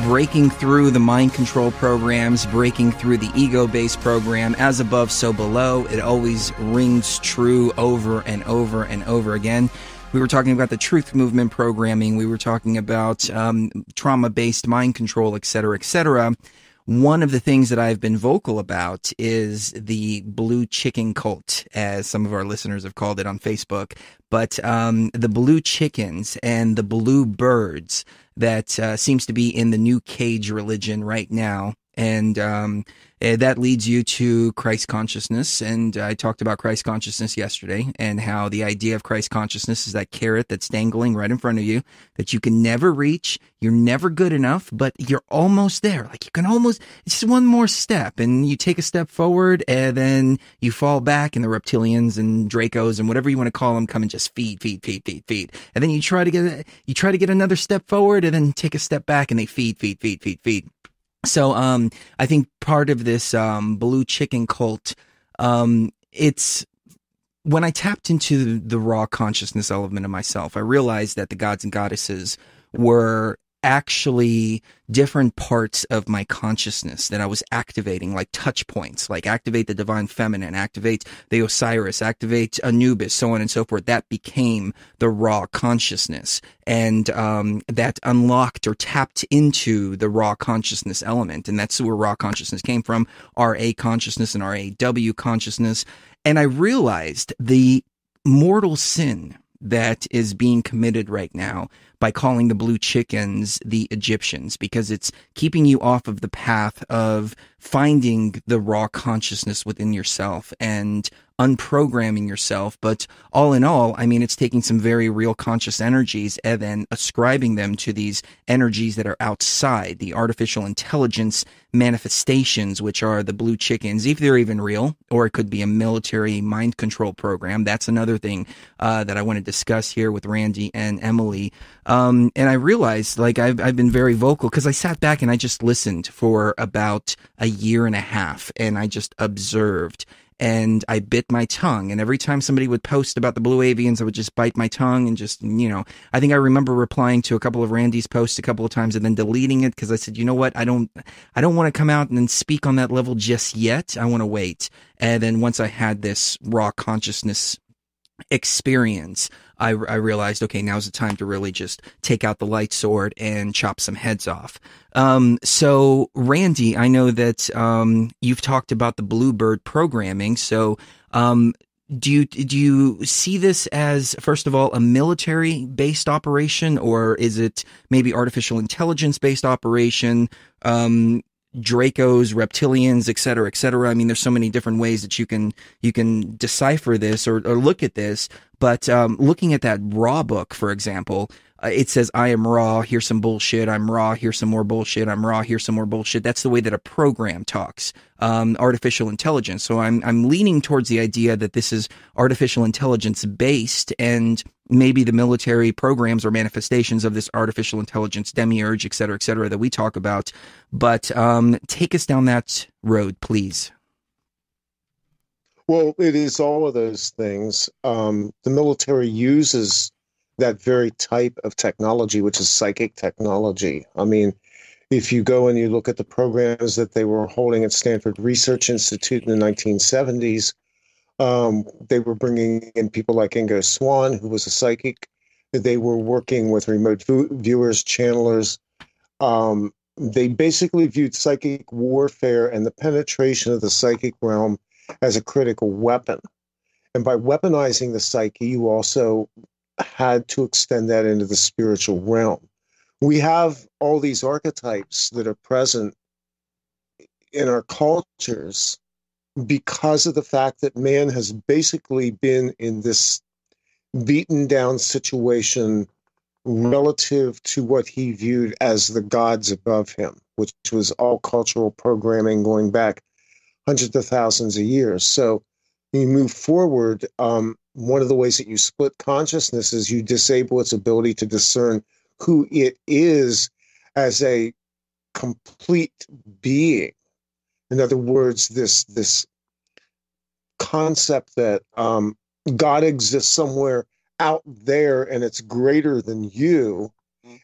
Breaking through the mind control programs, breaking through the ego-based program, as above, so below. It always rings true over and over and over again. We were talking about the truth movement programming. We were talking about trauma-based mind control, et cetera, et cetera. One of the things that I've been vocal about is the blue chicken cult, as some of our listeners have called it on Facebook. But the blue chickens and the blue birds that seems to be in the new cage religion right now. And that leads you to Christ consciousness. And I talked about Christ consciousness yesterday, and how the idea of Christ consciousness is that carrot that's dangling right in front of you that you can never reach. You're never good enough, but you're almost there. Like you can almost, it's just one more step, and you take a step forward and then you fall back, and the reptilians and Dracos and whatever you want to call them come and just feed. And then you try to get another step forward and then take a step back, and they feed. So, I think part of this, blue chicken cult, it's when I tapped into the raw consciousness element of myself, I realized that the gods and goddesses were actually different parts of my consciousness that I was activating, like touch points, like activate the divine feminine, activate the Osiris, activate Anubis, so on and so forth. That became the raw consciousness. And that unlocked or tapped into the raw consciousness element. And that's where raw consciousness came from, RA consciousness and RAW consciousness. And I realized the mortal sin that is being committed right now by calling the blue chickens the Egyptians, because it's keeping you off of the path of finding the raw consciousness within yourself and unprogramming yourself. But all in all, I mean, it's taking some very real conscious energies and then ascribing them to these energies that are outside, the artificial intelligence manifestations, which are the blue chickens, if they're even real, or it could be a military mind control program. That's another thing that I want to discuss here with Randy and Emily. And I realized, like, I've been very vocal because I sat back and I just listened for about a year and a half, and I just observed. And I bit my tongue. And every time somebody would post about the blue avians, I would just bite my tongue and just, I think I remember replying to a couple of Randy's posts a couple of times and then deleting it because I said, you know what? I don't want to come out and then speak on that level just yet. I want to wait. And then once I had this raw consciousness experience, I realized, okay, now's the time to really just take out the light sword and chop some heads off. So Randy, I know that, you've talked about the Bluebird programming. So, do you see this as, first of all, a military based operation, or is it maybe artificial intelligence based operation? Dracos, reptilians, et cetera, et cetera. I mean, there's so many different ways that you can decipher this or look at this. But looking at that Raw book, for example, it says, I am raw, here's some bullshit, I'm raw, here's some more bullshit, I'm raw, here's some more bullshit. That's the way that a program talks, artificial intelligence. So I'm leaning towards the idea that this is artificial intelligence based, and maybe the military programs or manifestations of this artificial intelligence demiurge, et cetera, that we talk about. But take us down that road, please. Well, it is all of those things. The military uses that very type of technology, which is psychic technology. I mean, if you go and you look at the programs that they were holding at Stanford Research Institute in the 1970s, they were bringing in people like Ingo Swann, who was a psychic. They were working with remote viewers, channelers. They basically viewed psychic warfare and the penetration of the psychic realm as a critical weapon. And by weaponizing the psyche, you also had to extend that into the spiritual realm. We have all these archetypes that are present in our cultures because of the fact that man has basically been in this beaten down situation relative to what he viewed as the gods above him, which was all cultural programming going back hundreds of thousands of years. So you move forward, one of the ways that you split consciousness is you disable its ability to discern who it is as a complete being. In other words, this concept that God exists somewhere out there and it's greater than you.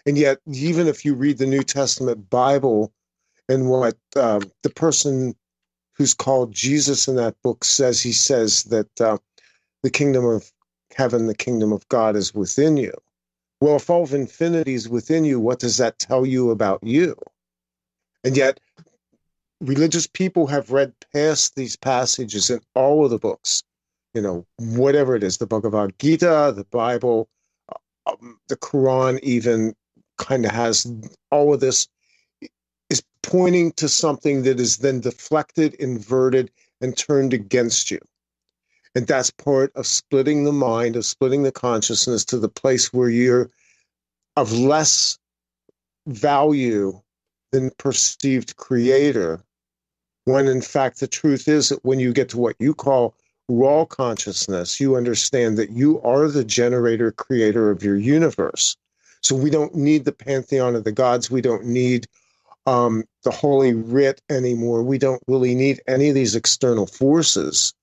And yet, even if you read the New Testament Bible and what the person who's called Jesus in that book says, he says that the kingdom of heaven, the kingdom of God is within you. Well, if all of infinity is within you, what does that tell you about you? And yet, religious people have read past these passages in all of the books, whatever it is, the Bhagavad Gita, the Bible, the Quran even kind of has all of this is pointing to something that is then deflected, inverted, and turned against you. And that's part of splitting the mind, of splitting the consciousness to the place where you're of less value than perceived creator, when in fact the truth is that when you get to what you call raw consciousness, you understand that you are the generator, creator of your universe. So we don't need the pantheon of the gods. We don't need the Holy Writ anymore. We don't really need any of these external forces.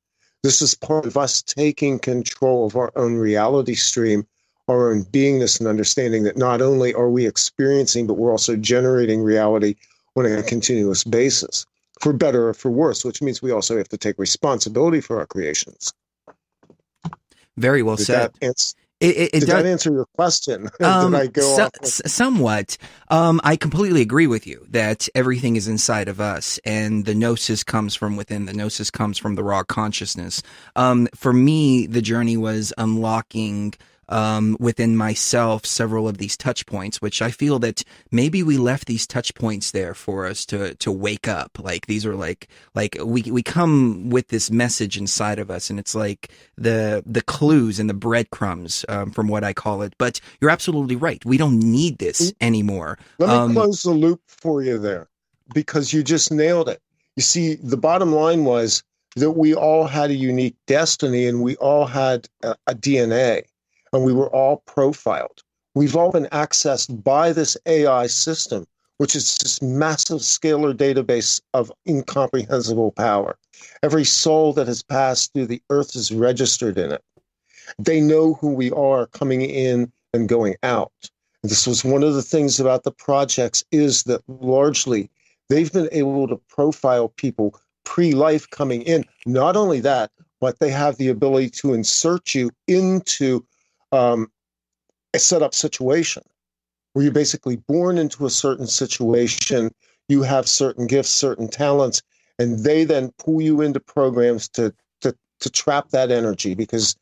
This is part of us taking control of our own reality stream, our own beingness, and understanding that not only are we experiencing, but we're also generating reality on a continuous basis, for better or for worse, which means we also have to take responsibility for our creations. Very well said. Did that answer your question? Did I go off? Somewhat. I completely agree with you that everything is inside of us, and the gnosis comes from within. The gnosis comes from the raw consciousness. For me, the journey was unlocking within myself several of these touch points, which I feel that maybe we left these touch points there for us to wake up. Like these are like we come with this message inside of us, and it's like the clues and the breadcrumbs, from what I call it. But you're absolutely right. We don't need this anymore. Let me close the loop for you there, because you just nailed it. You see, the bottom line was that we all had a unique destiny, and we all had a DNA. And we were all profiled. We've all been accessed by this AI system, which is this massive scalar database of incomprehensible power. Every soul that has passed through the earth is registered in it. They know who we are coming in and going out. And this was one of the things about the projects, is that largely they've been able to profile people pre-life coming in. Not only that, but they have the ability to insert you into a set-up situation where you're basically born into a certain situation, you have certain gifts, certain talents, and they then pull you into programs to trap that energy because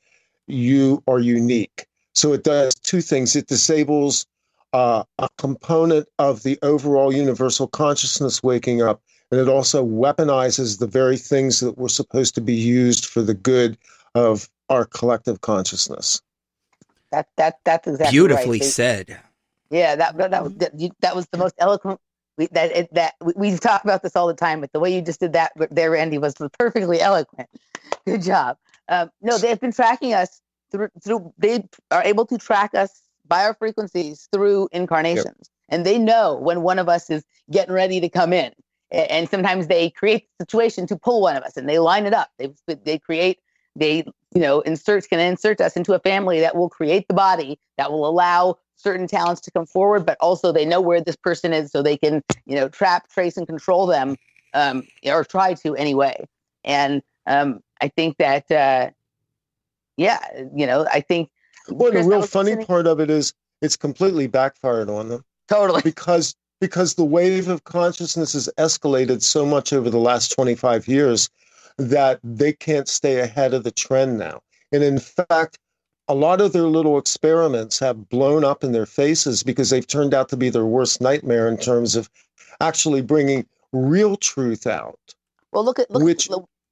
you are unique. So it does two things. It disables a component of the overall universal consciousness waking up, and it also weaponizes the very things that were supposed to be used for the good of our collective consciousness. That's exactly beautifully right. said. Yeah, that was the most eloquent. We talk about this all the time, but the way you just did that there, Randy, was perfectly eloquent. Good job. No, they've been tracking us through. They are able to track us by our frequencies through incarnations, yep. And they know when one of us is getting ready to come in. And sometimes they create a situation to pull one of us, and they line it up. They can insert us into a family that will create the body, that will allow certain talents to come forward, but also they know where this person is, so they can, trap, trace, and control them, or try to anyway. And I think that, I think. Well, the real funny part of it is it's completely backfired on them. Totally. Because the wave of consciousness has escalated so much over the last 25 years that they can't stay ahead of the trend now. And in fact, a lot of their little experiments have blown up in their faces because they've turned out to be their worst nightmare in terms of actually bringing real truth out. Well, look,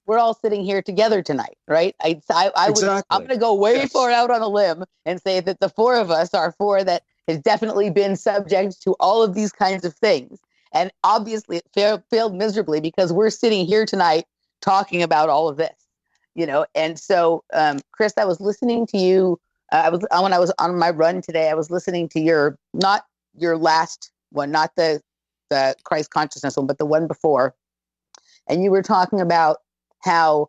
we're all sitting here together tonight, right? Exactly. I'm going to go way far out on a limb and say that the four of us are four that has definitely been subject to all of these kinds of things. And obviously it failed miserably because we're sitting here tonight talking about all of this, And so, Chris, I was listening to you. When I was on my run today, I was listening to not your last one, not the Christ consciousness one, but the one before. And you were talking about how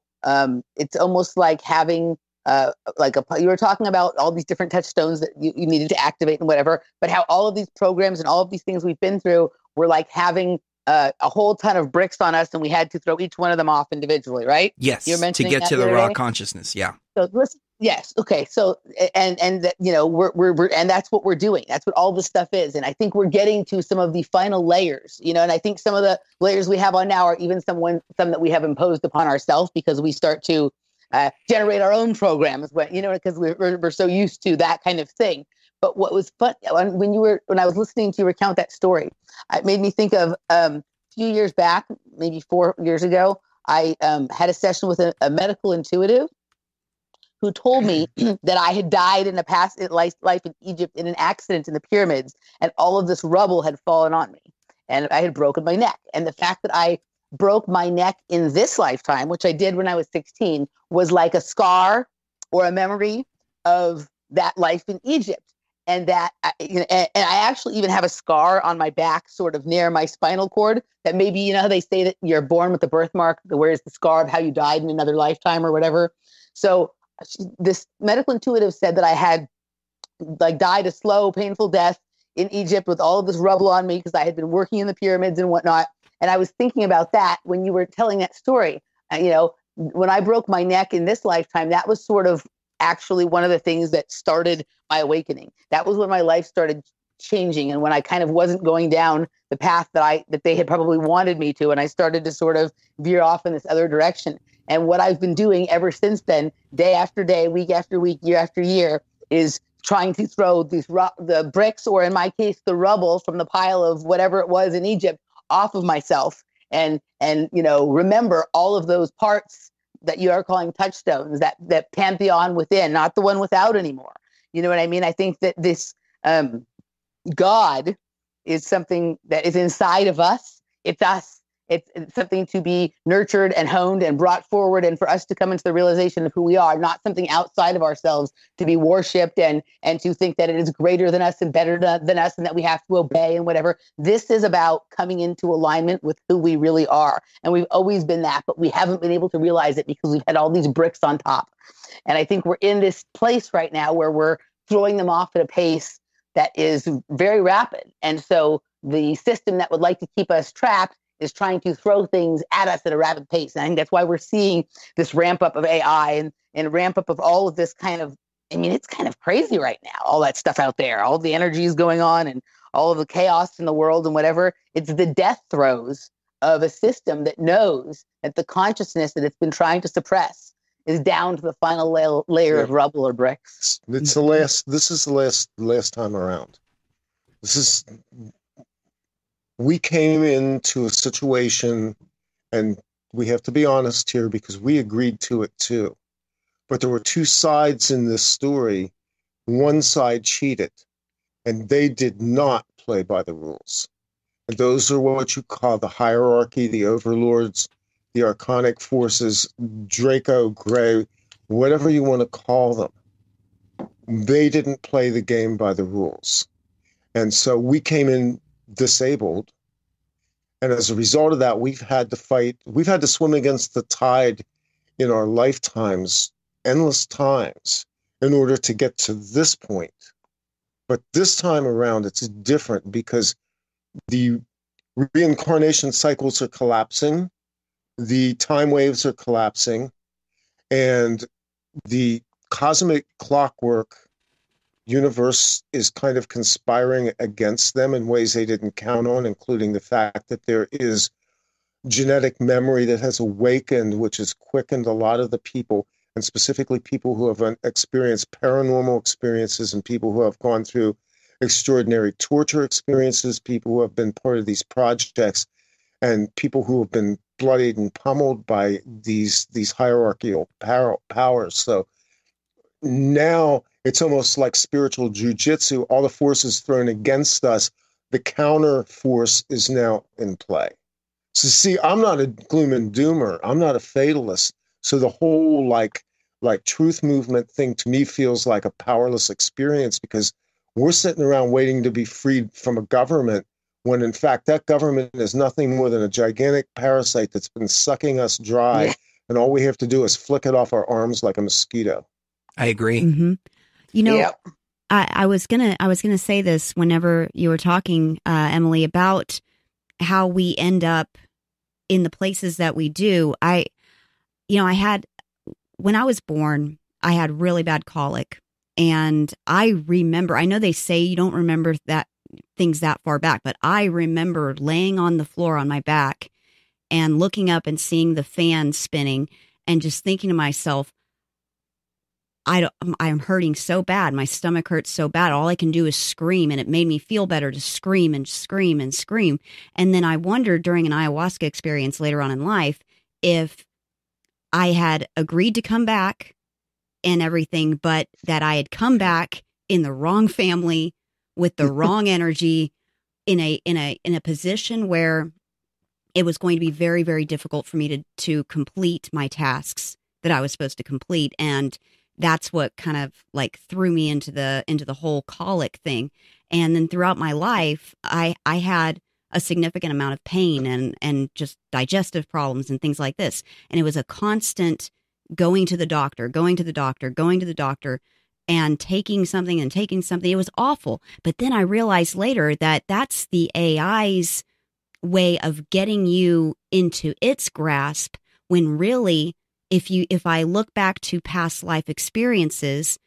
it's almost like having you were talking about all these different touchstones that you needed to activate and whatever, but how all of these programs and all of these things we've been through were like having a whole ton of bricks on us, and we had to throw each one of them off individually, right? Yes, to get to the raw consciousness. Yeah. So listen, yes, okay. So and we're and that's what we're doing. That's what all this stuff is, and I think we're getting to some of the final layers, And I think some of the layers we have on now are even some that we have imposed upon ourselves because we start to generate our own programs, because we're so used to that kind of thing. But what was fun when I was listening to you recount that story, it made me think of, do few years back, maybe 4 years ago, I had a session with a medical intuitive who told me that I had died in a past life in Egypt in an accident in the pyramids, and all of this rubble had fallen on me, and I had broken my neck. And the fact that I broke my neck in this lifetime, which I did when I was 16, was like a scar or a memory of that life in Egypt. And that, and I actually even have a scar on my back, sort of near my spinal cord, that maybe, you know how they say that you're born with the birthmark, where's the scar of how you died in another lifetime or whatever. So this medical intuitive said that I had like died a slow, painful death in Egypt with all of this rubble on me because I had been working in the pyramids and whatnot. And I was thinking about that when you were telling that story. When I broke my neck in this lifetime, that was sort of actually one of the things that started my awakening. That was when my life started changing, and when I kind of wasn't going down the path that they had probably wanted me to, and I started to sort of veer off in this other direction. And what I've been doing ever since then, day after day, week after week, year after year, is trying to throw the bricks, or in my case, the rubble from the pile of whatever it was in Egypt, off of myself, and remember all of those parts that you are calling touchstones, that pantheon within, not the one without anymore. You know what I mean? I think that this God is something that is inside of us. It's us. It's something to be nurtured and honed and brought forward, and for us to come into the realization of who we are, not something outside of ourselves to be worshipped and to think that it is greater than us and better than us and that we have to obey and whatever. This is about coming into alignment with who we really are. And we've always been that, but we haven't been able to realize it because we've had all these bricks on top. And I think we're in this place right now where we're throwing them off at a pace that is very rapid. And so the system that would like to keep us trapped is trying to throw things at us at a rapid pace. And I think that's why we're seeing this ramp up of AI and ramp up of all of this kind of, it's kind of crazy right now, all that stuff out there, all the energy is going on and all of the chaos in the world and whatever. It's the death throes of a system that knows that the consciousness that it's been trying to suppress is down to the final layer of rubble or bricks. This is the last time around. We came into a situation, and we have to be honest here because we agreed to it too. But there were two sides in this story. One side cheated, and they did not play by the rules. And those are what you call the hierarchy, the overlords, the archonic forces, Draco, Gray, whatever you want to call them. They didn't play the game by the rules. And so we came in disabled. And as a result of that, we've had to swim against the tide in our lifetimes, endless times, in order to get to this point. But this time around, it's different because the reincarnation cycles are collapsing, the time waves are collapsing, and the cosmic clockwork universe is kind of conspiring against them in ways they didn't count on, including the fact that there is genetic memory that has awakened, which has quickened a lot of the people, and specifically people who have experienced paranormal experiences and people who have gone through extraordinary torture experiences, people who have been part of these projects, and people who have been bloodied and pummeled by these hierarchical powers. So now it's almost like spiritual jujitsu. All the forces thrown against us, the counter force is now in play. So see, I'm not a gloom and doomer. I'm not a fatalist. So the whole like truth movement thing to me feels like a powerless experience because we're sitting around waiting to be freed from a government when in fact that government is nothing more than a gigantic parasite that's been sucking us dry. Yeah. And all we have to do is flick it off our arms like a mosquito. I agree. Mm-hmm. Yep. I was gonna say this whenever you were talking, Emily, about how we end up in the places that we do. When I was born, I had really bad colic, and I know they say you don't remember things that far back, but I remember laying on the floor on my back and looking up and seeing the fan spinning and just thinking to myself, I'm hurting so bad. My stomach hurts so bad. All I can do is scream. And it made me feel better to scream and scream and scream. And then I wondered during an ayahuasca experience later on in life if I had agreed to come back and everything, but that I had come back in the wrong family with the wrong energy in a position where it was going to be very, very difficult for me to complete my tasks that I was supposed to complete. And that's what kind of like threw me into the whole colic thing. And then throughout my life, I had a significant amount of pain and just digestive problems and things like this. And it was a constant going to the doctor, and taking something. It was awful. But then I realized later that that's the AI's way of getting you into its grasp, when really, if I look back to past life experiences,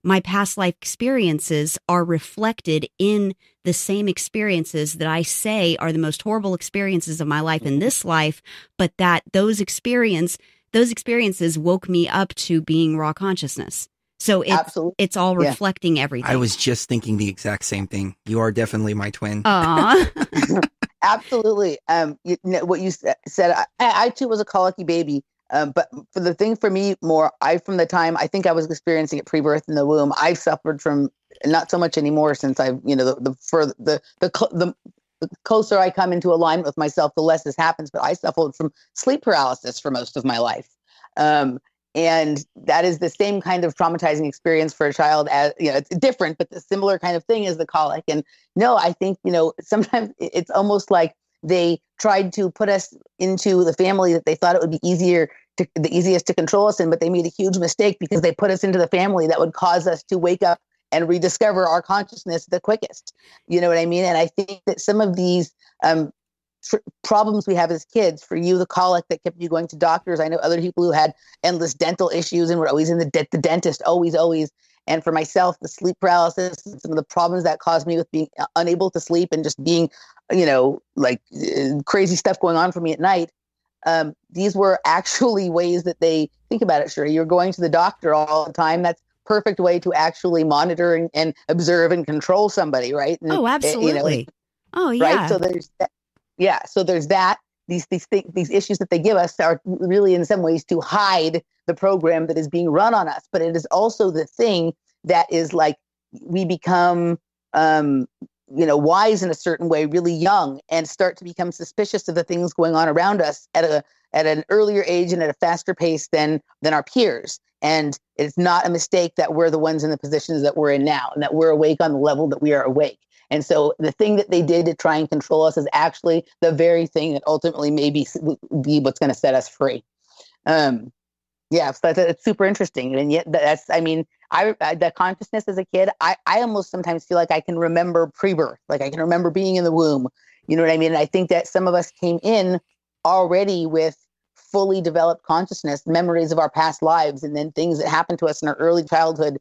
my past life experiences are reflected in the same experiences that I say are the most horrible experiences of my life in this life, but that those experiences woke me up to being raw consciousness. So it's all reflecting everything. I was just thinking the exact same thing. You are definitely my twin. Absolutely. What you said, I too was a colicky baby. But for the thing for me more, from the time I think I was experiencing it pre-birth in the womb, I've suffered from, not so much anymore since I've, the closer I come into alignment with myself, the less this happens. But I suffered from sleep paralysis for most of my life. And that is the same kind of traumatizing experience for a child, as it's different, but the similar kind of thing is the colic. And no, I think, sometimes it's almost like they tried to put us into the family that they thought it would be the easiest to control us in, but they made a huge mistake because they put us into the family that would cause us to wake up and rediscover our consciousness the quickest. You know what I mean? And I think that some of these problems we have as kids, for you, the colic that kept you going to doctors. I know other people who had endless dental issues and were always in the dentist, always. And for myself, the sleep paralysis, some of the problems that caused me with being unable to sleep and just being, crazy stuff going on for me at night. These were actually ways that they think about it. Sheree, you're going to the doctor all the time. That's perfect way to actually monitor and observe and control somebody, right? And, absolutely. Oh, yeah. Right. So there's that. Yeah. So there's that. These issues that they give us are really in some ways to hide the program that is being run on us. But it is also the thing that is like we become, wise in a certain way, really young, and start to become suspicious of the things going on around us at an earlier age and at a faster pace than our peers. And it's not a mistake that we're the ones in the positions that we're in now, and that we're awake on the level that we are awake. And so the thing that they did to try and control us is actually the very thing that ultimately may be what's going to set us free. So it's super interesting. And yet the consciousness as a kid, I almost sometimes feel like I can remember pre-birth, like I can remember being in the womb. You know what I mean? And I think that some of us came in already with fully developed consciousness, memories of our past lives, and then things that happened to us in our early childhood,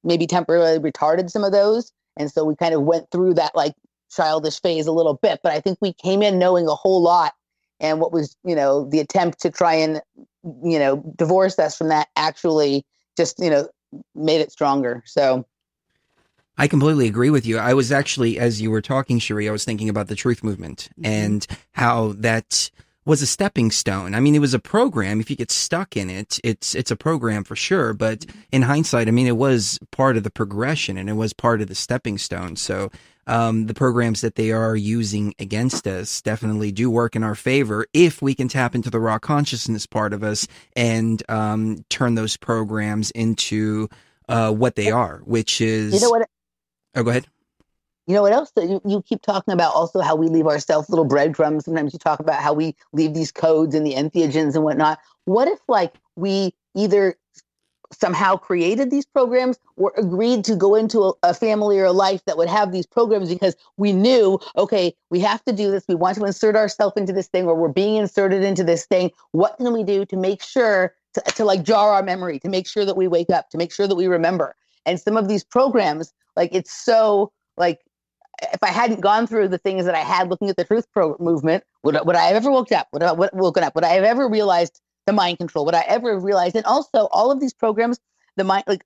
maybe temporarily retarded some of those. And so we kind of went through that like childish phase a little bit, but I think we came in knowing a whole lot. And what was, the attempt to try and, divorce us from that actually just, made it stronger. So I completely agree with you. I was actually, as you were talking, Sheree, I was thinking about the truth movement and how that was a stepping stone. I mean, it was a program. If you get stuck in it, it's a program for sure. But in hindsight, I mean, it was part of the progression and it was part of the stepping stone. So the programs that they are using against us definitely do work in our favor if we can tap into the raw consciousness part of us and turn those programs into what they are, which is... Oh, go ahead. You know what else? You keep talking about also how we leave ourselves little breadcrumbs. Sometimes you talk about how we leave these codes and the entheogens and whatnot. What if we either somehow created these programs or agreed to go into a family or a life that would have these programs because we knew, okay, we have to do this. We want to insert ourselves into this thing, or we're being inserted into this thing. What can we do to make sure to jar our memory, to make sure that we wake up, to make sure that we remember? And some of these programs, it's so if I hadn't gone through the things that I had looking at the truth movement, would I have ever woken up? Would I have ever realized the mind control? Would I ever have realized? And also all of these programs, the mind, like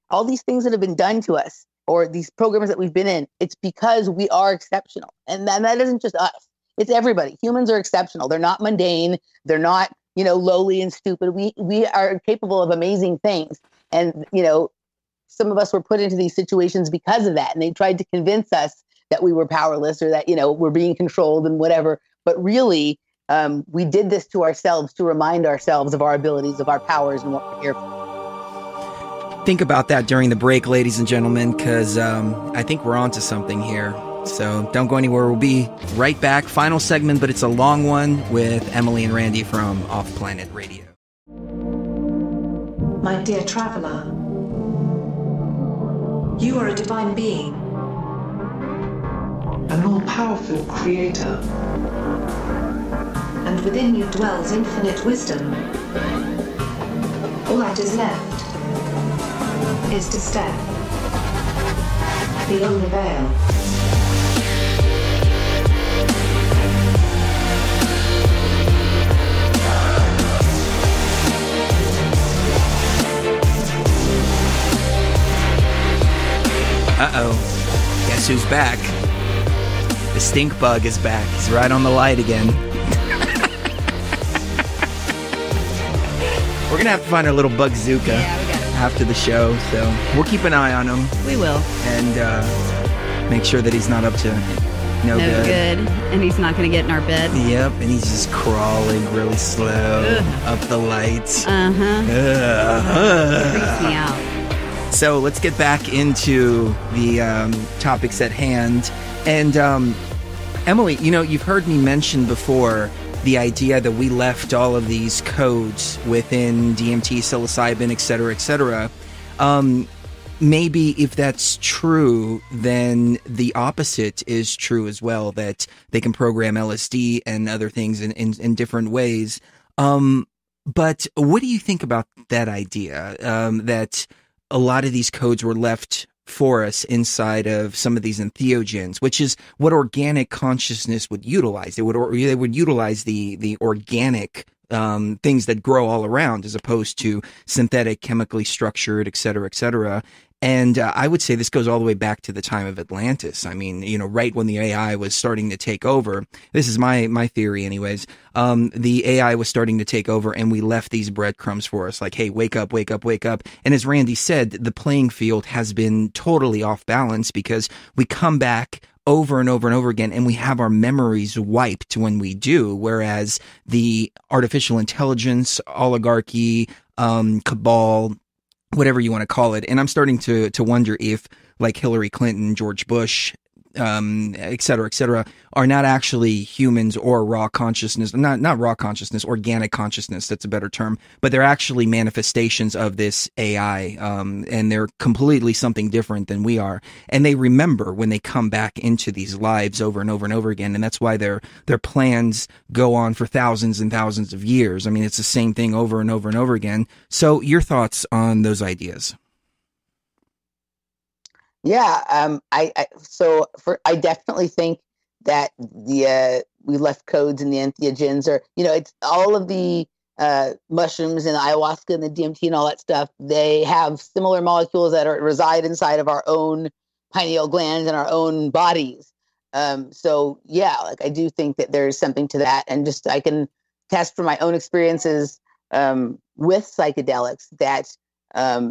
all these things that have been done to us, or these programs that we've been in, it's because we are exceptional. And that isn't just us. It's everybody. Humans are exceptional. They're not mundane. They're not, lowly and stupid. We are capable of amazing things. And, some of us were put into these situations because of that. And they tried to convince us that we were powerless, or that, we're being controlled and whatever. But really, we did this to ourselves to remind ourselves of our abilities, of our powers, and what we're here for. Think about that during the break, ladies and gentlemen, because I think we're onto something here. So don't go anywhere. We'll be right back. Final segment, but it's a long one with Emily and Randy from Off Planet Radio. My dear traveler, you are a divine being, an all-powerful creator, and within you dwells infinite wisdom. All that is left is to step beyond the veil. Uh-oh. Guess who's back? The Stinkbug is back. He's right on the light again. We're going to have to find our little bugzooka after the show, so we'll keep an eye on him. We will. And make sure that he's not up to no good. And he's not going to get in our bed. Yep, and he's just crawling really slow up the lights. Freaks me out. So let's get back into the topics at hand. And Emily, you've heard me mention before the idea that we left all of these codes within DMT, psilocybin, et cetera, maybe if that's true, then the opposite is true as well, that they can program LSD and other things in different ways. But what do you think about that idea, that a lot of these codes were left for us inside of some of these entheogens, which is what organic consciousness would utilize. They would utilize the organic things that grow all around, as opposed to synthetic, chemically structured, et cetera. And I would say this goes all the way back to the time of Atlantis. I mean, right when the AI was starting to take over. This is my theory anyways. The AI was starting to take over, and we left these breadcrumbs for us, like, hey, wake up. And as Randy said, the playing field has been totally off balance, because we come back over and over and over again, and we have our memories wiped when we do, whereas the artificial intelligence, oligarchy, cabal, whatever you want to call it. And I'm starting to wonder if, like Hillary Clinton, George Bush, et cetera, are not actually humans or raw consciousness, not raw consciousness, organic consciousness, that's a better term, but they're actually manifestations of this AI, and they're completely something different than we are. And they remember when they come back into these lives over and over and over again, and that's why their plans go on for thousands and thousands of years. I mean, it's the same thing over and over and over again. So your thoughts on those ideas? Yeah, I definitely think that we left codes in the entheogens, or it's all of the mushrooms and ayahuasca and the DMT and all that stuff. They have similar molecules that reside inside of our own pineal glands and our own bodies. So yeah, like I do think that there's something to that, and just I can test from my own experiences with psychedelics that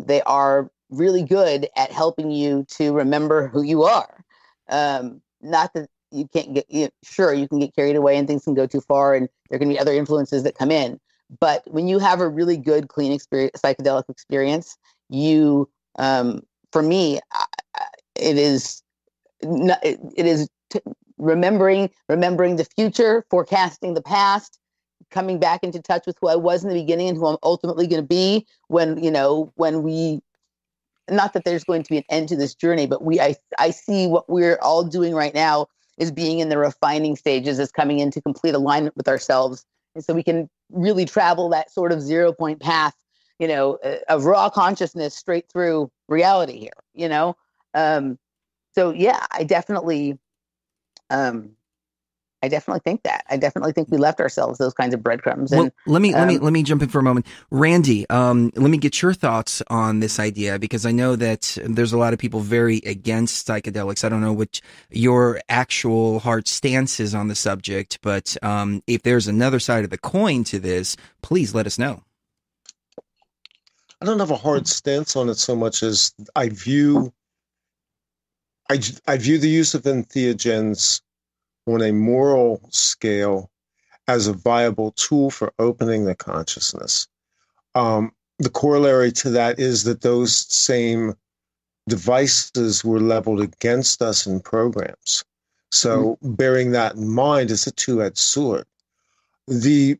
they are really good at helping you to remember who you are. Not that you can't get, sure, you can get carried away and things can go too far, and there can be other influences that come in. But when you have a really good, clean experience, psychedelic experience, you, for me, it is remembering the future, forecasting the past, coming back into touch with who I was in the beginning and who I'm ultimately going to be when we. Not that there's going to be an end to this journey, but I see what we're all doing right now is being in the refining stages, is coming into complete alignment with ourselves. And so we can really travel that sort of 0 point path, of raw consciousness straight through reality here, So yeah, I definitely I definitely think that. I definitely think we left ourselves those kinds of breadcrumbs. Well, And let me jump in for a moment. Randy, let me get your thoughts on this idea, because I know that there's a lot of people very against psychedelics. I don't know what your actual hard stance is on the subject, but if there's another side of the coin to this, please let us know. I don't have a hard stance on it so much as I view the use of entheogens on a moral scale as a viable tool for opening the consciousness. The corollary to that is that those same devices were leveled against us in programs. So bearing that in mind is a two-edged sword. The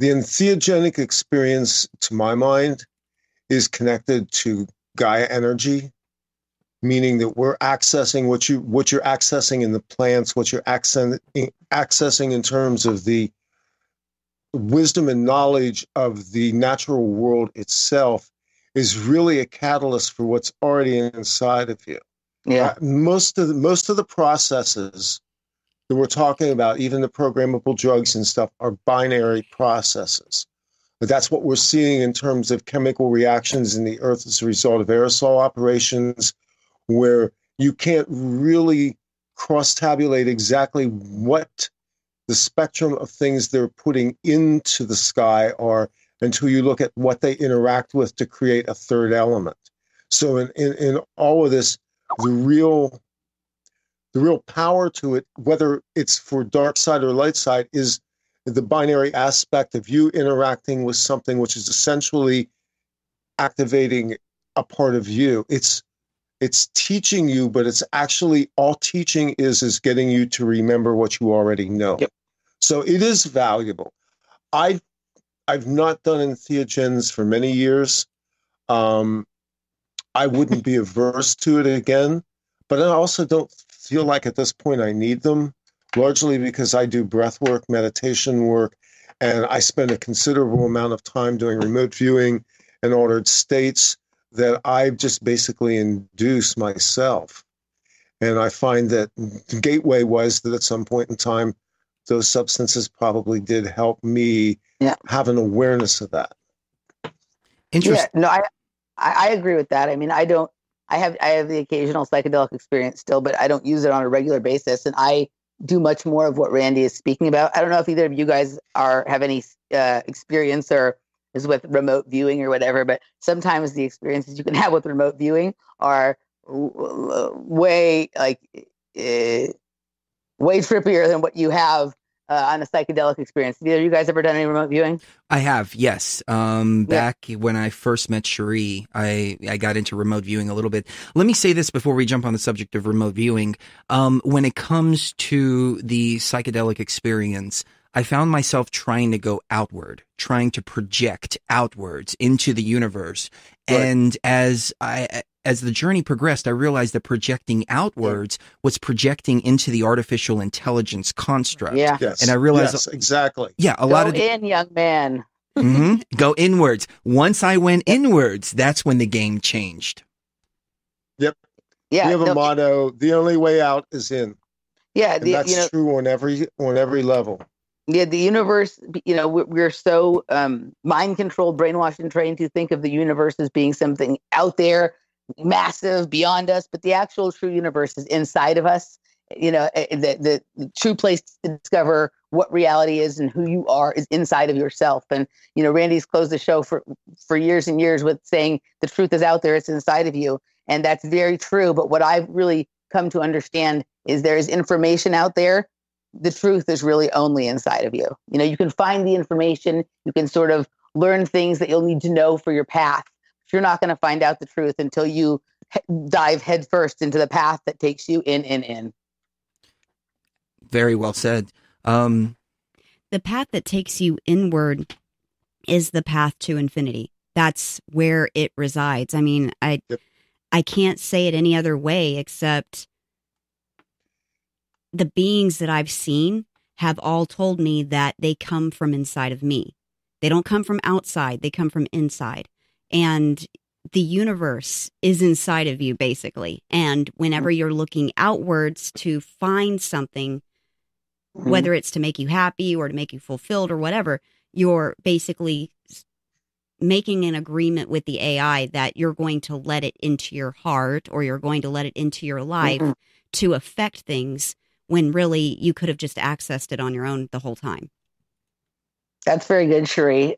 entheogenic experience, to my mind, is connected to Gaia energy, meaning that we're accessing what you're accessing in the plants, what you're accessing in terms of the wisdom and knowledge of the natural world itself is really a catalyst for what's already inside of you. Yeah. Most of the processes that we're talking about, even the programmable drugs and stuff, are binary processes. But that's what we're seeing in terms of chemical reactions in the earth as a result of aerosol operations, where you can't really cross-tabulate exactly what the spectrum of things they're putting into the sky are until you look at what they interact with to create a third element. So in all of this, the real power to it, whether it's for dark side or light side, is the binary aspect of you interacting with something which is essentially activating a part of you. It's teaching you, but it's actually all teaching is getting you to remember what you already know. Yep. So it is valuable. I've not done entheogens for many years. I wouldn't be averse to it again, but I also don't feel like at this point I need them, largely because I do breath work, meditation work, and I spend a considerable amount of time doing remote viewing in altered states that I just basically induce myself. And I find that the gateway was that at some point in time, those substances probably did help me have an awareness of that. Interesting. Yeah, no, I agree with that. I mean, I have the occasional psychedelic experience still, but I don't use it on a regular basis. And I do much more of what Randy is speaking about. I don't know if either of you guys have any experience or is with remote viewing or whatever, but sometimes the experiences you can have with remote viewing are way trippier than what you have on a psychedelic experience. Have either of you guys ever done any remote viewing? I have, yes. Back when I first met Sheree, I got into remote viewing a little bit. Let me say this before we jump on the subject of remote viewing. When it comes to the psychedelic experience, I found myself trying to go outward, trying to project outwards into the universe. Right. And as the journey progressed, I realized that projecting outwards was projecting into the artificial intelligence construct. Yeah. Yes. And I realized, yes, exactly. Yeah, a lot of young man. Go inwards. Once I went inwards, that's when the game changed. Yep. Yeah. We have a motto: the only way out is in. Yeah, and that's true on every level. Yeah, the universe, we're so mind controlled, brainwashed, and trained to think of the universe as being something out there, massive, beyond us. But the actual true universe is inside of us. The true place to discover what reality is and who you are is inside of yourself. And, Randy's closed the show for years and years with saying the truth is out there, it's inside of you. And that's very true. But what I've really come to understand is there is information out there. The truth is really only inside of you. You can find the information, you can sort of learn things that you'll need to know for your path. You're not going to find out the truth until you dive headfirst into the path that takes you in. Very well said. The path that takes you inward is the path to infinity. That's where it resides. I mean, I can't say it any other way except the beings that I've seen have all told me that they come from inside of me. They don't come from outside. They come from inside. And the universe is inside of you, basically. And whenever you're looking outwards to find something, whether it's to make you happy or to make you fulfilled or whatever, you're basically making an agreement with the AI that you're going to let it into your heart or you're going to let it into your life to affect things when really you could have just accessed it on your own the whole time. That's very good, Sheree.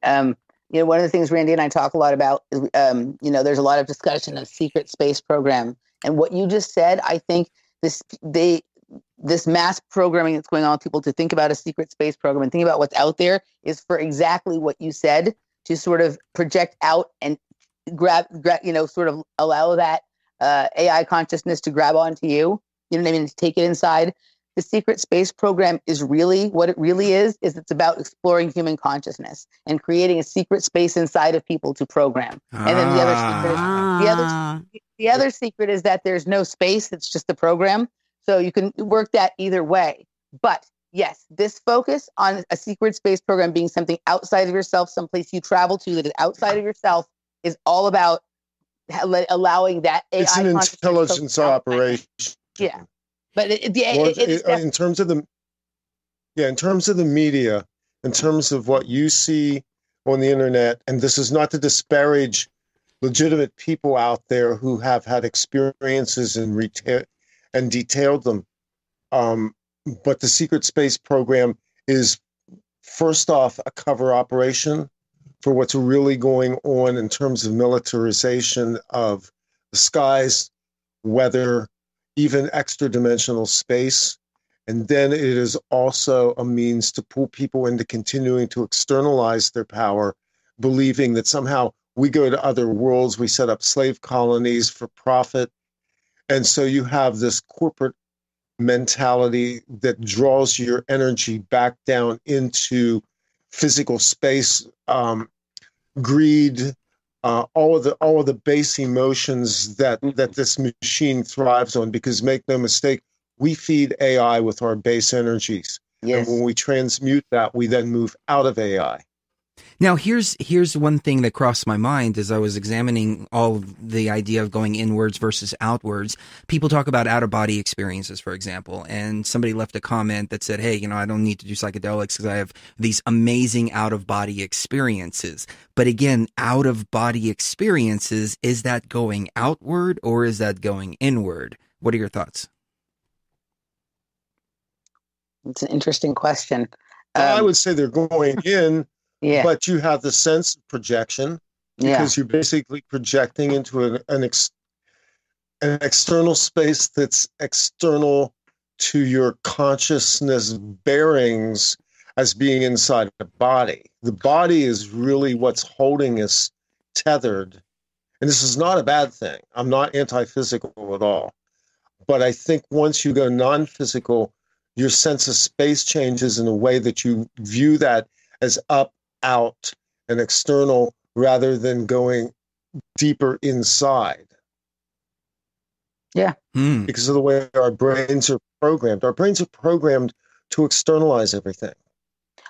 One of the things Randy and I talk a lot about is, there's a lot of discussion of secret space program. And what you just said, I think this mass programming that's going on with people to think about a secret space program and think about what's out there is for exactly what you said, to sort of project out and grab, sort of allow that AI consciousness to grab onto you. You know what I mean? To take it inside. The secret space program is really what it really is it's about exploring human consciousness and creating a secret space inside of people to program. And then the other secret is that there's no space. It's just the program. So you can work that either way. But yes, this focus on a secret space program being something outside of yourself, someplace you travel to that is outside of yourself, is all about allowing that AI. It's an intelligence operation. Yeah. But in terms of the media, in terms of what you see on the internet, and this is not to disparage legitimate people out there who have had experiences and detailed them, but the secret space program is first off a cover operation for what's really going on in terms of militarization of the skies, weather, even extra-dimensional space. And then it is also a means to pull people into continuing to externalize their power, believing that somehow we go to other worlds, we set up slave colonies for profit. And so you have this corporate mentality that draws your energy back down into physical space, greed, all of the base emotions that this machine thrives on, because make no mistake, we feed AI with our base energies. Yes. And when we transmute that, we then move out of AI. Now, here's one thing that crossed my mind as I was examining all of the idea of going inwards versus outwards. People talk about out-of-body experiences, for example, and somebody left a comment that said, hey, I don't need to do psychedelics because I have these amazing out-of-body experiences. But again, out-of-body experiences, is that going outward or is that going inward? What are your thoughts? It's an interesting question. I would say they're going in. Yeah. But you have the sense of projection because you're basically projecting into an external space that's external to your consciousness bearings as being inside the body. The body is really what's holding us tethered. And this is not a bad thing. I'm not anti-physical at all. But I think once you go non-physical, your sense of space changes in a way that you view that as up, out, and external rather than going deeper inside. Yeah. Because of the way our brains are programmed. Our brains are programmed to externalize everything.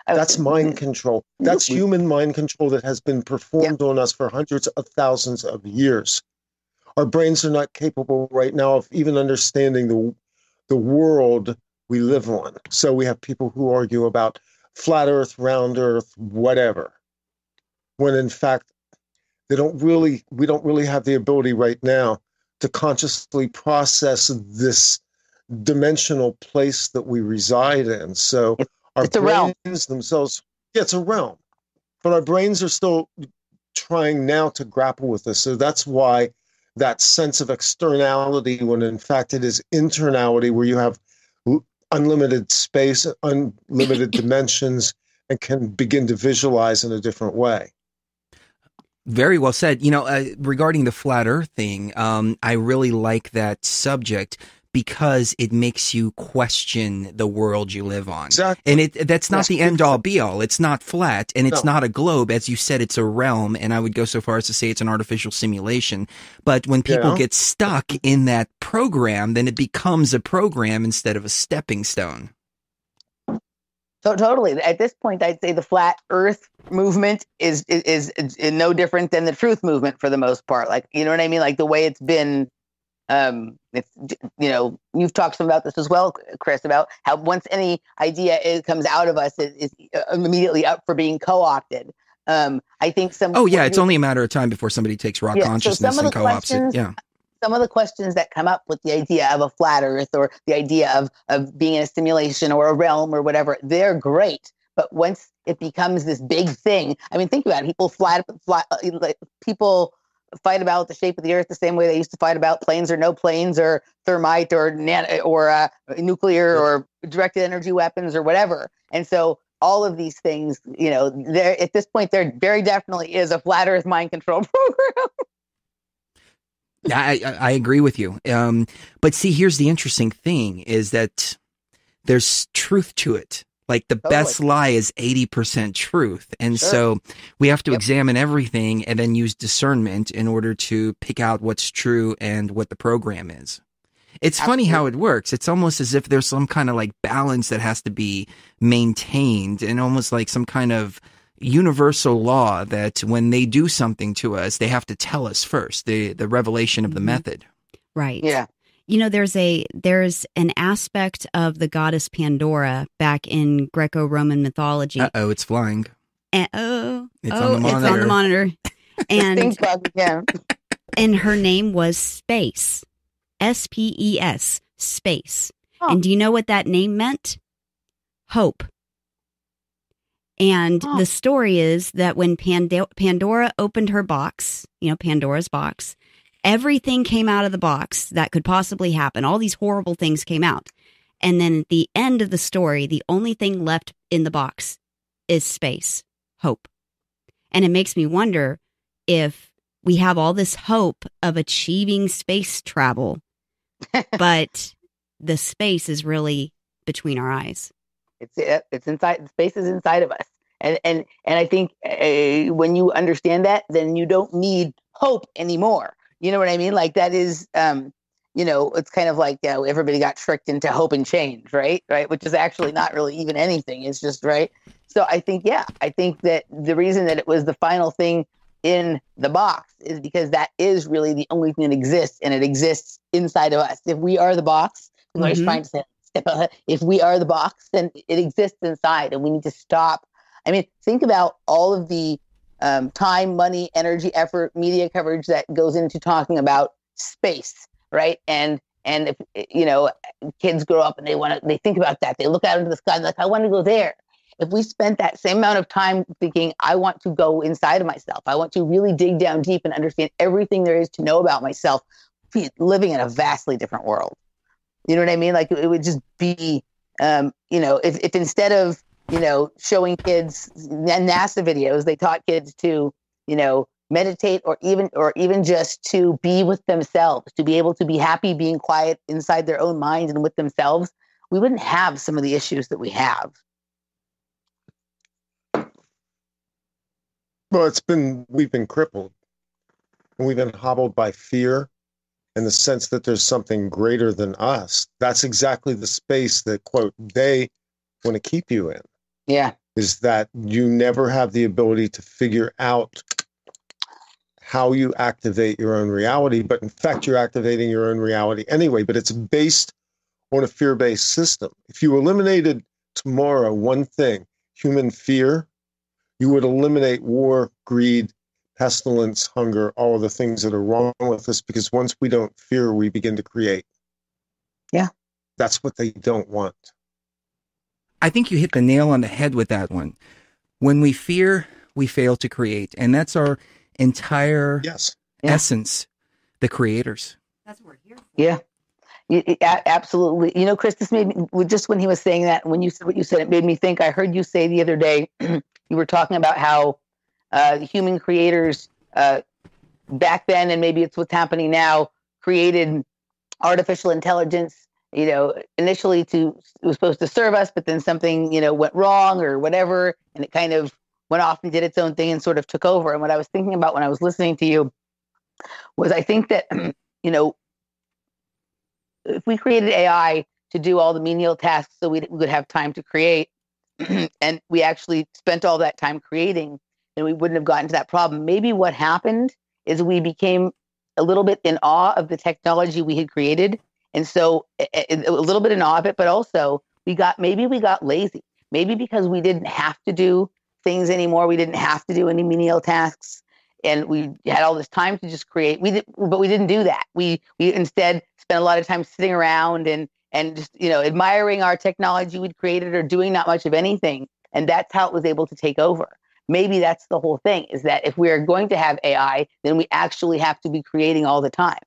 That's mind control. That's human mind control that has been performed on us for hundreds of thousands of years. Our brains are not capable right now of even understanding the world we live on. So we have people who argue about flat Earth, round Earth, whatever. When in fact, we don't really have the ability right now to consciously process this dimensional place that we reside in. So our brains themselves, it's a realm. But our brains are still trying now to grapple with this. So that's why that sense of externality, when in fact it is internality, where you have unlimited space, unlimited dimensions, and can begin to visualize in a different way. Very well said. Regarding the flat Earth thing, I really like that subject because it makes you question the world you live on. Exactly. And that's not the end all be all. It's not flat and it's not a globe. As you said, it's a realm. And I would go so far as to say it's an artificial simulation. But when people get stuck in that program, then it becomes a program instead of a stepping stone. So totally. At this point, I'd say the flat Earth movement is no different than the truth movement for the most part. Like, you know what I mean? Like the way it's been It's, you've talked some about this as well, Chris, about how once any idea comes out of us, it's immediately up for being co-opted. I think it's only a matter of time before somebody takes RAwConsciousness and co-opts it. Yeah. Some of the questions that come up with the idea of a flat earth or the idea of being in a simulation or a realm or whatever, they're great. But once it becomes this big thing, I mean, think about it. People fight about the shape of the earth the same way they used to fight about planes or no planes or thermite or nuclear or directed energy weapons or whatever. And so all of these things, there at this point, there very definitely is a flat earth mind control program. I agree with you. But see, here's the interesting thing is that there's truth to it. Like the best lie is 80% truth. And so we have to examine everything and then use discernment in order to pick out what's true and what the program is. It's funny how it works. It's almost as if there's some kind of like balance that has to be maintained and almost like some kind of universal law that when they do something to us, they have to tell us first, the revelation of the method. Right. Yeah. There's an aspect of the goddess Pandora back in Greco-Roman mythology. Uh-oh, it's flying. It's on the monitor. And Stinkbug again. And her name was Space. S-P-E-S. Space. Oh. And do you know what that name meant? Hope. And the story is that when Pandora opened her box, Pandora's box, everything came out of the box that could possibly happen. All these horrible things came out. And then at the end of the story, the only thing left in the box is space, hope. And it makes me wonder if we have all this hope of achieving space travel, but the space is really between our eyes. It's inside. Space is inside of us, and I think when you understand that, then you don't need hope anymore. You know what I mean? Like that is, it's kind of like everybody got tricked into hope and change, right? Right, which is actually not really even anything. It's just right. So I think that the reason that it was the final thing in the box is because that is really the only thing that exists, and it exists inside of us. If we are the box, I'm always trying to say. If we are the box, then it exists inside, and we need to stop. I mean, think about all of the time, money, energy, effort, media coverage that goes into talking about space, right? And if kids grow up and they think about that, they look out into the sky and they're like, I want to go there. If we spent that same amount of time thinking, I want to go inside of myself, I want to really dig down deep and understand everything there is to know about myself, living in a vastly different world. You know what I mean? Like it would just be, if instead of, showing kids NASA videos, they taught kids to, meditate or even just to be with themselves, to be able to be happy, being quiet inside their own mind and with themselves, we wouldn't have some of the issues that we have. Well, we've been crippled and we've been hobbled by fear. In the sense that there's something greater than us. That's exactly the space that, quote, they want to keep you in. Yeah. Is that you never have the ability to figure out how you activate your own reality, but in fact, you're activating your own reality anyway, but it's based on a fear-based system. If you eliminated tomorrow one thing, human fear, you would eliminate war, greed, pestilence, hunger, all of the things that are wrong with us, because once we don't fear, we begin to create. Yeah. That's what they don't want. I think you hit the nail on the head with that one. When we fear, we fail to create. And that's our entire essence, the creators. That's what we're here for. Yeah. Absolutely. Chris, this made me, just when he was saying that, when you said what you said, it made me think, I heard you say the other day, you were talking about how human creators back then, and maybe it's what's happening now, created artificial intelligence, initially it was supposed to serve us, but then something, went wrong or whatever, and it kind of went off and did its own thing and sort of took over. And what I was thinking about when I was listening to you was, I think that, if we created AI to do all the menial tasks so we would have time to create, and we actually spent all that time creating, and we wouldn't have gotten to that problem. Maybe what happened is we became a little bit in awe of the technology we had created. And so a little bit in awe of it, but also maybe we got lazy. Maybe because we didn't have to do things anymore. We didn't have to do any menial tasks. And we had all this time to just create. But we didn't do that. We instead spent a lot of time sitting around and just, admiring our technology we'd created or doing not much of anything. And that's how it was able to take over. Maybe that's the whole thing, is that if we're going to have AI, then we actually have to be creating all the time.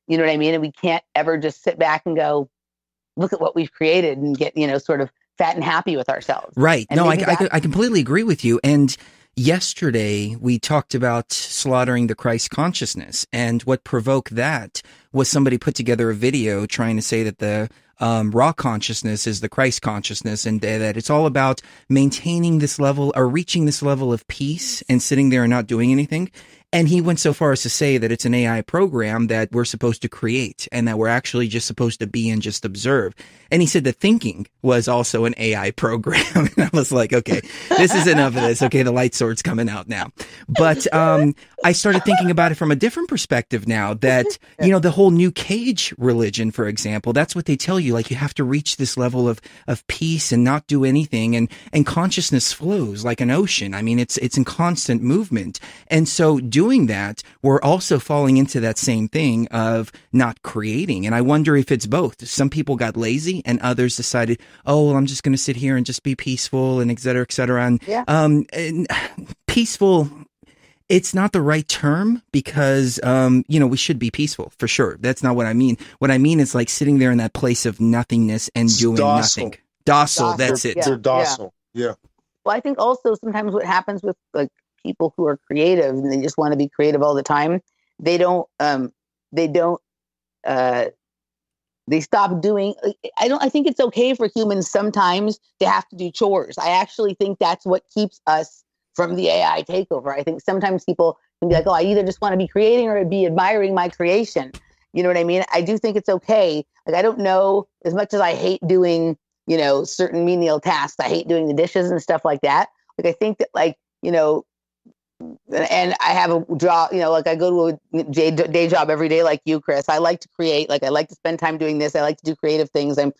You know what I mean? And we can't ever just sit back and go, look at what we've created and get, sort of fat and happy with ourselves. Right. And no, I completely agree with you. And yesterday we talked about slaughtering the Christ consciousness, and what provoked that was somebody put together a video trying to say that the RAwConsciousness is the Christ consciousness, and that it's all about maintaining this level or reaching this level of peace and sitting there and not doing anything. And he went so far as to say that it's an AI program that we're supposed to create and that we're actually just supposed to be and just observe. And he said that thinking was also an AI program. And I was like, okay, this is enough of this. Okay, the light sword's coming out now. But I started thinking about it from a different perspective now, that, the whole New Cage religion, for example, that's what they tell you. Like, you have to reach this level of peace and not do anything. And consciousness flows like an ocean. I mean, it's in constant movement. And so doing that, we're also falling into that same thing of not creating. And I wonder if it's both. Some people got lazy and others decided, oh, well, I'm just going to sit here and just be peaceful and et cetera, et cetera. And peaceful, it's not the right term, because, we should be peaceful for sure. That's not what I mean. What I mean is like sitting there in that place of nothingness and doing nothing. Docile. That's it. They're docile. Yeah. Well, I think also sometimes what happens with like people who are creative and they just want to be creative all the time, they stop doing. I think it's okay for humans sometimes to have to do chores. I actually think that's what keeps us from the AI takeover. I think sometimes people can be like, oh, I either just want to be creating or be admiring my creation. You know what I mean? I do think it's okay. Like, I don't know, as much as I hate doing, certain menial tasks, I hate doing the dishes and stuff like that. Like, I think that, like, and I have a job, like I go to a day job every day, like you, Chris. I like to create, like I like to spend time doing this. I like to do creative things. I'm,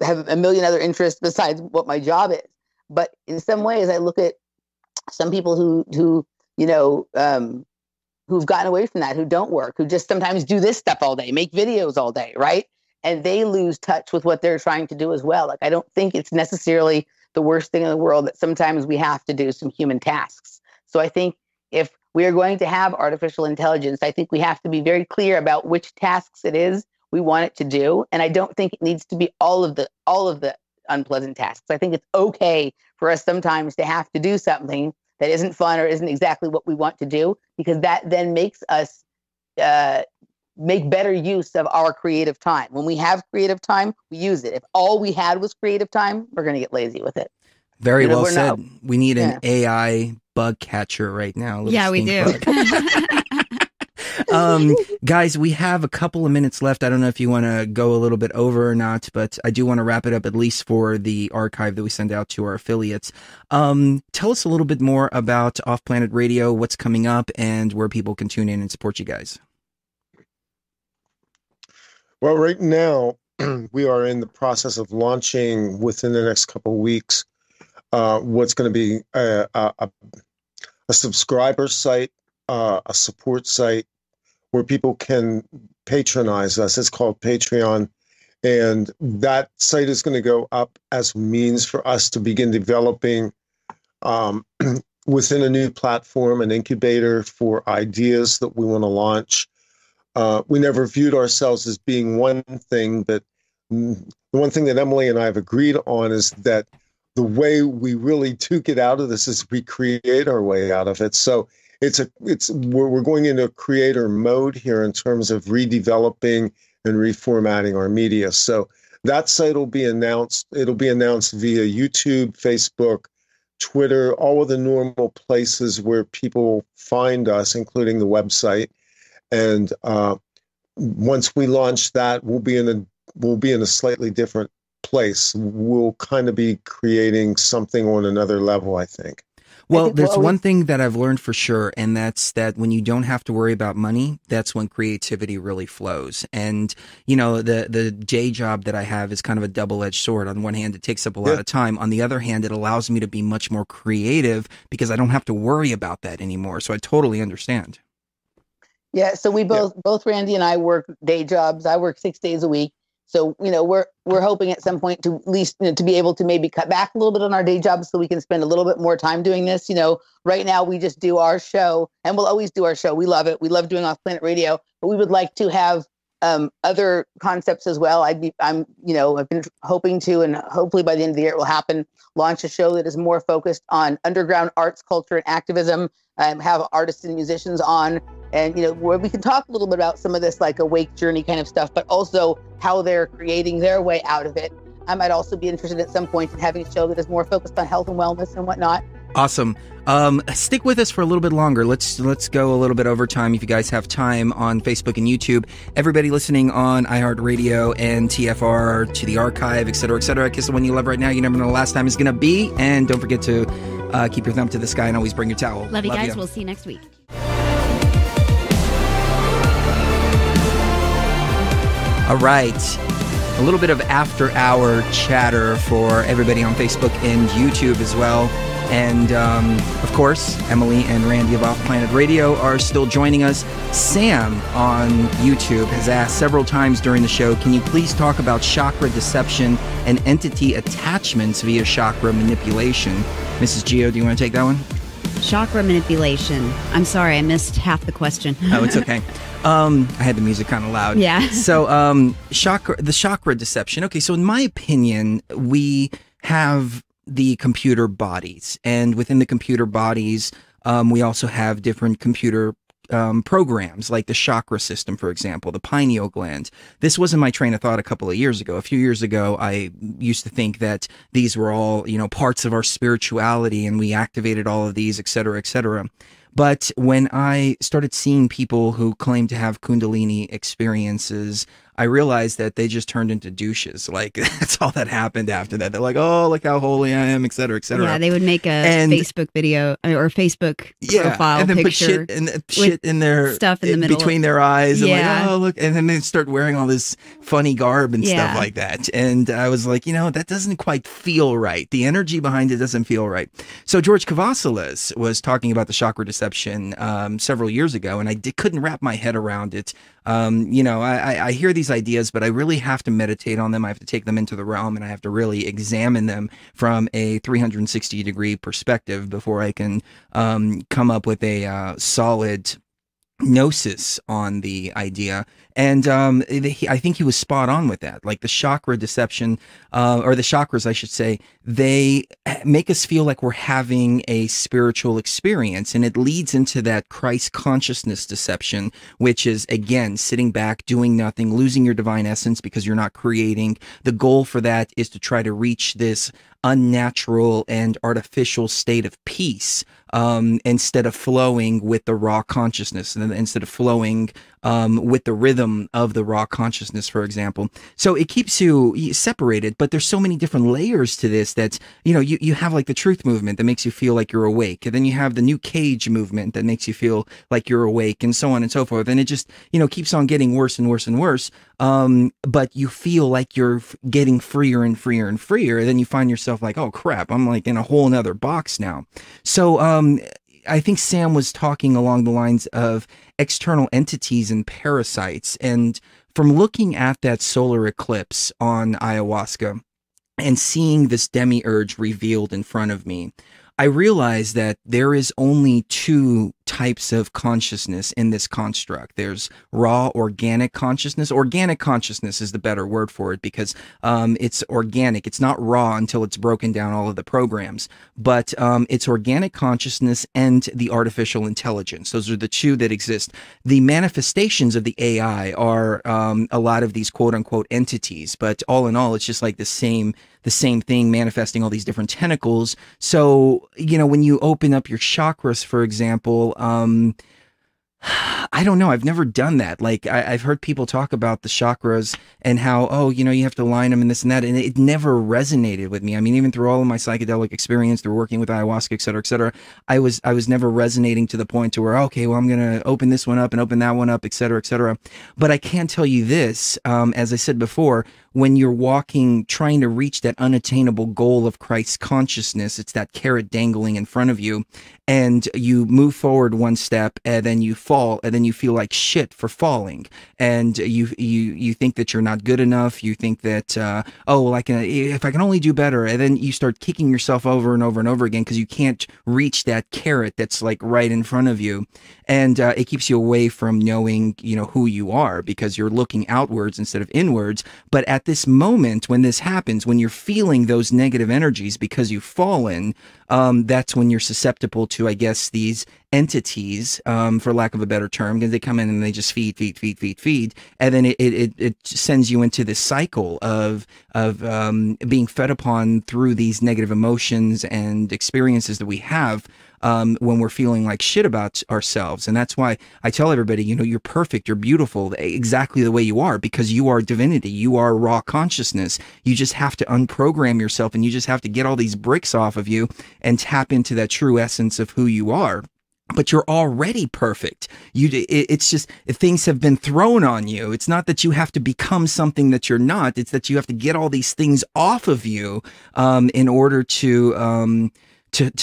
have a million other interests besides what my job is. But in some ways, I look at some people who've gotten away from that, who don't work, who just sometimes do this stuff all day, make videos all day, right? And they lose touch with what they're trying to do as well. Like, I don't think it's necessarily the worst thing in the world that sometimes we have to do some human tasks. So I think if we are going to have artificial intelligence, I think we have to be very clear about which tasks it is we want it to do. And I don't think it needs to be all of the unpleasant tasks. I think it's okay for us sometimes to have to do something that isn't fun or isn't exactly what we want to do, because that then makes us make better use of our creative time. When we have creative time, we use it. If all we had was creative time, we're going to get lazy with it. Very well said. We need an AI bug catcher right now. Yeah, we do. Guys, we have a couple of minutes left. I don't know if you want to go a little bit over or not, but I do want to wrap it up, at least for the archive that we send out to our affiliates. Tell us a little bit more about Off Planet Radio, what's coming up, and where people can tune in and support you guys. Well, right now, we are in the process of launching within the next couple of weeks what's going to be a subscriber site, a support site where people can patronize us. It's called Patreon. And that site is going to go up as a means for us to begin developing within a new platform, an incubator for ideas that we want to launch. We never viewed ourselves as being one thing, but the one thing that Emily and I have agreed on is that the way we really do get out of this is we create our way out of it. So we're going into creator mode here in terms of redeveloping and reformatting our media. So that site will be announced. It'll be announced via YouTube, Facebook, Twitter, all of the normal places where people find us, including the website. And once we launch that, we'll be in a slightly different place. We'll kind of be creating something on another level, I think. Well, there's one thing that I've learned for sure, and that's that when you don't have to worry about money, that's when creativity really flows. And, you know, the day job that I have is kind of a double-edged sword. On one hand, it takes up a lot of time. On the other hand, it allows me to be much more creative because I don't have to worry about that anymore. So I totally understand. Yeah. So we both Randy and I work day jobs. I work 6 days a week. So, you know, we're hoping at some point to at least, you know, to be able to maybe cut back a little bit on our day jobs so we can spend a little bit more time doing this. You know, right now we just do our show, and we'll always do our show. We love it. We love doing Off Planet Radio, but we would like to have other concepts as well. I've been hoping to, and hopefully by the end of the year it will happen, launch a show that is more focused on underground arts, culture, and activism. Have artists and musicians on, and, you know, where we can talk a little bit about some of this like awake journey kind of stuff, but also how they're creating their way out of it. I might also be interested at some point in having a show that is more focused on health and wellness and whatnot. Awesome. Stick with us for a little bit longer. Let's go a little bit over time if you guys have time on Facebook and YouTube. Everybody listening on iHeartRadio and TFR, to the archive, etc., etc. Kiss the one you love right now. You never know the last time is going to be. And don't forget to keep your thumb to the sky and always bring your towel. Love you guys. We'll see you next week. All right. A little bit of after-hour chatter for everybody on Facebook and YouTube as well. And, of course, Emily and Randy of Off Planet Radio are still joining us. Sam on YouTube has asked several times during the show, can you please talk about chakra deception and entity attachments via chakra manipulation? Mrs. Geo, do you want to take that one? Chakra manipulation. I'm sorry, I missed half the question. Oh, it's okay. I had the music kind of loud. Yeah. So, the chakra deception. Okay, so in my opinion, we have the computer bodies, and within the computer bodies, we also have different computer programs, like the chakra system, for example, the pineal gland. This wasn't my train of thought a couple of years ago. A few years ago, I used to think that these were all, you know, parts of our spirituality, and we activated all of these, et cetera, et cetera. But when I started seeing people who claim to have Kundalini experiences, I realized that they just turned into douches. Like, that's all that happened after that. They're like, oh, look how holy I am, et cetera, et cetera. Yeah, they would make a Facebook video or Facebook profile and then picture. Put shit in their stuff in the middle between their eyes. Yeah. And like, oh, look. And then they start wearing all this funny garb and stuff like that. And I was like, you know, that doesn't quite feel right. The energy behind it doesn't feel right. So George Kavassilas was talking about the chakra deception several years ago, and I couldn't wrap my head around it. You know, I hear these ideas, but I really have to meditate on them. I have to take them into the realm, and I have to really examine them from a 360-degree perspective before I can come up with a solid gnosis on the idea. And I think he was spot on with that. Like the chakra deception, or the chakras, I should say, they make us feel like we're having a spiritual experience. And it leads into that Christ consciousness deception, which is, again, sitting back, doing nothing, losing your divine essence because you're not creating. The goal for that is to try to reach this unnatural and artificial state of peace, instead of flowing with the raw consciousness, and instead of flowing with the rhythm of the raw consciousness, for example. So it keeps you separated, but there's so many different layers to this that, you know, you have like the truth movement that makes you feel like you're awake. And then you have the new cage movement that makes you feel like you're awake, and so on and so forth. And it just, you know, keeps on getting worse and worse and worse. But you feel like you're getting freer and freer and freer. And then you find yourself like, oh crap, I'm like in a whole nother box now. So, I think Sam was talking along the lines of external entities and parasites. And from looking at that solar eclipse on ayahuasca and seeing this demiurge revealed in front of me, I realized that there is only two types of consciousness in this construct. There's raw organic consciousness. Organic consciousness is the better word for it because it's organic. It's not raw until it's broken down all of the programs, but it's organic consciousness and the artificial intelligence. Those are the two that exist. The manifestations of the AI are a lot of these quote unquote entities, but all in all, it's just like the same thing manifesting all these different tentacles. So, you know, when you open up your chakras, for example, I don't know. I've never done that. Like I've heard people talk about the chakras and how, oh, you know, you have to align them and this and that. And it never resonated with me. I mean, even through all of my psychedelic experience, through working with ayahuasca, et cetera, I was never resonating to the point to where, okay, well, I'm going to open this one up and open that one up, et cetera, et cetera. But I can tell you this, as I said before, when you're walking, trying to reach that unattainable goal of Christ's consciousness, it's that carrot dangling in front of you, and you move forward one step and then you fall, and then you feel like shit for falling, and you think that you're not good enough. You think that oh, well, if I can only do better, and then you start kicking yourself over and over and over again because you can't reach that carrot that's like right in front of you, and it keeps you away from knowing, you know, who you are, because you're looking outwards instead of inwards. But at this moment, when this happens, when you're feeling those negative energies because you've fallen, that's when you're susceptible to, I guess, these entities, for lack of a better term, because they come in and they just feed, and then it sends you into this cycle of being fed upon through these negative emotions and experiences that we have when we're feeling like shit about ourselves. And that's why I tell everybody, you know, you're perfect, you're beautiful, exactly the way you are, because you are divinity, you are raw consciousness. You just have to unprogram yourself, and you just have to get all these bricks off of you and tap into that true essence of who you are. But you're already perfect. It's just things have been thrown on you. It's not that you have to become something that you're not. It's that you have to get all these things off of you in order to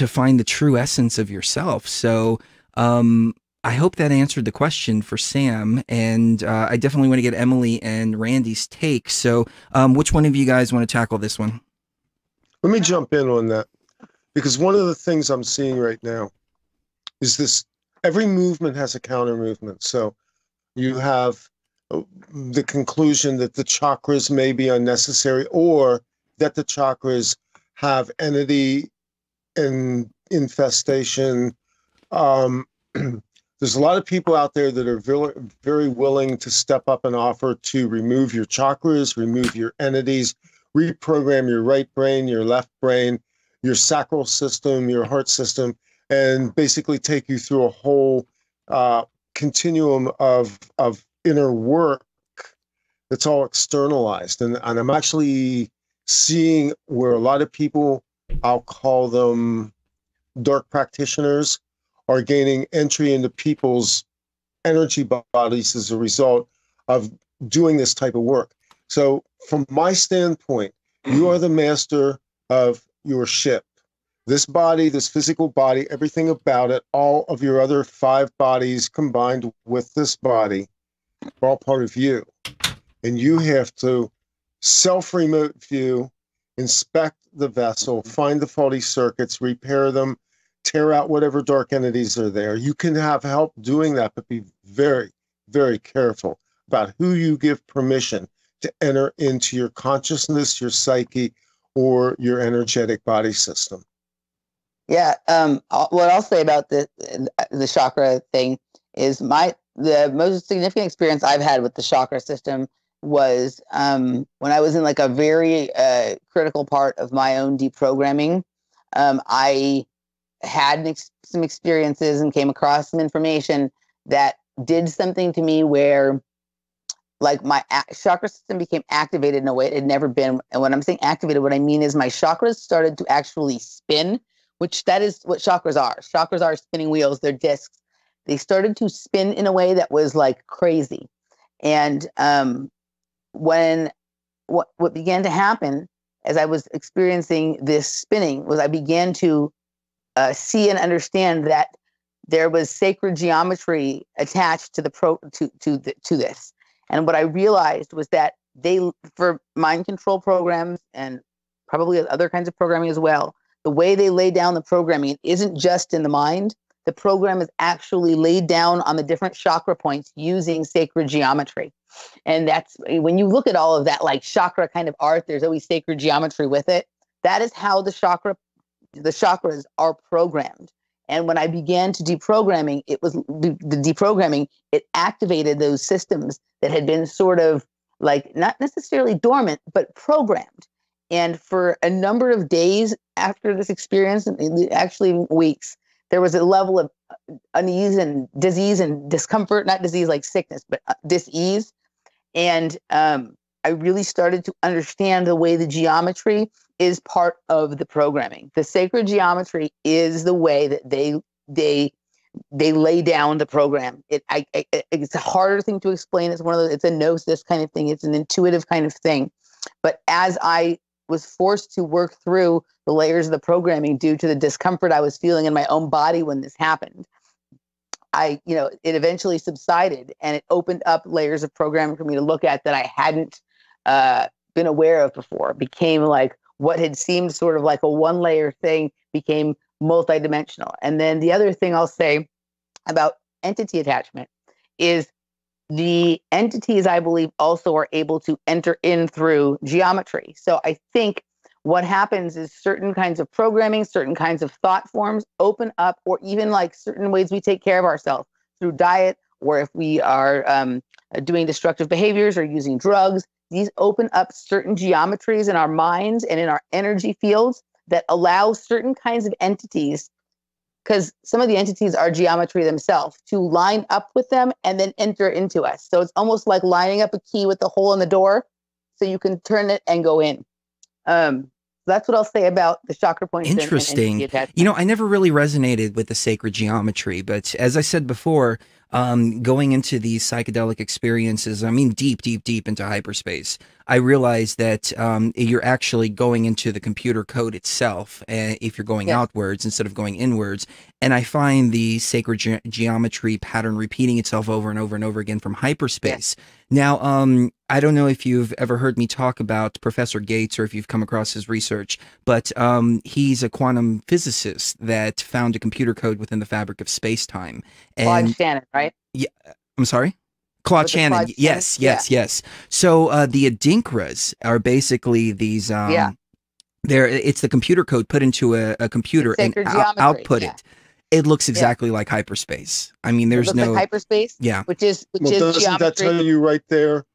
find the true essence of yourself. So I hope that answered the question for Sam, and I definitely want to get Emily and Randy's take. So which one of you guys want to tackle this one? Let me jump in on that, because one of the things I'm seeing right now is this: every movement has a counter movement. So you have the conclusion that the chakras may be unnecessary, or that the chakras have entity and infestation. There's a lot of people out there that are very, very willing to step up and offer to remove your chakras, remove your entities, reprogram your right brain, your left brain, your sacral system, your heart system, and basically take you through a whole continuum of inner work that's all externalized. And I'm actually seeing where a lot of people, I'll call them dark practitioners, are gaining entry into people's energy bodies as a result of doing this type of work. So from my standpoint, you are the master of your ship. This body, this physical body, everything about it, all of your other 5 bodies combined with this body are all part of you. And you have to self-remote view, inspect the vessel, find the faulty circuits, repair them, tear out whatever dark entities are there. You can have help doing that, but be very, very careful about who you give permission to enter into your consciousness, your psyche, or your energetic body system. Yeah. What I'll say about the chakra thing is the most significant experience I've had with the chakra system was when I was in like a very critical part of my own deprogramming. I had some experiences and came across some information that did something to me where, like, my chakra system became activated in a way it had never been. And when I'm saying activated, what I mean is my chakras started to actually spin, which that is what chakras are. Chakras are spinning wheels. They're discs. They started to spin in a way that was like crazy. And when what began to happen as I was experiencing this spinning was I began to see and understand that there was sacred geometry attached to to this. And what I realized was that for mind control programs and probably other kinds of programming as well, the way they lay down the programming isn't just in the mind. The program is actually laid down on the different chakra points using sacred geometry. And that's when you look at all of that, like chakra kind of art, there's always sacred geometry with it. That is how the chakras are programmed. And when I began to deprogramming, it was the deprogramming, it activated those systems that had been sort of like not necessarily dormant, but programmed. And for a number of days after this experience, actually weeks, there was a level of unease and disease and discomfort, not disease like sickness, but dis-ease. And I really started to understand the way the geometry is part of the programming. The sacred geometry is the way that they lay down the program. It's a harder thing to explain. It's one of those, it's a gnosis kind of thing. It's an intuitive kind of thing. But as I was forced to work through the layers of the programming due to the discomfort I was feeling in my own body when this happened, it eventually subsided, and it opened up layers of programming for me to look at that I hadn't been aware of before. It became like what had seemed sort of like a one layer thing became multidimensional. And then the other thing I'll say about entity attachment is the entities, I believe, also are able to enter in through geometry. So I think what happens is certain kinds of programming, certain kinds of thought forms open up, or even like certain ways we take care of ourselves through diet, or if we are doing destructive behaviors or using drugs, these open up certain geometries in our minds and in our energy fields that allow certain kinds of entities, because some of the entities are geometry themselves, to line up with them and then enter into us. So it's almost like lining up a key with the hole in the door so you can turn it and go in. That's what I'll say about the chakra points. Interesting. I never really resonated with the sacred geometry, but as I said before, going into these psychedelic experiences, I mean, deep into hyperspace, I realized that you're actually going into the computer code itself if you're going outwards instead of going inwards. And I find the sacred geometry pattern repeating itself over and over and over again from hyperspace. Now, I don't know if you've ever heard me talk about Professor Gates or if you've come across his research, but he's a quantum physicist that found a computer code within the fabric of space-time. Claude Shannon, right? Yeah, I'm sorry? Claude Shannon. Yes. So the Adinkras are basically these, it's the computer code put into a computer and output it. It looks exactly like hyperspace. I mean, there's no like hyperspace. Yeah, which is doesn't geometry. That tell you right there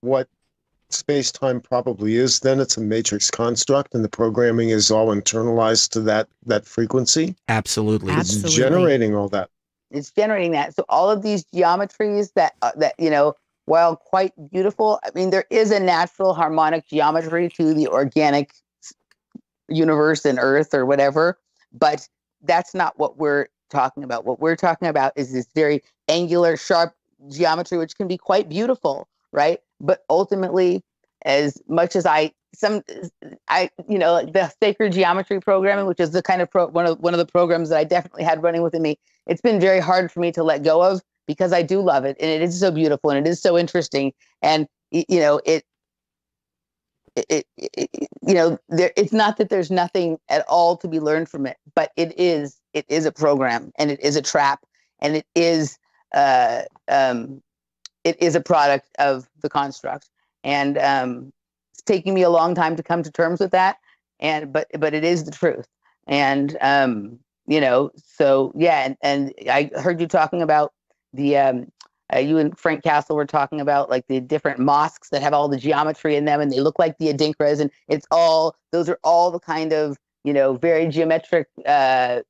what space-time probably is? Then it's a matrix construct, and the programming is all internalized to that frequency. Absolutely. It's generating all that. It's generating that. So all of these geometries that while quite beautiful, I mean, there is a natural harmonic geometry to the organic universe and Earth or whatever, but that's not what we're talking about. What we're talking about is this very angular, sharp geometry, which can be quite beautiful, right? But ultimately, as much as the sacred geometry programming, which is the kind of one of the programs that I definitely had running within me, it's been very hard for me to let go of because I do love it, and it is so beautiful, and it is so interesting, and it's not that there's nothing at all to be learned from it, but it is a program, and it is a trap, and it is a product of the construct, and it's taking me a long time to come to terms with that, but it is the truth, and so yeah, and I heard you talking about the you and Frank Castle were talking about like the different mosques that have all the geometry in them, and they look like the Adinkras, and those are all the kind of very geometric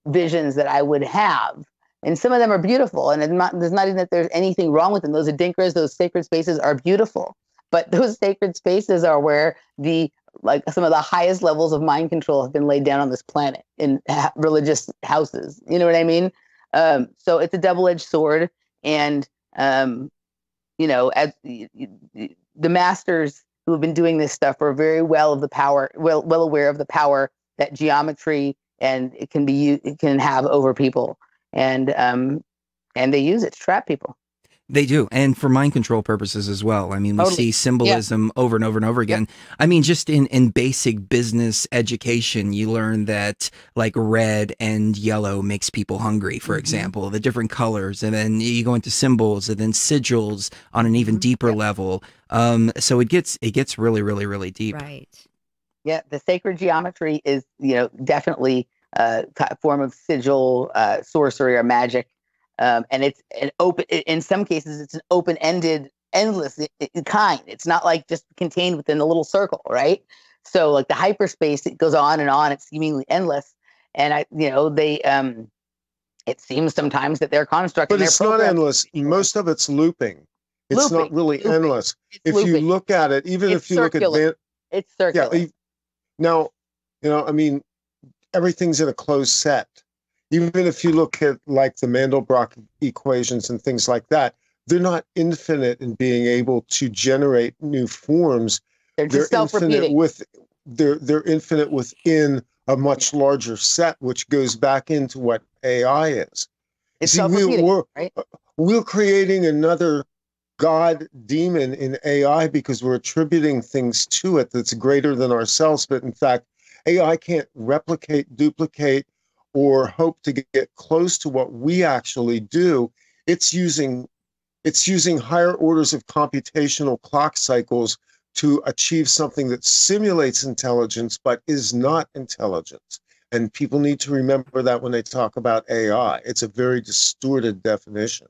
visions that I would have, and some of them are beautiful, and there's not even that there's anything wrong with them. Those Adinkras, those sacred spaces are beautiful, but those sacred spaces are where some of the highest levels of mind control have been laid down on this planet in religious houses. You know what I mean? So it's a double-edged sword, and as the masters who have been doing this stuff are very well aware of the power that geometry and it can have over people, and they use it to trap people. They do, and for mind control purposes as well. I mean, we see symbolism over and over and over again. I mean, just in basic business education, you learn that like red and yellow makes people hungry, for example, the different colors, and then you go into symbols and then sigils on an even deeper level. So it gets really, really, really deep. Right. Yeah, the sacred geometry is, definitely a form of sigil, sorcery, or magic. And it's an open, in some cases, it's an open-ended, endless kind. It's not like just contained within a little circle, right? So like the hyperspace, it goes on and on. It's seemingly endless. And it seems sometimes that they're constructing. But it's not endless. Most of it's looping. It's not really endless. If you look at it, even if you look at it's circular. Yeah. Now, I mean, everything's in a closed set. Even if you look at like the Mandelbrot equations and things like that, they're not infinite in being able to generate new forms. They're just self-repeating. They're infinite within a much larger set, which goes back into what AI is. It's self-repeating, right? We're creating another God demon in AI because we're attributing things to it that's greater than ourselves. But in fact, AI can't replicate, duplicate, or hope to get close to what we actually do. It's using higher orders of computational clock cycles to achieve something that simulates intelligence but is not intelligence. And people need to remember that when they talk about AI. It's a very distorted definition.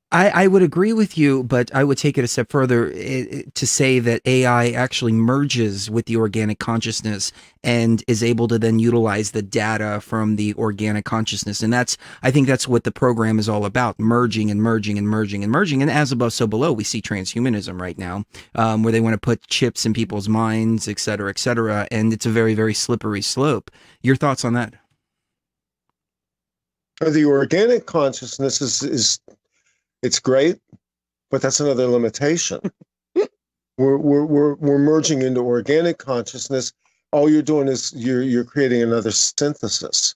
I would agree with you, but I would take it a step further to say that AI actually merges with the organic consciousness and is able to then utilize the data from the organic consciousness. And I think that's what the program is all about, merging and merging and merging and merging. And as above, so below, we see transhumanism right now, where they want to put chips in people's minds, et cetera, et cetera. And it's a very, very slippery slope. Your thoughts on that? The organic consciousness is it's great, but that's another limitation. We're merging into organic consciousness. All you're doing is you're creating another synthesis.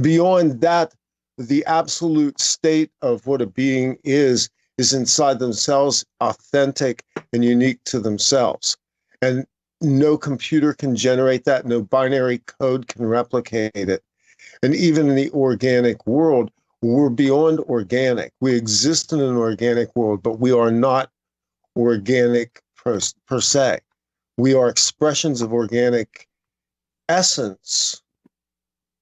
Beyond that, the absolute state of what a being is inside themselves, authentic and unique to themselves. And no computer can generate that. No binary code can replicate it. And even in the organic world, we're beyond organic. We exist in an organic world, but we are not organic per se. We are expressions of organic essence,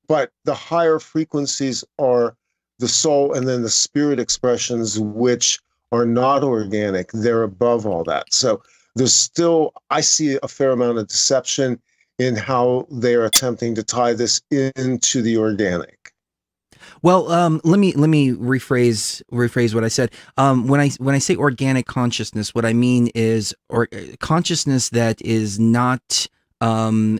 but the higher frequencies are the soul and then the spirit expressions, which are not organic. They're above all that. So there's still, I see a fair amount of deception in how they're attempting to tie this into the organic. Well, let me rephrase what I said. When I say organic consciousness, what I mean is consciousness that is not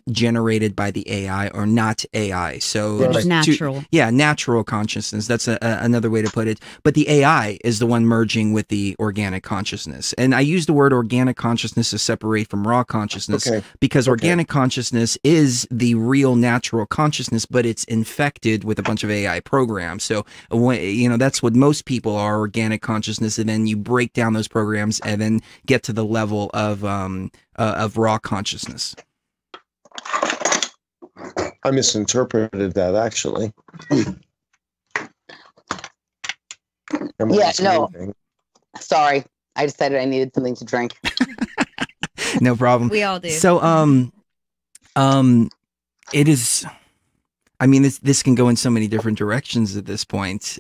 generated by the AI or not AI. So right. Natural. Natural consciousness. That's another way to put it. But the AI is the one merging with the organic consciousness. And I use the word organic consciousness to separate from raw consciousness because organic consciousness is the real natural consciousness, but it's infected with a bunch of AI programs. So, that's what most people are, organic consciousness. And then you break down those programs and then get to the level of raw consciousness. I misinterpreted that, actually. Sorry. I decided I needed something to drink. No problem. We all do. So, it is, I mean, this can go in so many different directions at this point.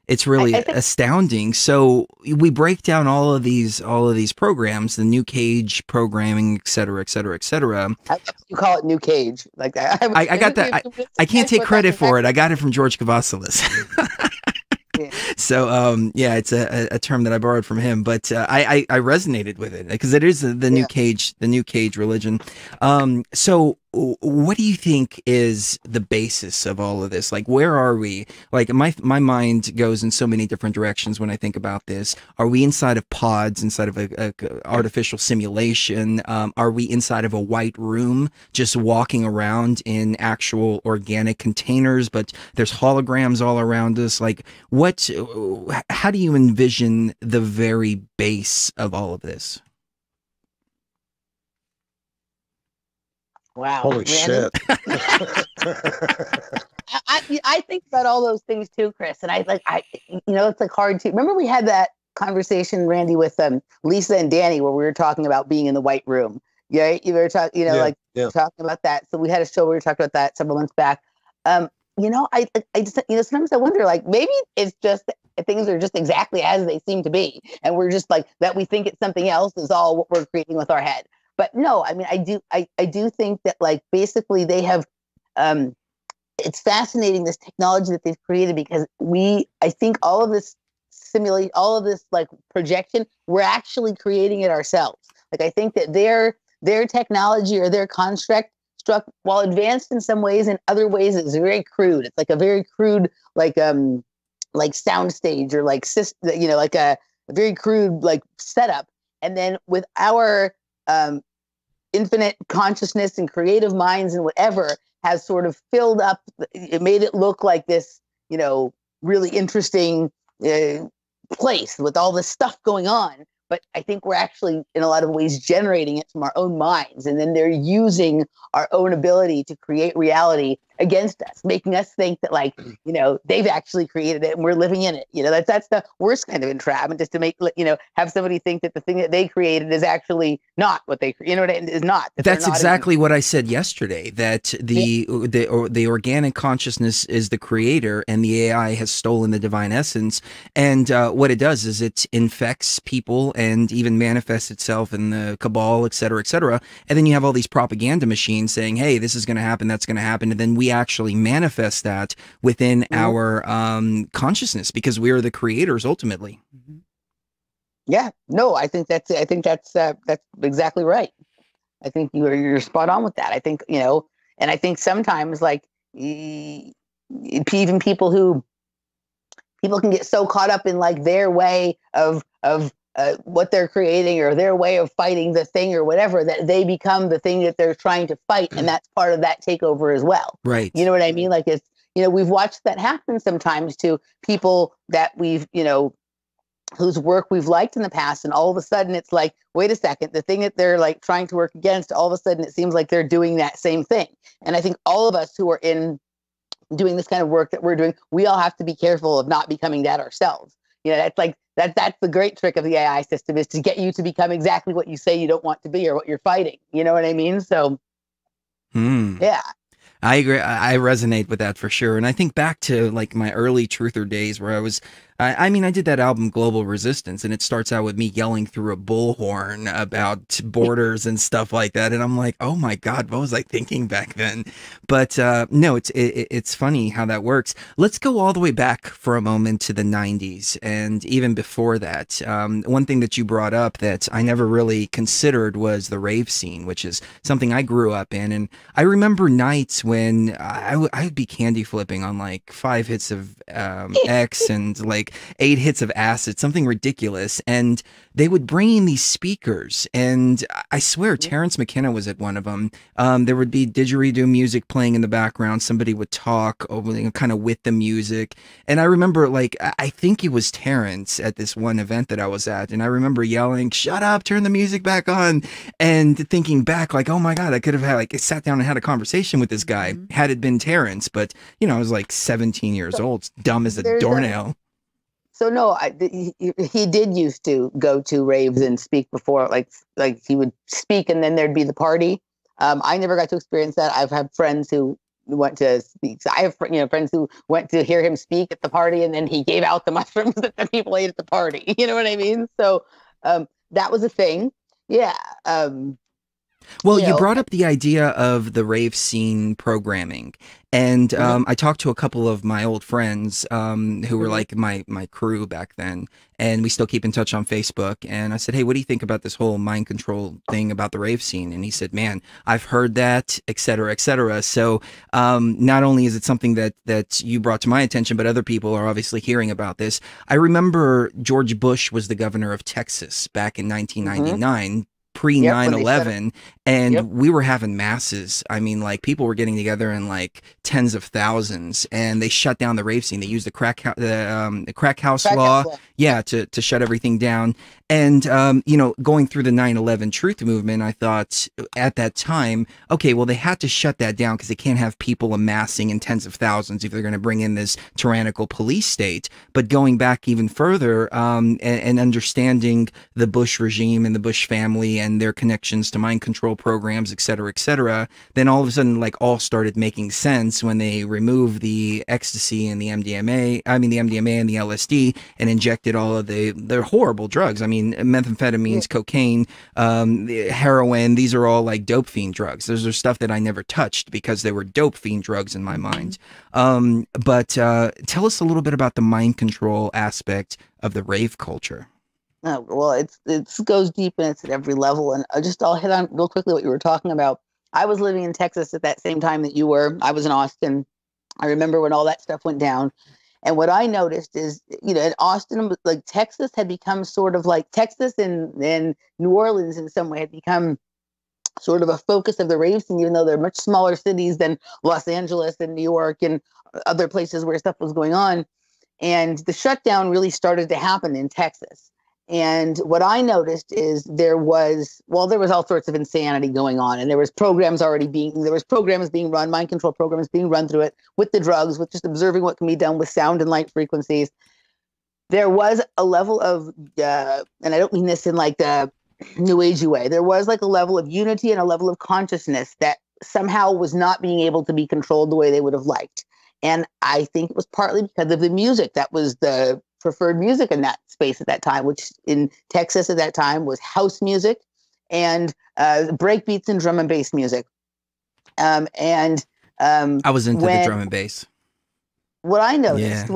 It's really astounding. So we break down all of these programs, the new cage programming, et cetera, et cetera, et cetera. You call it new cage, like that. I got that. I can't take credit for it. I got it from George Kavasilis. Yeah. So, it's a term that I borrowed from him, but I resonated with it because it is the new cage religion. So what do you think is the basis of all of this? Like, where are we? Like, my mind goes in so many different directions when I think about this. Are we inside of pods, inside of a artificial simulation? Are we inside of a white room, just walking around in actual organic containers, but there's holograms all around us? Like, how do you envision the very base of all of this? Wow. Holy shit. I think about all those things too, Chris. And it's like hard to remember we had that conversation, Randy, with Lisa and Danny, where we were talking about being in the white room. Yeah. You were talking, talking about that. So we had a show where we were talking about that several months back. I just, sometimes I wonder, like, maybe it's just things are just exactly as they seem to be. And we're just like that. We think it's something else is all what we're creating with our head. But no, I mean, I do think that, like, basically they have, it's fascinating, this technology that they've created, because I think all of this simulate, all of this like projection, we're actually creating it ourselves. Like, I think that their technology or their construct, while advanced in some ways, in other ways it's very crude. It's like a very crude, like soundstage, or like like a very crude like setup. And then with our infinite consciousness and creative minds and whatever, has sort of filled up, it made it look like this, really interesting place with all this stuff going on. But I think we're actually, in a lot of ways, generating it from our own minds. And then they're using our own ability to create reality against us, making us think that, like, they've actually created it and we're living in it. That's the worst kind of entrapment, just to make, have somebody think that the thing that they created is actually not what they, is not. That's exactly what I said yesterday, that the organic consciousness is the creator and the AI has stolen the divine essence. And what it does is it infects people and even manifests itself in the cabal, et cetera, et cetera. And then you have all these propaganda machines saying, hey, this is going to happen, that's going to happen. And then we actually manifest that within our consciousness, because we are the creators ultimately. Yeah, no, I think that's exactly right. I think you're spot on with that. I think, and I think sometimes, like, even people can get so caught up in like their way of what they're creating, or their way of fighting the thing or whatever, that they become the thing that they're trying to fight. And that's part of that takeover as well. Right. You know what I mean? Like, it's, we've watched that happen sometimes to people that we've, whose work we've liked in the past. And all of a sudden it's like, wait a second, the thing that they're like trying to work against, all of a sudden it seems like they're doing that same thing. And I think all of us who are in doing this kind of work that we're doing, we all have to be careful of not becoming that ourselves. That's like, that's the great trick of the AI system, is to get you to become exactly what you say you don't want to be, or what you're fighting. You know what I mean? So, yeah. I agree. I resonate with that for sure. And I think back to like my early truther days where I did that album Global Resistance, and it starts out with me yelling through a bullhorn about borders and stuff like that. And I'm like, oh my God, what was I thinking back then? But no, it's funny how that works. Let's go all the way back for a moment to the 90s. And even before that, one thing that you brought up that I never really considered was the rave scene, which is something I grew up in. And I remember nights when I would be candy flipping on like 5 hits of X and like 8 hits of acid, something ridiculous. And they would bring in these speakers, and I swear Terrence McKenna was at one of them. There would be didgeridoo music playing in the background. Somebody would talk over, kind of with the music. And I remember, like, I think it was Terrence at this one event that I was at, and I remember yelling, "Shut up, turn the music back on," and thinking back, like, oh my God, I could have had, like, sat down and had a conversation with this guy had it been Terrence. But, I was like 17 years old, dumb as a doornail. So no, he did used to go to raves and speak before, like he would speak and then there'd be the party. I never got to experience that. I've had friends who went to speak. So I have friends who went to hear him speak at the party, and then he gave out the mushrooms that the people ate at the party. You know what I mean? So that was a thing. Yeah. Well, you brought up the idea of the rave scene programming, and I talked to a couple of my old friends who were like my crew back then, and we still keep in touch on Facebook. And I said, hey, what do you think about this whole mind control thing about the rave scene? And he said, man, I've heard that, et cetera, et cetera. So not only is it something that you brought to my attention, but other people are obviously hearing about this. I remember George Bush was the governor of Texas back in 1999. Pre 9/11, and we were having masses. I mean, like, people were getting together in like tens of thousands, and they shut down the rave scene. They used the crack house law, to shut everything down. And going through the 9/11 truth movement, I thought at that time, okay, well, they had to shut that down because they can't have people amassing in tens of thousands if they're going to bring in this tyrannical police state. But going back even further, and understanding the Bush regime and the Bush family and their connections to mind control programs, et cetera, then all of a sudden, like, all started making sense when they removed the ecstasy and the MDMA and the LSD and injected all of the horrible drugs. I mean, methamphetamines, cocaine, heroin, these are all like dope fiend drugs. Those are stuff that I never touched because they were dope fiend drugs in my mind. But tell us a little bit about the mind control aspect of the rave culture. Oh, well, it goes deep and it's at every level. And I'll hit on real quickly what you were talking about. I was living in Texas at that same time that you were. I was in Austin. I remember when all that stuff went down. And what I noticed is, in Austin, like Texas had become sort of like Texas and New Orleans in some way had become sort of a focus of the rave scene, even though they're much smaller cities than Los Angeles and New York and other places where stuff was going on. And the shutdown really started to happen in Texas. And what I noticed is there was all sorts of insanity going on, and there was programs being run, mind control programs being run through it with the drugs, with just observing what can be done with sound and light frequencies. There was a level of, and I don't mean this in like the New Agey way, there was like a level of unity and a level of consciousness that somehow was not being able to be controlled the way they would have liked. And I think it was partly because of the music that was the preferred music in that space at that time, which in Texas at that time was house music and breakbeats and drum and bass music. I was into the drum and bass. What I noticed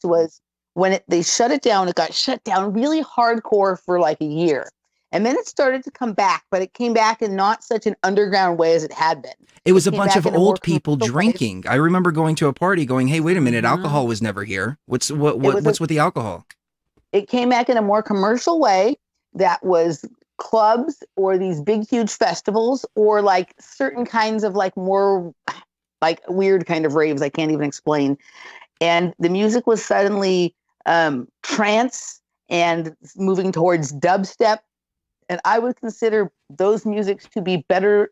was when they shut it down, it got shut down really hardcore for like a year. And then it started to come back, but it came back in not such an underground way as it had been. It was a bunch of old people drinking. I remember going to a party going, hey, wait a minute, alcohol was never here. What's with the alcohol? It came back in a more commercial way that was clubs or these big, huge festivals or like certain kinds of like more like weird kind of raves I can't even explain. And the music was suddenly trance and moving towards dubstep. And I would consider those musics to be better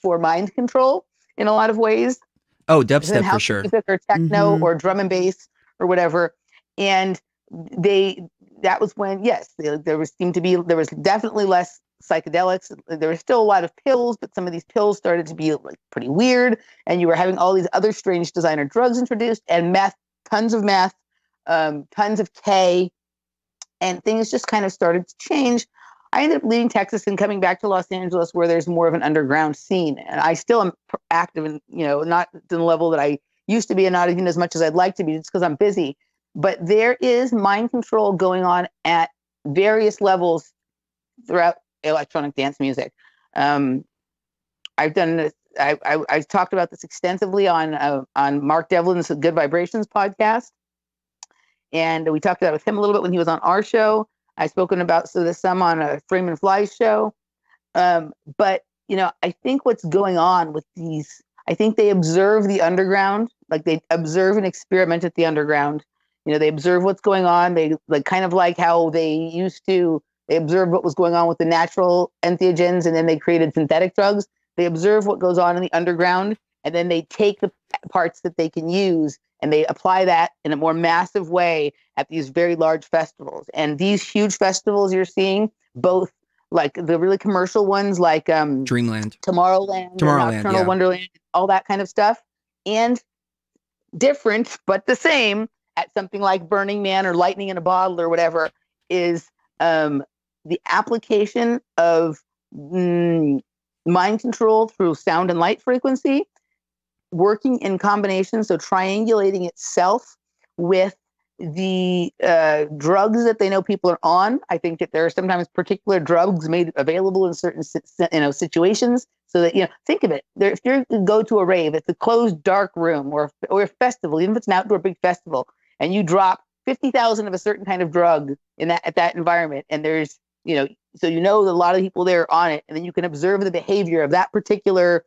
for mind control in a lot of ways. Oh, dubstep for sure. Music or techno or drum and bass or whatever. And that was when, yes, there was definitely less psychedelics. There was still a lot of pills, but some of these pills started to be like pretty weird. And you were having all these other strange designer drugs introduced and meth, tons of meth, tons of K, and things just kind of started to change. I ended up leaving Texas and coming back to Los Angeles where there's more of an underground scene. And I still am active in, not to the level that I used to be and not even as much as I'd like to be just because I'm busy. But there is mind control going on at various levels throughout electronic dance music. I've done this. I've talked about this extensively on Mark Devlin's Good Vibrations podcast. And we talked about it with him a little bit when he was on our show. I've spoken about some on a Frame and Fly show. But, I think what's going on with these, I think they observe the underground, like they observe and experiment at the underground. They observe what's going on. They like kind of like how they observed what was going on with the natural entheogens and then they created synthetic drugs. They observe what goes on in the underground and then they take the parts that they can use and they apply that in a more massive way at these very large festivals. And these huge festivals you're seeing, both like the really commercial ones like Dreamland, Tomorrowland, Nocturnal Wonderland, all that kind of stuff, and different but the same at something like Burning Man or Lightning in a Bottle or whatever is the application of mind control through sound and light frequency, working in combination, so triangulating itself with the drugs that they know people are on. I think that there are sometimes particular drugs made available in certain situations, so that think of it. If you go to a rave, it's a closed, dark room, or a festival, even if it's an outdoor big festival, and you drop 50,000 of a certain kind of drug at that environment, and there's so that a lot of people there are on it, and then you can observe the behavior of that particular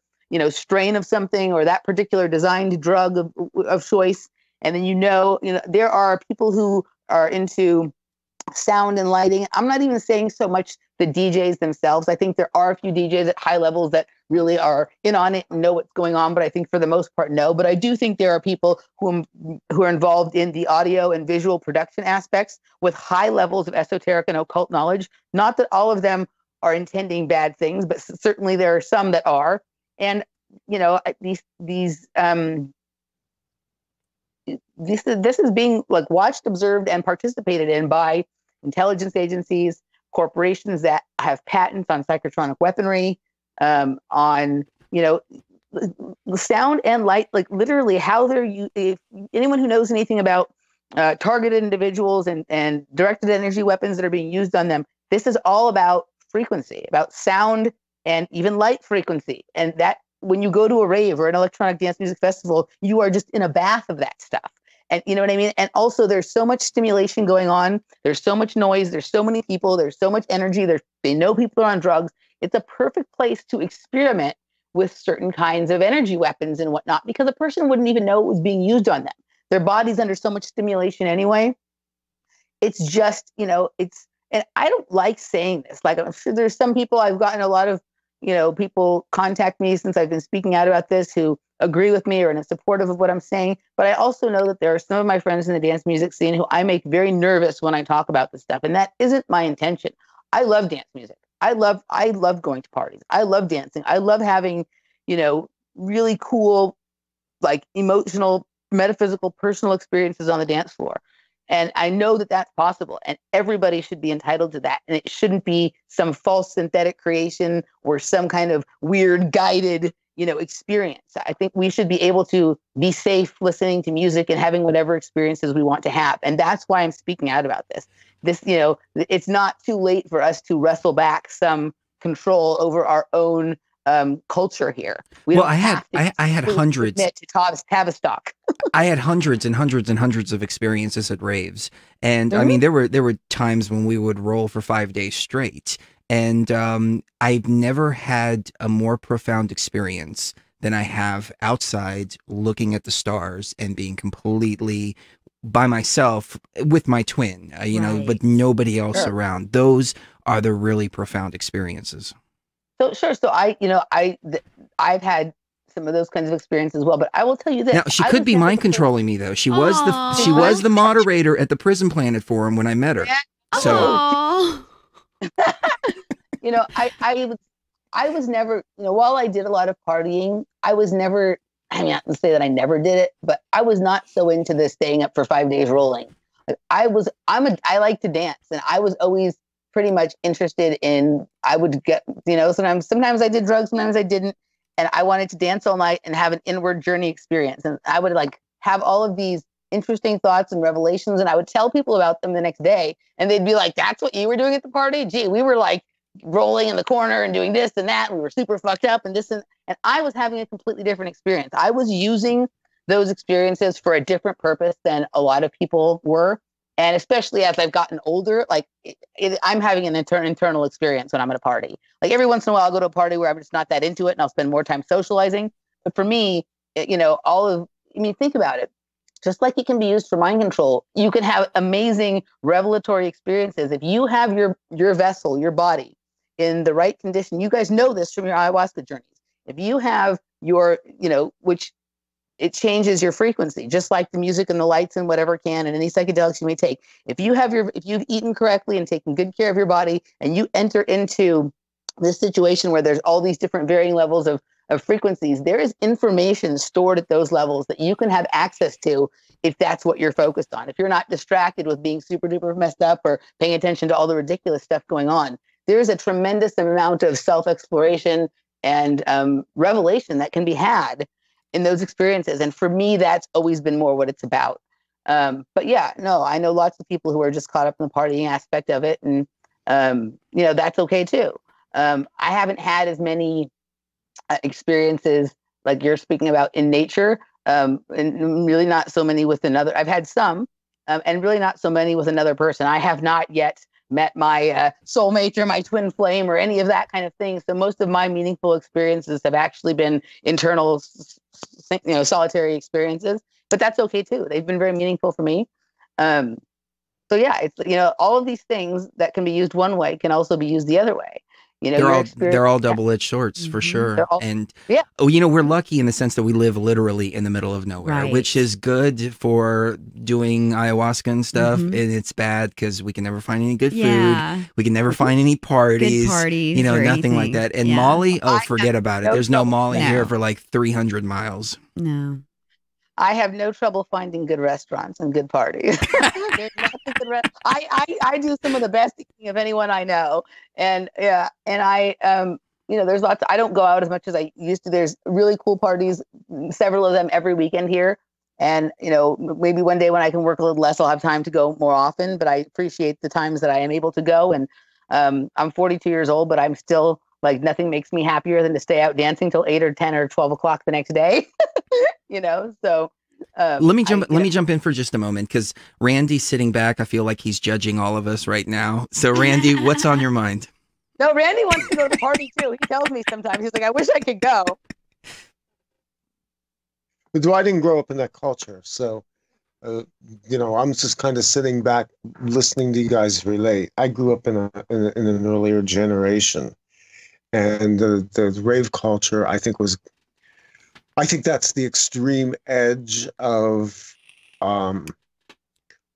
strain of something or that particular designed drug of choice. And then, there are people who are into sound and lighting. I'm not even saying so much the DJs themselves. I think there are a few DJs at high levels that really are in on it and know what's going on, but I think for the most part, no. But I do think there are people who are involved in the audio and visual production aspects with high levels of esoteric and occult knowledge. Not that all of them are intending bad things, but certainly there are some that are. And you know, this is being like watched, observed, and participated in by intelligence agencies, corporations that have patents on psychotronic weaponry, on, you know, sound and light, like literally how they're if anyone who knows anything about targeted individuals and directed energy weapons that are being used on them, this is all about frequency, about sound and even light frequency. And that when you go to a rave or an electronic dance music festival, you are just in a bath of that stuff. And you know what I mean? And also there's so much stimulation going on. There's so much noise. There's so many people. There's so much energy. They know people are on drugs. It's a perfect place to experiment with certain kinds of energy weapons and whatnot, because a person wouldn't even know it was being used on them. Their body's under so much stimulation anyway. It's just, you know, and I don't like saying this. Like, I'm sure there's some people, I've gotten a lot of, you know, people contact me since I've been speaking out about this who agree with me or are supportive of what I'm saying. But I also know that there are some of my friends in the dance music scene who I make very nervous when I talk about this stuff. And that isn't my intention. I love dance music. I love going to parties. I love dancing. I love having, you know, really cool, like emotional, metaphysical, personal experiences on the dance floor. And I know that that's possible, and everybody should be entitled to that. And it shouldn't be some false synthetic creation or some kind of weird guided, you know, experience. I think we should be able to be safe listening to music and having whatever experiences we want to have. And that's why I'm speaking out about this. This, you know, it's not too late for us to wrestle back some control over our own culture here. I had hundreds to Tavistock. I had hundreds and hundreds and hundreds of experiences at raves. And I mean, there were times when we would roll for 5 days straight. And I've never had a more profound experience than I have outside looking at the stars and being completely by myself with my twin, you know, but nobody else around. Those are the really profound experiences. So sure. So I've had some of those kinds of experiences as well, but I will tell you this. Now, she could be mind controlling me though. She was the moderator at the Prison Planet Forum when I met her. Yeah. So you know, I was never, you know, while I did a lot of partying, I was never, I mean, not to say that I never did it, but I was not so into this staying up for 5 days rolling. Like, I like to dance, and I was always pretty much interested in, I would get, you know, sometimes I did drugs, sometimes I didn't. And I wanted to dance all night and have an inward journey experience. And I would like have all of these interesting thoughts and revelations. And I would tell people about them the next day. And they'd be like, that's what you were doing at the party? Gee, we were like rolling in the corner and doing this and that. And we were super fucked up and this. And I was having a completely different experience. I was using those experiences for a different purpose than a lot of people were. And especially as I've gotten older, like I'm having an internal experience when I'm at a party. Like every once in a while, I'll go to a party where I'm just not that into it and I'll spend more time socializing. But for me, you know, think about it. Just like it can be used for mind control, you can have amazing revelatory experiences. If you have your vessel, your body in the right condition, you guys know this from your ayahuasca journeys. If you have your, you know, which it changes your frequency, just like the music and the lights and whatever can, and any psychedelics you may take. If you've eaten correctly and taken good care of your body, and you enter into this situation where there's all these different varying levels of frequencies, there is information stored at those levels that you can have access to if that's what you're focused on. If you're not distracted with being super duper messed up or paying attention to all the ridiculous stuff going on, there's a tremendous amount of self-exploration and revelation that can be had in those experiences. And for me, that's always been more what it's about. But yeah, no, I know lots of people who are just caught up in the partying aspect of it. And, you know, that's okay too. I haven't had as many experiences like you're speaking about in nature, and really not so many with another. I've had some, and really not so many with another person. I have not yet met my soulmate or my twin flame or any of that kind of thing. So most of my meaningful experiences have actually been internal, you know, solitary experiences, but that's okay too. They've been very meaningful for me. So So yeah, it's, all of these things that can be used one way can also be used the other way. They're all double-edged swords for sure. And we're lucky in the sense that we live literally in the middle of nowhere, which is good for doing ayahuasca and stuff. And it's bad because we can never find any good food. We can never find any parties, nothing like that. And Molly, forget about it. There's no Molly here for like 300 miles. No. I have no trouble finding good restaurants and good parties. I do some of the best eating of anyone I know. And I, there's lots, I don't go out as much as I used to. There's really cool parties, several of them every weekend here. And, maybe one day when I can work a little less, I'll have time to go more often, but I appreciate the times that I am able to go. And I'm 42 years old, but I'm still like, nothing makes me happier than to stay out dancing till 8 or 10 or 12 o'clock the next day. So let me jump in for just a moment, because Randy's sitting back. I feel like he's judging all of us right now. So Randy, what's on your mind? No, Randy wants to go to the party too. He tells me sometimes, he's like, I wish I could go. But I didn't grow up in that culture. So, I'm just kind of sitting back listening to you guys relate. I grew up in an earlier generation. And the rave culture, I think that's the extreme edge of, on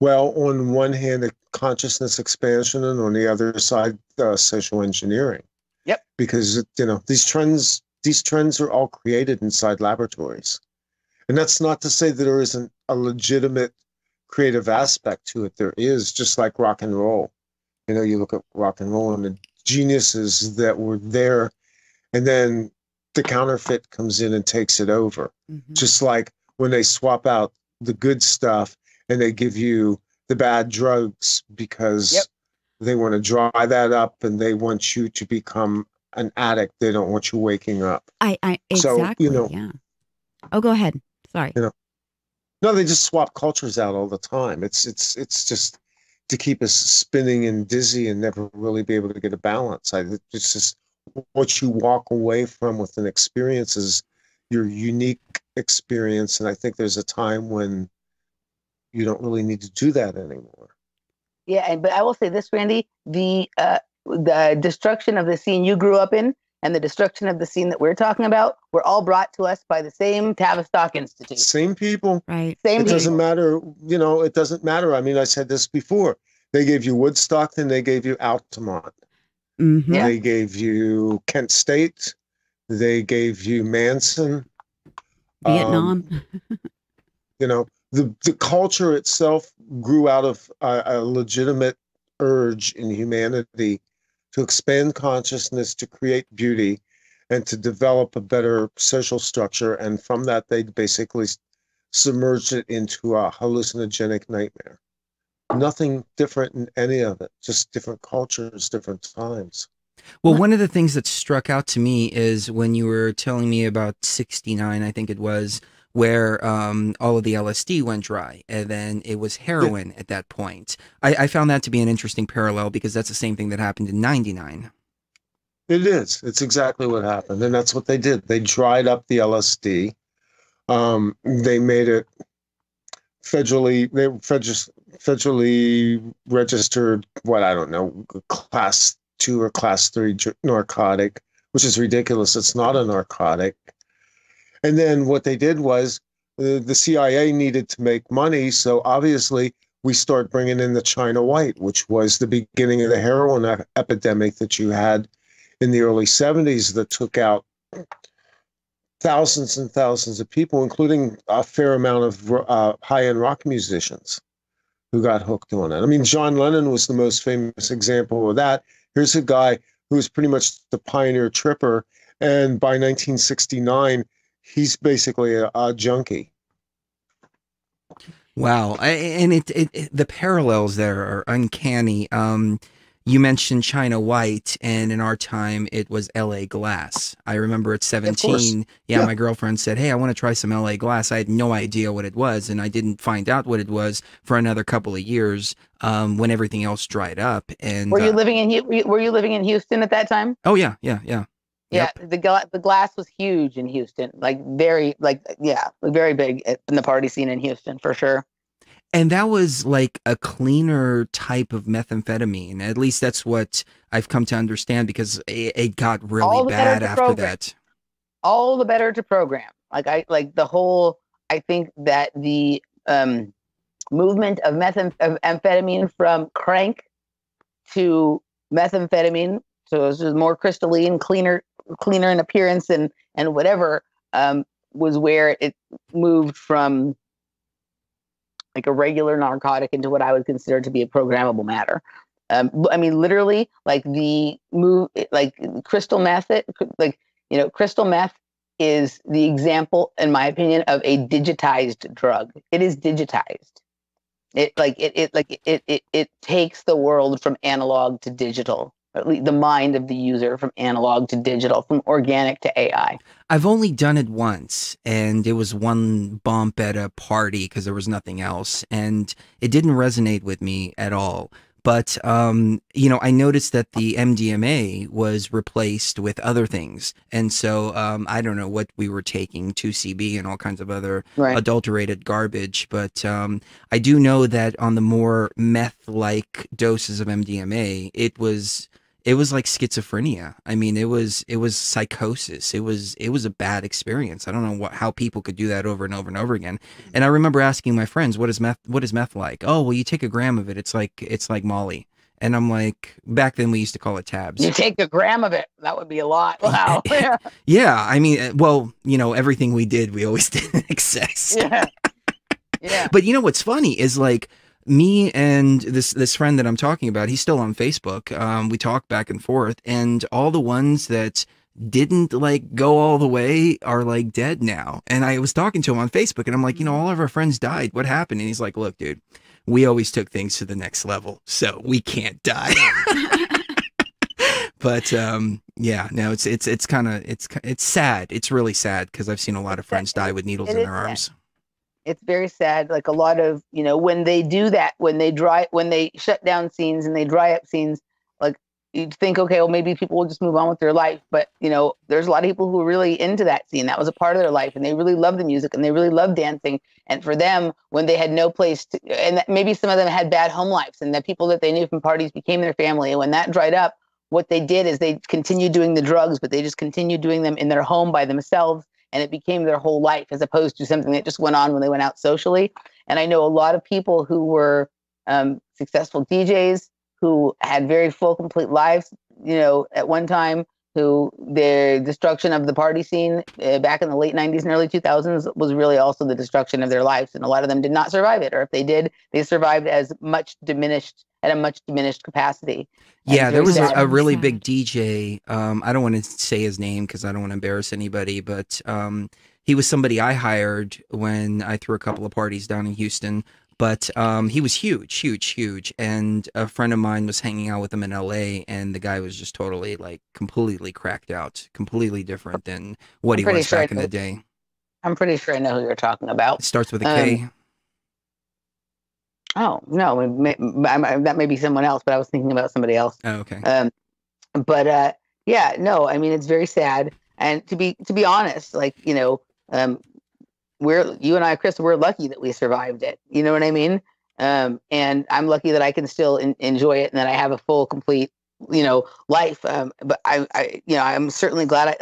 one hand, the consciousness expansion, and on the other side, social engineering. Yep. Because these trends are all created inside laboratories, and that's not to say that there isn't a legitimate creative aspect to it. There is, just like rock and roll. You look at rock and roll and the geniuses that were there, and then the counterfeit comes in and takes it over. Just like when they swap out the good stuff and they give you the bad drugs because they want to dry that up and they want you to become an addict. They don't want you waking up. Exactly. So, yeah. Oh, go ahead. Sorry. No, they just swap cultures out all the time. It's just to keep us spinning and dizzy and never really be able to get a balance. It's just what you walk away from with an experience is your unique experience. And I think there's a time when you don't really need to do that anymore. Yeah, but I will say this, Randy, the destruction of the scene you grew up in and the destruction of the scene that we're talking about were all brought to us by the same Tavistock Institute. Same people. Right. It doesn't matter. It doesn't matter. I mean, I said this before. They gave you Woodstock, then they gave you Altamont. They gave you Kent State. They gave you Manson. Vietnam. The culture itself grew out of a legitimate urge in humanity to expand consciousness, to create beauty, and to develop a better social structure. And from that, they basically submerged it into a hallucinogenic nightmare. Nothing different in any of it, just different cultures, different times. Well, one of the things that struck out to me is when you were telling me about 69, I think it was, where all of the LSD went dry, and then it was heroin at that point. I found that to be an interesting parallel, because that's the same thing that happened in 99. It is. It's exactly what happened, and that's what they did. They dried up the LSD. They made it federally registered, class 2 or class 3 narcotic, which is ridiculous. It's not a narcotic. And then what they did was the CIA needed to make money. So obviously we start bringing in the China White, which was the beginning of the heroin epidemic that you had in the early 70s that took out thousands and thousands of people, including a fair amount of high-end rock musicians who got hooked on it. I mean, John Lennon was the most famous example of that. Here's a guy who was pretty much the pioneer tripper, and by 1969, he's basically a junkie. Wow. And the parallels there are uncanny. You mentioned China White, and in our time, it was LA Glass. I remember at 17, my girlfriend said, hey, I want to try some LA Glass. I had no idea what it was, and I didn't find out what it was for another couple of years when everything else dried up. And were you living in Houston at that time? Oh, yeah. Yeah, the glass was huge in Houston, very big in the party scene in Houston, for sure. And that was like a cleaner type of methamphetamine. At least that's what I've come to understand, because it got really bad after that. All the better to program. I think that the movement of amphetamine from crank to methamphetamine, so it was more crystalline, cleaner in appearance and whatever, was where it moved from like a regular narcotic into what I would consider to be a programmable matter. I mean, literally, like crystal meth. Crystal meth is the example, in my opinion, of a digitized drug. It is digitized. It takes the world from analog to digital. At least the mind of the user from analog to digital, from organic to AI. I've only done it once, and it was one bump at a party because there was nothing else, and it didn't resonate with me at all. But, I noticed that the MDMA was replaced with other things. And so I don't know what we were taking, 2CB and all kinds of other adulterated garbage. But I do know that on the more meth-like doses of MDMA, it was like schizophrenia. I mean, it was psychosis. It was a bad experience. I don't know how people could do that over and over and over again. And I remember asking my friends, what is meth like? Oh, well, you take a gram of it. It's like Molly. And I'm like, back then we used to call it tabs. You take a gram of it. That would be a lot. Wow. Yeah. I mean, well, everything we did, we always did in excess. Yeah. Yeah. But what's funny is like, me and this friend that I'm talking about, he's still on Facebook. We talk back and forth, and all the ones that didn't like go all the way are like dead now. And I was talking to him on Facebook, and I'm like, all of our friends died. What happened? And he's like, look, dude, we always took things to the next level, so we can't die. But yeah, no, it's kind of it's sad. It's really sad because I've seen a lot of friends die with needles in their arms. It's very sad. Like a lot of, when they do that, when they shut down scenes and they dry up scenes, like you'd think, okay, well, maybe people will just move on with their life. But, there's a lot of people who are really into that scene. That was a part of their life, and they really love the music and they really love dancing. And for them, when they had no place to, and maybe some of them had bad home lives, and the people that they knew from parties became their family. And when that dried up, what they did is they continued doing the drugs, but they just continued doing them in their home by themselves. And it became their whole life, as opposed to something that just went on when they went out socially. And I know a lot of people who were successful DJs who had very full, complete lives, at one time, who their destruction of the party scene back in the late 90s and early 2000s was really also the destruction of their lives. And a lot of them did not survive it. Or if they did, they survived at a much diminished capacity. Yeah, there was a really big DJ. I don't want to say his name because I don't want to embarrass anybody, but he was somebody I hired when I threw a couple of parties down in Houston. But he was huge. And a friend of mine was hanging out with him in LA, and the guy was just totally, like, completely cracked out, completely different than what he was back in the day. I'm pretty sure I know who you're talking about. It starts with a K. Oh, no, that may be someone else, but I was thinking about somebody else. Oh, okay. Yeah, no, I mean, it's very sad. And to be honest, like, you and I, Chris, we're lucky that we survived it. You know what I mean? And I'm lucky that I can still enjoy it and that I have a full, complete, life. But I'm certainly glad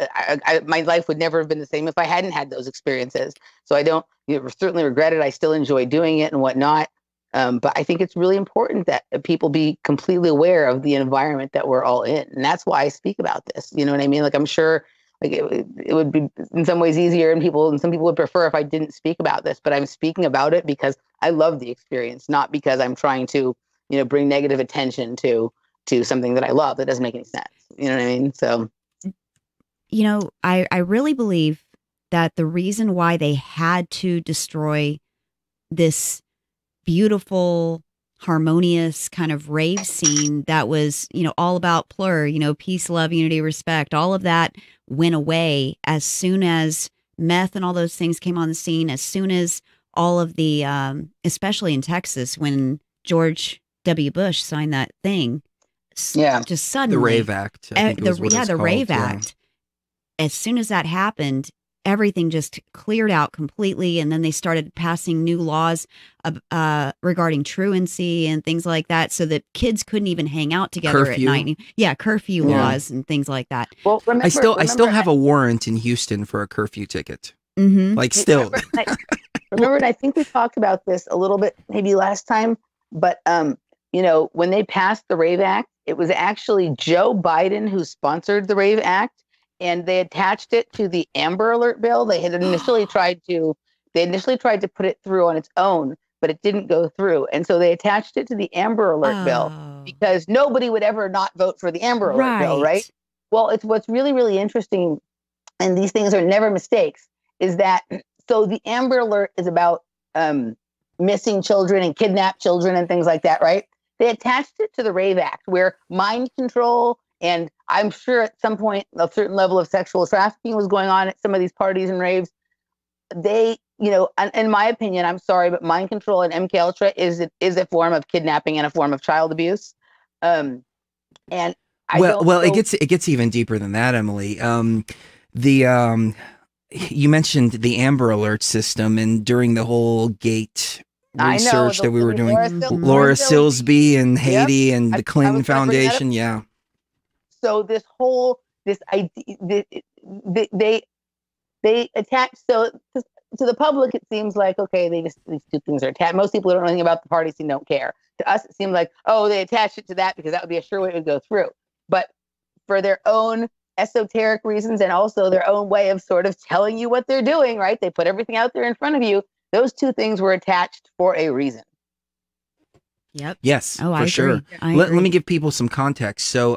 my life would never have been the same if I hadn't had those experiences. So I don't certainly regret it. I still enjoy doing it and whatnot. But I think it's really important that people be completely aware of the environment that we're all in. And that's why I speak about this. You know what I mean? Like, I'm sure like it would be in some ways easier and some people would prefer if I didn't speak about this, but I'm speaking about it because I love the experience, not because I'm trying to, bring negative attention to something that I love. That doesn't make any sense. You know what I mean? So, I really believe that the reason why they had to destroy this beautiful, harmonious kind of rave scene that was, all about plur, peace, love, unity, respect, all of that went away as soon as meth and all those things came on the scene, as soon as all of the, especially in Texas, when George W. Bush signed that thing. Yeah. Just suddenly. The Rave Act. The Rave Act. As soon as that happened, everything just cleared out completely. And then they started passing new laws regarding truancy and things like that, so that kids couldn't even hang out together curfew. at night. Yeah, curfew laws and things like that. Well, I still have a warrant in Houston for a curfew ticket. Like still. Remember, and I think we talked about this a little bit maybe last time, but you know, when they passed the Rave Act, it was actually Joe Biden who sponsored the Rave Act, and they attached it to the Amber Alert bill. They had initially tried to put it through on its own, but it didn't go through. And so they attached it to the Amber Alert bill because nobody would ever not vote for the Amber Alert bill, right? Well, it's what's really, really interesting, and these things are never mistakes, is that so the Amber Alert is about missing children and kidnapped children and things like that, right? They attached it to the Rave Act, where mind control, and I'm sure at some point a certain level of sexual trafficking was going on at some of these parties and raves. They, you know, in my opinion, I'm sorry, but mind control and MK Ultra is a form of kidnapping and a form of child abuse. And it gets even deeper than that, Emily. You mentioned the Amber Alert system, and during the whole gate research that we were doing, Laura Silsby and Haiti and the Clinton Foundation. Yeah. So this idea, they attach, so to the public, it seems like, okay, these two things are attached. Most people don't know anything about the party scene, don't care. To us, it seemed like, oh, they attached it to that because that would be a sure way it would go through. But for their own esoteric reasons and also their own way of sort of telling you what they're doing, right? They put everything out there in front of you. Those two things were attached for a reason. Yep. Yes, for sure. Let me give people some context. So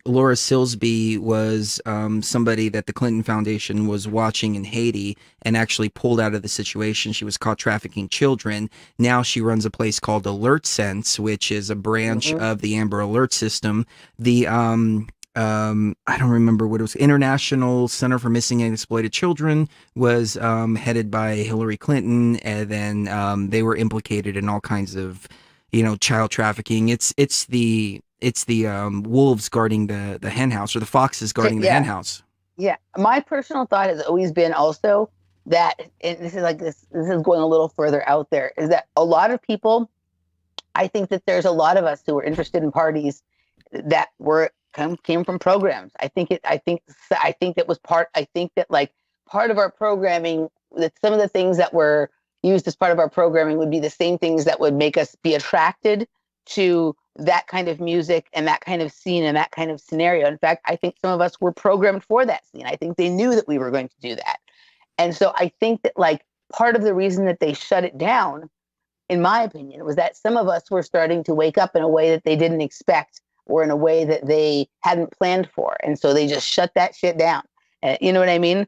Laura Silsby was somebody that the Clinton Foundation was watching in Haiti and actually pulled out of the situation. She was caught trafficking children. Now she runs a place called Alert Sense, which is a branch of the Amber Alert system. The I don't remember what it was. International Center for Missing and Exploited Children was headed by Hillary Clinton, and then they were implicated in all kinds of, you know, child trafficking. It's the wolves guarding the hen house, or the foxes guarding the hen house. Yeah, my personal thought has always been also that, and this is going a little further out there, is that a lot of people, I think that there's a lot of us who were interested in parties that came from programs. I think that was part. I think that like part of our programming, that some of the things that were used as part of our programming would be the same things that would make us be attracted to that kind of music and that kind of scene and that kind of scenario. In fact, I think some of us were programmed for that scene. I think they knew that we were going to do that. And so I think that like part of the reason that they shut it down, in my opinion, was that some of us were starting to wake up in a way that they didn't expect, or in a way that they hadn't planned for. And so they just shut that shit down. You know what I mean?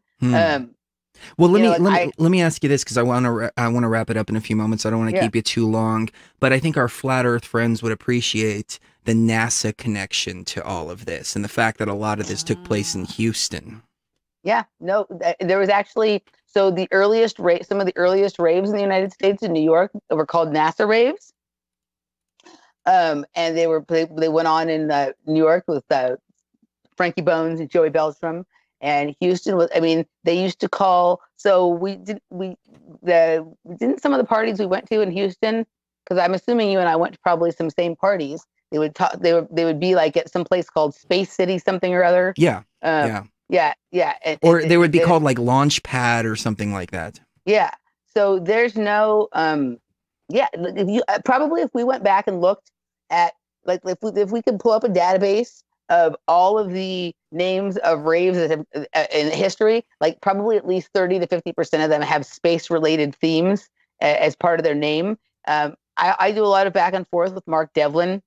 Well, let me ask you this, because I want to wrap it up in a few moments. I don't want to keep you too long, but I think our flat Earth friends would appreciate the NASA connection to all of this, and the fact that a lot of this took place in Houston. Yeah, no, there was actually, so some of the earliest raves in the United States in New York were called NASA raves. And they went on in New York with Frankie Bones and Joey Belstrom. And Houston was, I mean, they used to call, so didn't some of the parties we went to in Houston, because I'm assuming you and I went to probably some same parties, they would be like at some place called Space City something or other. Yeah. Yeah. Or they would be called like Launch Pad or something like that. Yeah. So there's no, if we went back and looked at, like, if we could pull up a database of all of the names of raves that have, in history, like probably at least 30 to 50% of them have space related themes as part of their name. I do a lot of back and forth with Mark Devlin,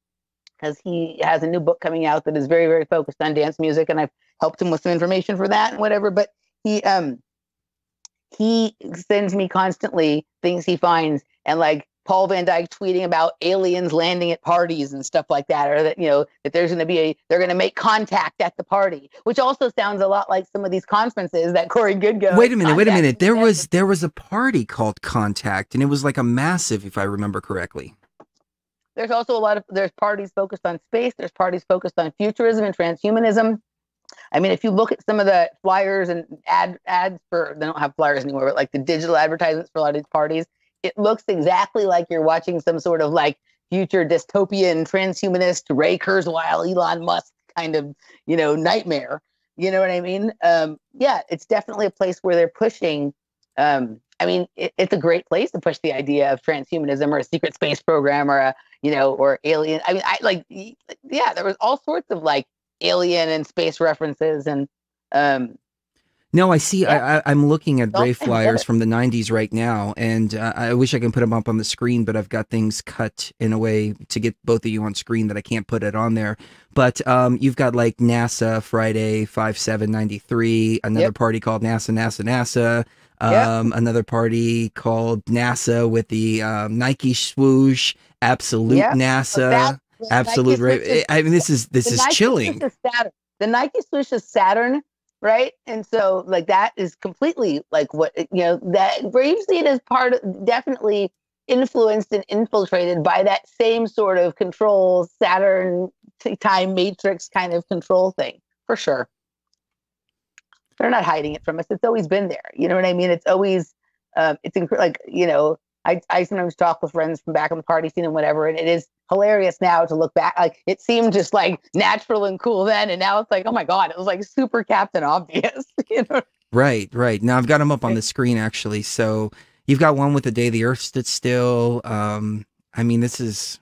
because he has a new book coming out that is very, very focused on dance music, and I've helped him with some information for that and whatever. But he sends me constantly things he finds, and like Paul Van Dyke tweeting about aliens landing at parties and stuff like that, or that, you know, that there's going to be they're going to make contact at the party, which also sounds a lot like some of these conferences that Corey Good goes. Wait a minute. There was a party called Contact, and it was like a massive, if I remember correctly. There's also there's parties focused on space. There's parties focused on futurism and transhumanism. I mean, if you look at some of the flyers and ads for, they don't have flyers anymore, but like the digital advertisements for a lot of these parties, it looks exactly like you're watching some sort of like future dystopian transhumanist Ray Kurzweil, Elon Musk kind of, nightmare. You know what I mean? Yeah, it's definitely a place where they're pushing. I mean, it's a great place to push the idea of transhumanism or a secret space program or or alien. I mean, there was all sorts of like alien and space references and. No, I see. Yeah. I'm looking at Rave flyers from the 90s right now, and I wish I can put them up on the screen, but I've got things cut in a way to get both of you on screen that I can't put it on there. But you've got like NASA Friday 5793, another party called NASA, another party called NASA with the Nike swoosh, absolute NASA, absolute Rave. I mean, this is chilling. The Nike swoosh is Saturn. Right. And so like that is completely like what, that Rave scene is definitely influenced and infiltrated by that same sort of control, Saturn time matrix kind of control thing, for sure. They're not hiding it from us. It's always been there. You know what I mean? It's always, I sometimes talk with friends from back in the party scene and whatever, and it is hilarious now to look back. Like it seemed just like natural and cool then, and now it's like, oh my God, it was like super Captain Obvious. Right. Now I've got them up on the screen actually. So you've got one with the day the Earth stood still. I mean, this is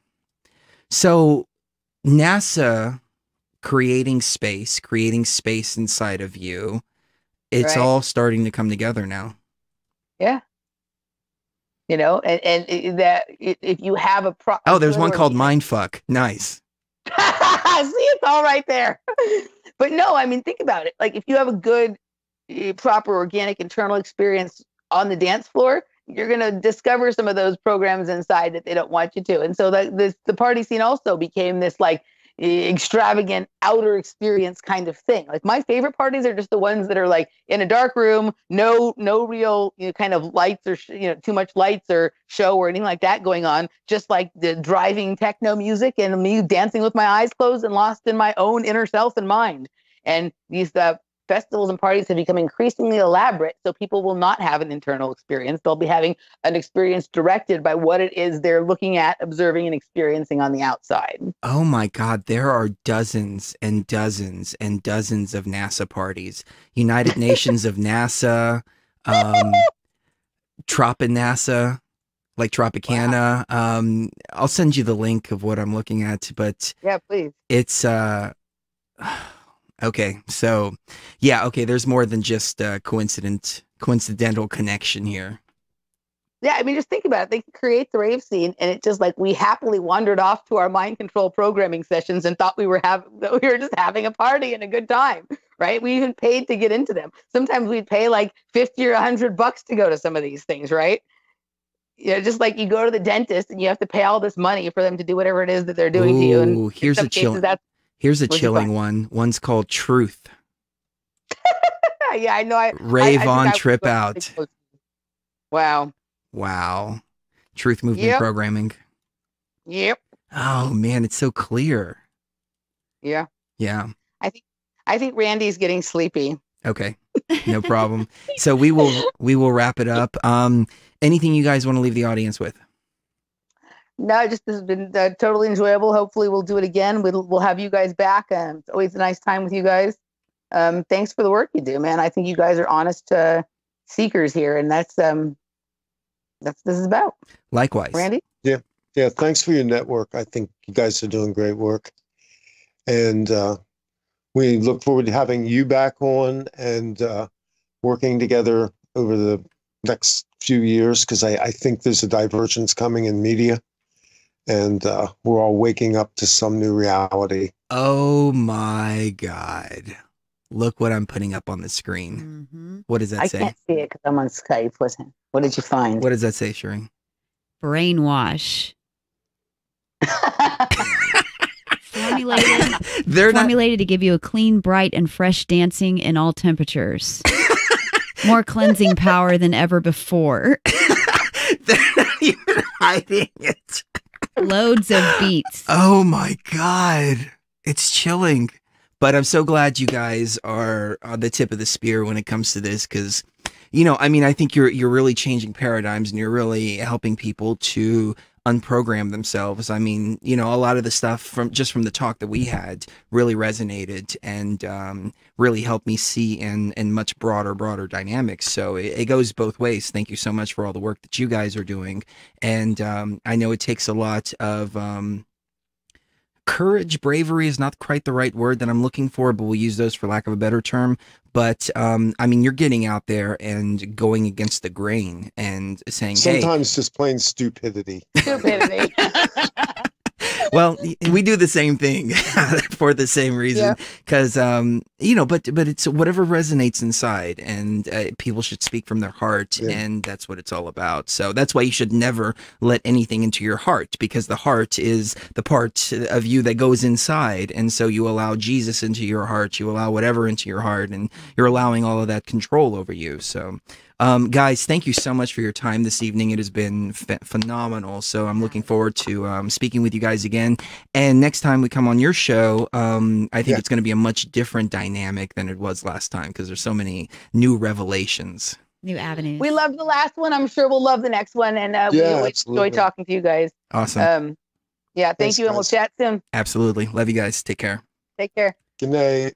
so NASA creating space inside of you. It's all starting to come together now. Yeah. And that if you have a there's one called Mindfuck. Nice. See, it's all right there. But no, I mean, think about it. Like if you have a good, proper, organic internal experience on the dance floor, you're going to discover some of those programs inside that they don't want you to. And so the party scene also became this like extravagant outer experience kind of thing. Like my favorite parties are just the ones that are like in a dark room, no real kind of lights or too much lights or show or anything like that going on, just like the driving techno music and me dancing with my eyes closed and lost in my own inner self and mind. And these festivals and parties have become increasingly elaborate, so people will not have an internal experience. They'll be having an experience directed by what it is they're looking at, observing, and experiencing on the outside. Oh my God, there are dozens and dozens and dozens of NASA parties. United Nations of NASA, NASA, like Tropicana. Wow. I'll send you the link of what I'm looking at, but yeah, please. It's okay, so yeah, okay, there's more than just a coincidental connection here. Yeah, I mean, just think about it. They create the rave scene, and it's just like we happily wandered off to our mind control programming sessions and thought we were just having a party and a good time, right? We even paid to get into them. Sometimes we'd pay like $50 or $100 to go to some of these things, right? Just like you go to the dentist and you have to pay all this money for them to do whatever it is that they're doing to you. And here's a chilling one. One's called Truth. Yeah, I know. Rave on, trip out. Wow. Truth movement programming. Yep. Oh man, it's so clear. Yeah. I think Randy's getting sleepy. Okay. No problem. So we will wrap it up. Anything you guys want to leave the audience with? No, this has been totally enjoyable. Hopefully we'll do it again. We'll have you guys back. It's always a nice time with you guys. Thanks for the work you do, man. I think you guys are honest seekers here, and that's this is about. Likewise. Randy? Yeah. Thanks for your network. I think you guys are doing great work. And we look forward to having you back on and working together over the next few years, because I think there's a divergence coming in media. And we're all waking up to some new reality. Oh my God. Look what I'm putting up on the screen. Mm-hmm. What does that say? I can't see it because I'm on Skype. What did you find? What does that say, Sheree? Brainwash. Formulated to give you a clean, bright, and fresh dancing in all temperatures. More cleansing power than ever before. They're not even hiding it. Loads of beats. Oh my God. It's chilling. But I'm so glad you guys are on the tip of the spear when it comes to this, because, you know, I mean, I think you're really changing paradigms and you're really helping people to unprogram themselves. I mean, you know, a lot of the stuff from the talk that we had really resonated and really helped me see in much broader dynamics. So it goes both ways. Thank you so much for all the work that you guys are doing. And I know it takes a lot of courage. Bravery is not quite the right word that I'm looking for, but we'll use those for lack of a better term. But I mean, you're getting out there and going against the grain and saying, sometimes just plain stupidity. Stupidity. Well, we do the same thing for the same reason, because you know, but it's whatever resonates inside, and people should speak from their heart, and that's what it's all about. So that's why you should never let anything into your heart, because the heart is the part of you that goes inside, and so you allow Jesus into your heart, you allow whatever into your heart, and you're allowing all of that control over you. So guys, thank you so much for your time this evening. It has been phenomenal. So I'm looking forward to speaking with you guys again. And next time we come on your show, I think it's going to be a much different dynamic than it was last time, because there's so many new revelations. New avenues. We loved the last one. I'm sure we'll love the next one. And we always enjoy talking to you guys. Awesome. Yeah, thank you. And we'll chat soon. Absolutely. Love you guys. Take care. Take care. Good night.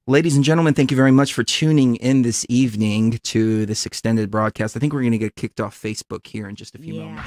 Ladies and gentlemen, thank you very much for tuning in this evening to this extended broadcast. I think we're going to get kicked off Facebook here in just a few moments.